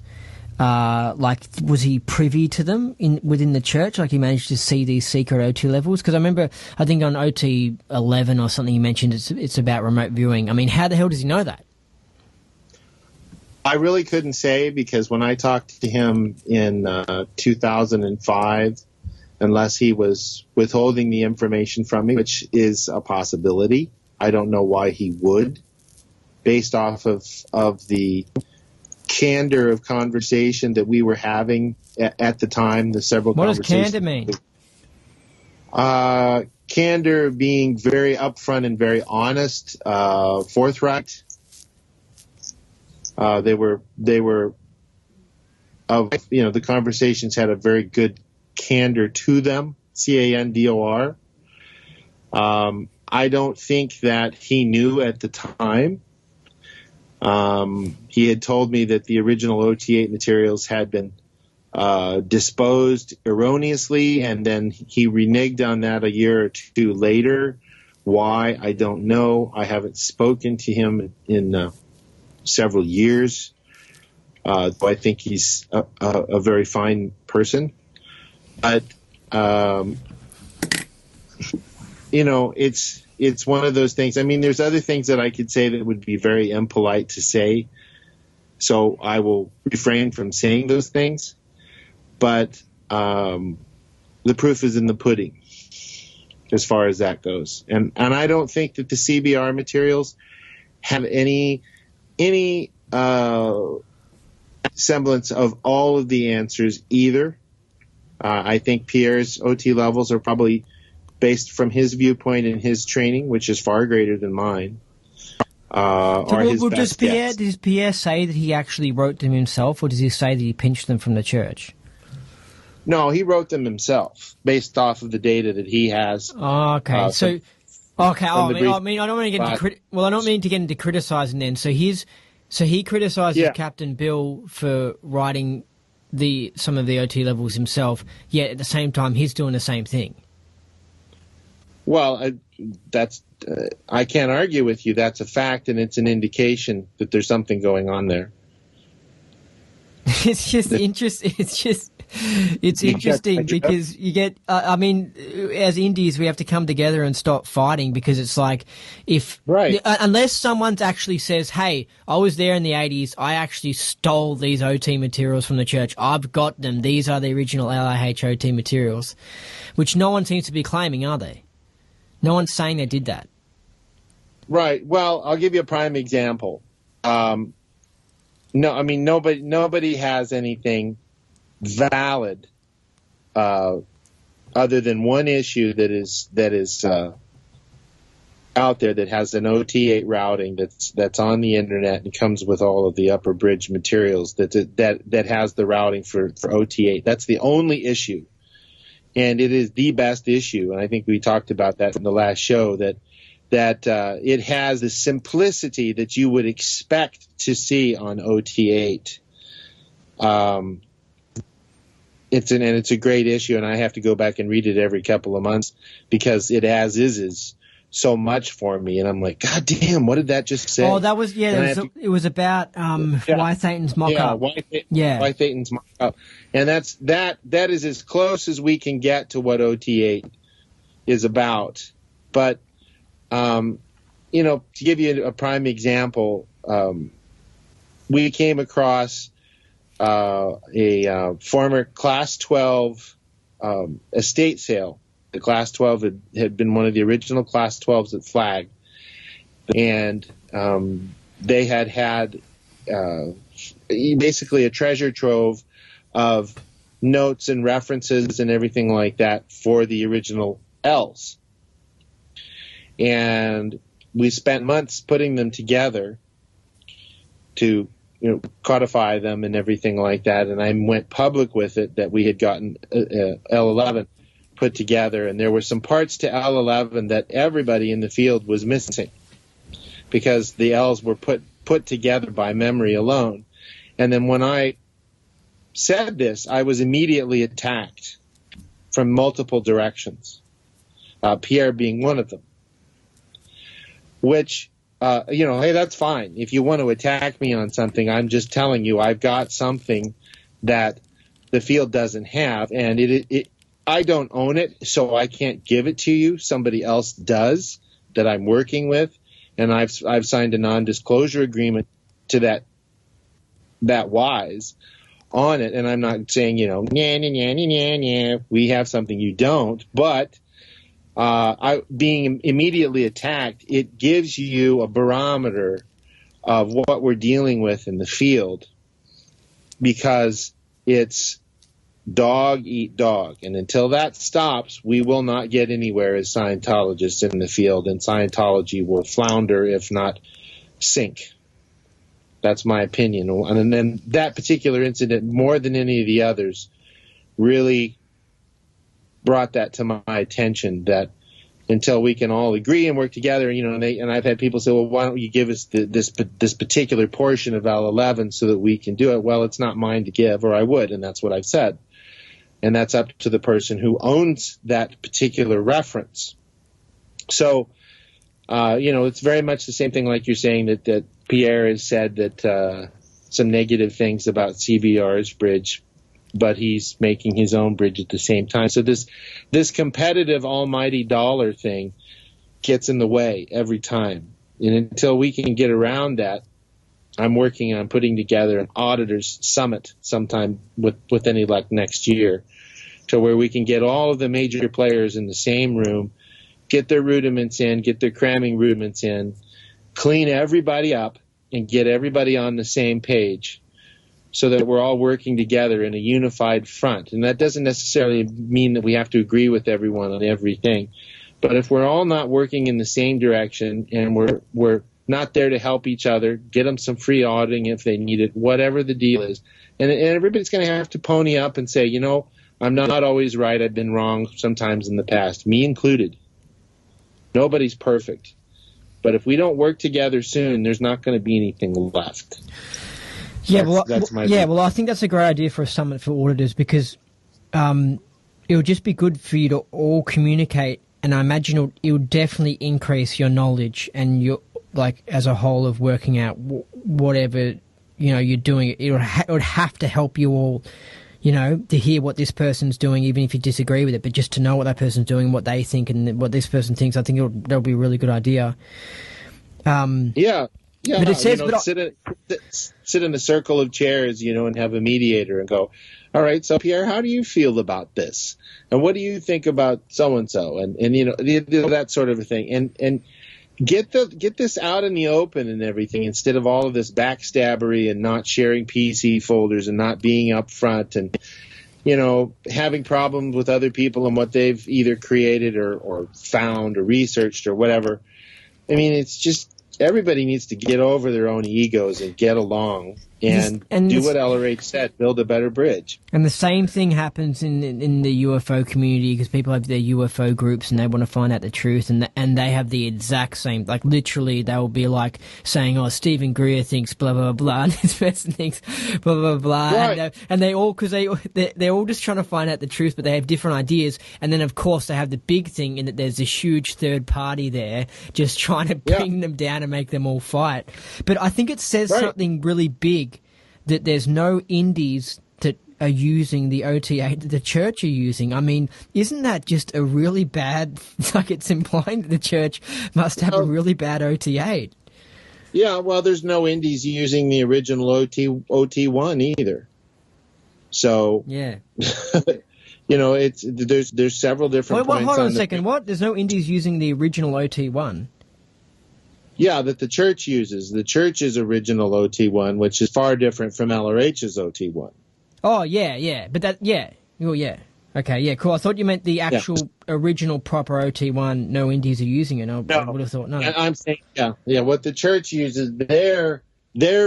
Like, was he privy to them within the church? Like, he managed to see these secret OT levels? Because I remember, I think on OT11 or something, he mentioned it's about remote viewing. I mean, how the hell does he know that? I really couldn't say, because when I talked to him in 2005, unless he was withholding the information from me, which is a possibility, I don't know why he would, based off of the candor of conversation that we were having at the time, the several What does conversations. candor mean? Candor being very upfront and very honest, forthright. They were the conversations had a very good candor to them, candor. I don't think that he knew at the time. He had told me that the original OT8 materials had been disposed erroneously, and then he reneged on that a year or two later. Why, I don't know. I haven't spoken to him in several years. I think he's a very fine person. But, it's one of those things. I mean, there's other things that I could say that would be very impolite to say, so I will refrain from saying those things. But the proof is in the pudding as far as that goes. And I don't think that the CBR materials have any semblance of all of the answers either. I think Pierre's OT levels are probably based from his viewpoint and his training, which is far greater than mine. Does Pierre say that he actually wrote them himself, or does he say that he pinched them from the church? No, he wrote them himself, based off of the data that he has. Okay, I don't mean to get into criticizing then. So he criticizes Captain Bill for writing some of the OT levels himself, yet at the same time he's doing the same thing. Well, I can't argue with you. That's a fact, and it's an indication that there's something going on there. It's just interesting. It's interesting because you get. As Indies, we have to come together and stop fighting, because it's like unless someone actually says, "Hey, I was there in the '80s. I actually stole these OT materials from the church. I've got them. These are the original LIH OT materials," which no one seems to be claiming, are they? No one's saying they did that. Right. Well, I'll give you a prime example. Nobody has anything valid other than one issue that is out there that has an OT8 routing that's on the internet and comes with all of the upper bridge materials that has the routing for OT8. That's the only issue. And it is the best issue, and I think we talked about that in the last show, that it has the simplicity that you would expect to see on OT8. It's a great issue, and I have to go back and read it every couple of months because it is so much for me, and I'm like, God damn, what did that just say? Oh, that was it was about why Satan's mock-up. Why Satan's mock-up, and that is as close as we can get to what OT8 is about. But to give you a prime example, we came across a former Class 12 estate sale. The Class 12 had been one of the original Class 12s at Flag. And they had basically a treasure trove of notes and references and everything like that for the original L's. And we spent months putting them together to codify them and everything like that. And I went public with it that we had gotten L11 put together, and there were some parts to L11 that everybody in the field was missing because the L's were put together by memory alone. And then when I said this, I was immediately attacked from multiple directions, Pierre being one of them, which, hey, that's fine. If you want to attack me on something, I'm just telling you I've got something that the field doesn't have, and I don't own it, so I can't give it to you. Somebody else does that I'm working with, and I've signed a non-disclosure agreement to that wise on it. And I'm not saying we have something you don't, but being immediately attacked, it gives you a barometer of what we're dealing with in the field, because it's dog eat dog. And until that stops, we will not get anywhere as Scientologists in the field, and Scientology will flounder, if not sink. That's my opinion. And then that particular incident, more than any of the others, really brought that to my attention, that until we can all agree and work together, and I've had people say, well, why don't you give us this particular portion of L11 so that we can do it? Well, it's not mine to give, or I would, and that's what I've said. And that's up to the person who owns that particular reference. So, it's very much the same thing like you're saying that Pierre has said that some negative things about CBR's bridge, but he's making his own bridge at the same time. So this competitive almighty dollar thing gets in the way every time. And until we can get around that, I'm working on putting together an auditors summit sometime with any luck next year, to where we can get all of the major players in the same room, get their rudiments in, get their cramming rudiments in, clean everybody up, and get everybody on the same page, so that we're all working together in a unified front. And that doesn't necessarily mean that we have to agree with everyone on everything. But if we're all not working in the same direction, and we're not there to help each other, get them some free auditing if they need it, whatever the deal is. And everybody's going to have to pony up and say, I'm not always right. I've been wrong sometimes in the past, me included. Nobody's perfect. But if we don't work together soon, there's not going to be anything left. Yeah, well, I think that's a great idea for a summit for auditors, because it'll just be good for you to all communicate, and I imagine it'll definitely increase your knowledge and your, like, as a whole, of working out whatever you're doing. It would have to help you all, to hear what this person's doing, even if you disagree with it, but just to know what that person's doing, what they think, and what this person thinks. I think that'll be a really good idea. Yeah, but it says, sit in a circle of chairs, and have a mediator and go, all right, so Pierre, how do you feel about this? And what do you think about so-and-so? And that sort of a thing. And get this out in the open and everything, instead of all of this backstabbery and not sharing PC folders and not being upfront and, having problems with other people and what they've either created or found or researched or whatever. I mean, it's just, everybody needs to get over their own egos and get along and do what LRH said, build a better bridge. And the same thing happens in the UFO community, because people have their UFO groups and they want to find out the truth, and they have the exact same, like, literally they will be like saying, oh, Stephen Greer thinks blah blah blah, and this person thinks blah blah blah, right. And they all, because they're all just trying to find out the truth, but they have different ideas. And then of course they have the big thing in that there's this huge third party there just trying to bring them down and make them all fight. But I think it says something really big, that there's no indies that are using the OTA that the church are using. I mean, isn't that just a really bad, like, it's implying that the church must have a really bad OTA? Yeah, well, there's no indies using the original OT1 either. So, yeah. there's several different points. Hold on a second. What? There's no indies using the original OT1? Yeah, that the church uses. The church's original OT1, which is far different from LRH's OT1. Oh, yeah. But that, yeah. Oh, yeah. Okay, yeah, cool. I thought you meant the actual original proper OT1, no indies are using it. I would have thought, no. I'm saying, what the church uses, their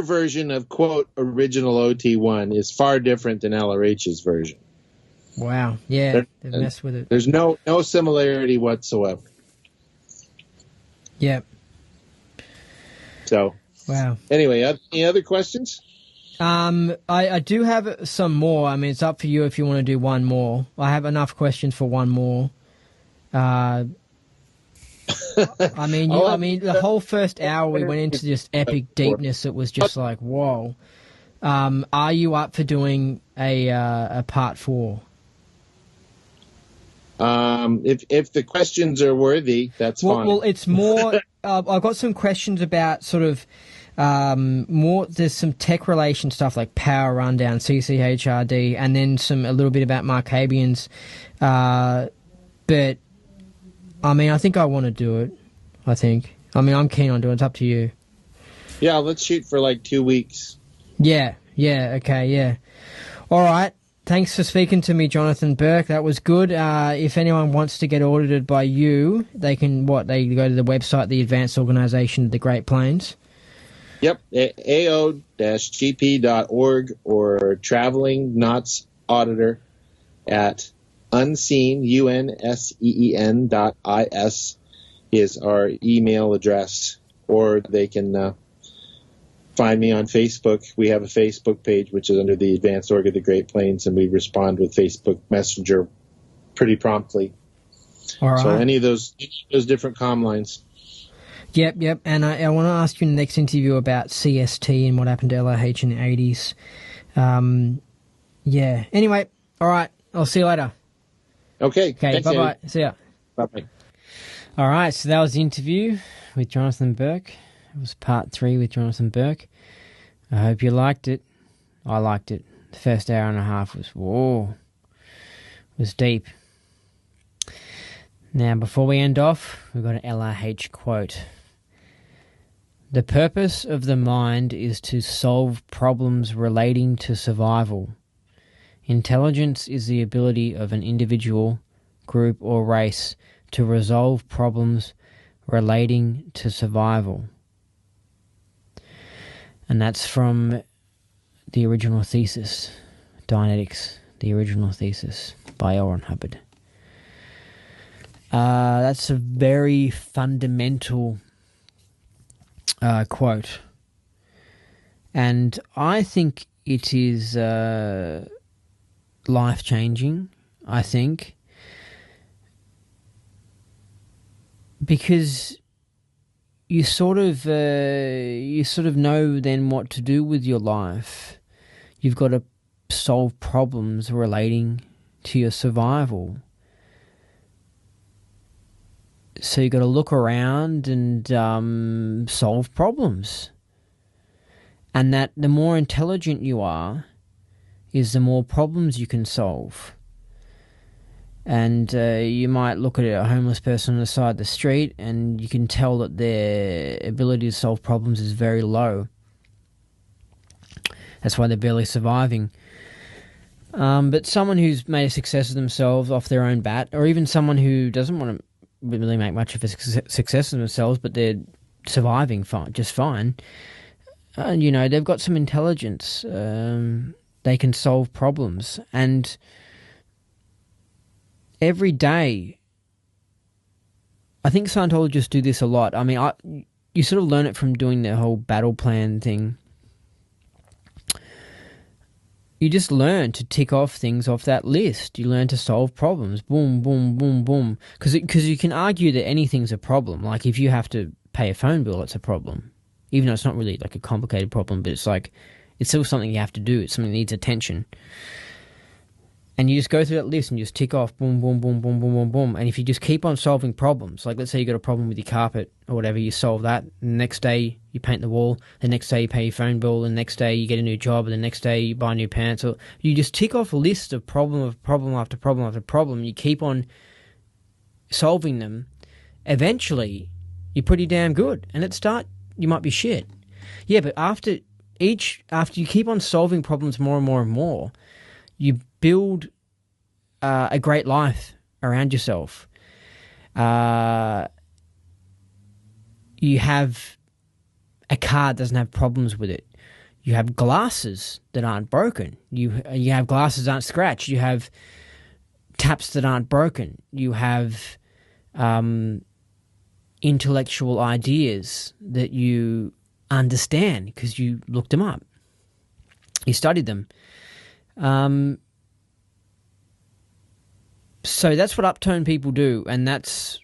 version of, quote, original OT1 is far different than LRH's version. Wow, yeah, they've messed with it. There's no similarity whatsoever. Yeah. So, wow. Anyway, any other questions? I do have some more. I mean, it's up for you if you want to do one more. I have enough questions for one more. I mean, the whole first hour we went into just epic deepness. It was just like, whoa. Are you up for doing a part 4? If the questions are worthy, that's fine. Well, it's more. I've got some questions about sort of more. There's some tech relation stuff like power rundown, CCHRD, and then a little bit about Markabians. But I mean, I think I want to do it. I'm keen on doing it. It's up to you. Yeah, let's shoot for like 2 weeks. Yeah. Okay. Yeah. All right. Thanks for speaking to me, Jonathan Burke. That was good. If anyone wants to get audited by you, they can, they go to the website, the Advanced Organisation of the Great Plains. Yep, ao-gp.org, or traveling knots auditor at unseen, unseen.is is our email address, or they can find me on Facebook. We have a Facebook page, which is under the Advanced Org of the Great Plains, and we respond with Facebook Messenger pretty promptly. All right. So any of those different comm lines. Yep. And I want to ask you in the next interview about CST and what happened to LRH in the 80s. Yeah. Anyway, all right. I'll see you later. Okay. Thanks, bye-bye. Eddie. See ya. Bye-bye. All right. So that was the interview with Jonathan Burke. It was part 3 with Jonathan Burke. I hope you liked it. I liked it. The first hour and a half was deep. Now, before we end off, we've got an LRH quote. The purpose of the mind is to solve problems relating to survival. Intelligence is the ability of an individual, group, or race to resolve problems relating to survival. And that's from the original thesis, Dianetics, the original thesis by L. Ron Hubbard. That's a very fundamental quote. And I think it is life-changing, I think, because you sort of know then what to do with your life. You've got to solve problems relating to your survival. So you've got to look around and solve problems. And that the more intelligent you are, is the more problems you can solve. And you might look at a homeless person on the side of the street and you can tell that their ability to solve problems is very low. That's why they're barely surviving. But someone who's made a success of themselves off their own bat, or even someone who doesn't want to really make much of a success of themselves, but they're surviving just fine, they've got some intelligence. They can solve problems. And every day, I think Scientologists do this a lot. I mean, you sort of learn it from doing the whole battle plan thing. You just learn to tick off things off that list. You learn to solve problems. Boom, boom, boom, boom. Because you can argue that anything's a problem. Like if you have to pay a phone bill, it's a problem. Even though it's not really like a complicated problem, but it's still something you have to do. It's something that needs attention. And you just go through that list and you just tick off, boom, boom, boom, boom, boom, boom, boom. And if you just keep on solving problems, like let's say you got a problem with your carpet or whatever, you solve that. And the next day you paint the wall. The next day you pay your phone bill. And the next day you get a new job. And the next day you buy new pants. Or you just tick off a list of problem after problem after problem. You keep on solving them. Eventually, you're pretty damn good. And at the start, you might be shit. Yeah, but after you keep on solving problems more and more and more, you build a great life around yourself. You have a car that doesn't have problems with it. You have glasses that aren't broken. You have glasses that aren't scratched. You have taps that aren't broken. You have intellectual ideas that you understand because you looked them up. You studied them. So that's what uptone people do, and that's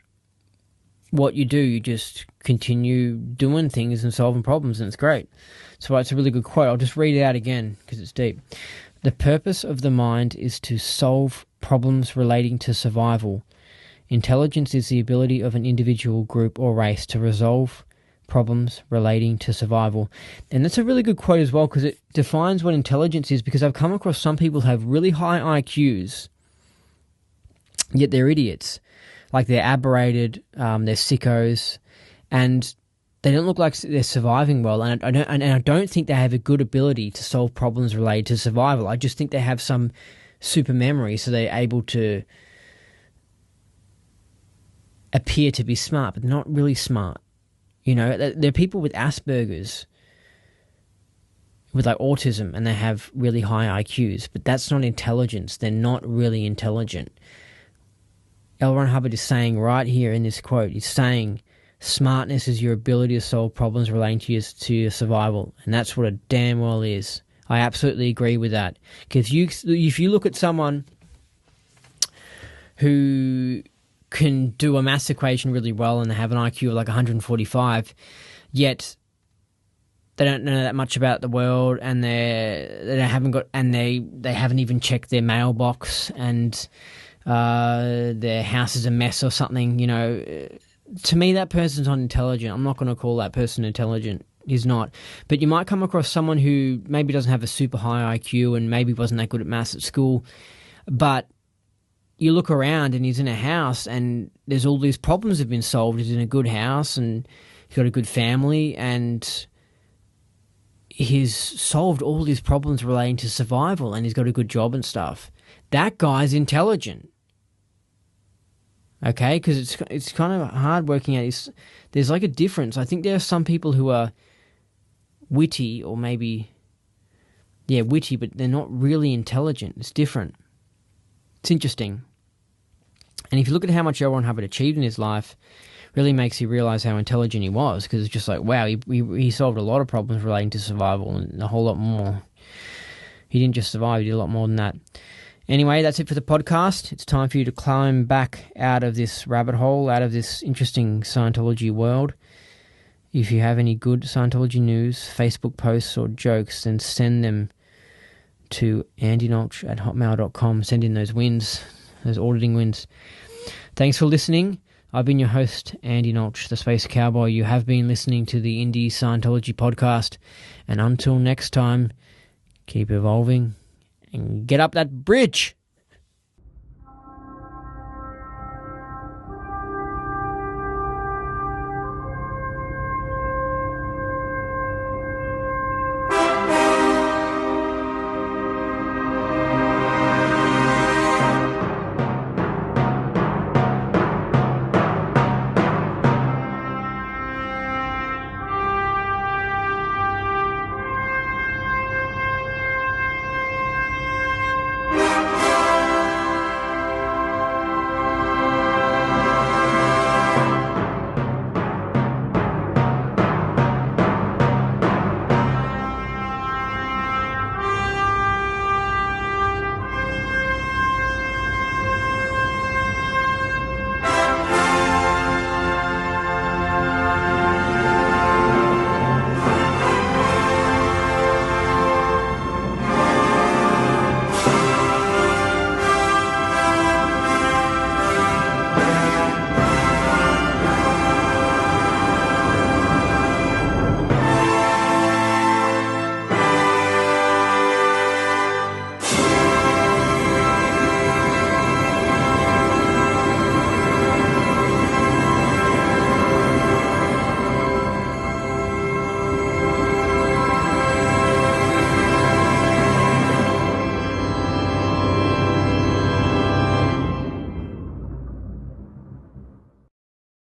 what you do. You just continue doing things and solving problems, and it's great. So it's a really good quote. I'll just read it out again because it's deep. The purpose of the mind is to solve problems relating to survival. Intelligence is the ability of an individual, group, or race to resolve problems relating to survival. And that's a really good quote as well because it defines what intelligence is, because I've come across some people who have really high IQs, yet they're idiots. Like they're aberrated, they're sickos, and they don't look like they're surviving well. And I don't think they have a good ability to solve problems related to survival. I just think they have some super memory, so they're able to appear to be smart, but not really smart. You know, there are people with Asperger's, with like autism, and they have really high IQs, but that's not intelligence. They're not really intelligent. L. Ron Hubbard is saying right here in this quote, he's saying smartness is your ability to solve problems relating to your survival, and that's what it damn well is. I absolutely agree with that. Because if you look at someone who can do a maths equation really well and they have an IQ of like 145, yet they don't know that much about the world, and they haven't even checked their mailbox, and their house is a mess or something, you know, to me that person's not intelligent. I'm not going to call that person intelligent. He's not. But you might come across someone who maybe doesn't have a super high IQ and maybe wasn't that good at maths at school, but you look around and he's in a house and there's all these problems have been solved. He's in a good house and he's got a good family, and he's solved all these problems relating to survival, and he's got a good job and stuff. That guy's intelligent. Okay, because it's kind of hard working out. There's like a difference. I think there are some people who are witty, or maybe, yeah, witty, but they're not really intelligent. It's different. It's interesting. And if you look at how much L. Ron Hubbard achieved in his life, really makes you realize how intelligent he was, because it's just like, wow, he solved a lot of problems relating to survival and a whole lot more. He didn't just survive, he did a lot more than that. Anyway, that's it for the podcast. It's time for you to climb back out of this rabbit hole, out of this interesting Scientology world. If you have any good Scientology news, Facebook posts or jokes, then send them to andynolch@hotmail.com. Send in those wins, those auditing wins. Thanks for listening. I've been your host, Andy Nolch, the Space Cowboy. You have been listening to the Indie Scientology podcast. And until next time, keep evolving and get up that bridge.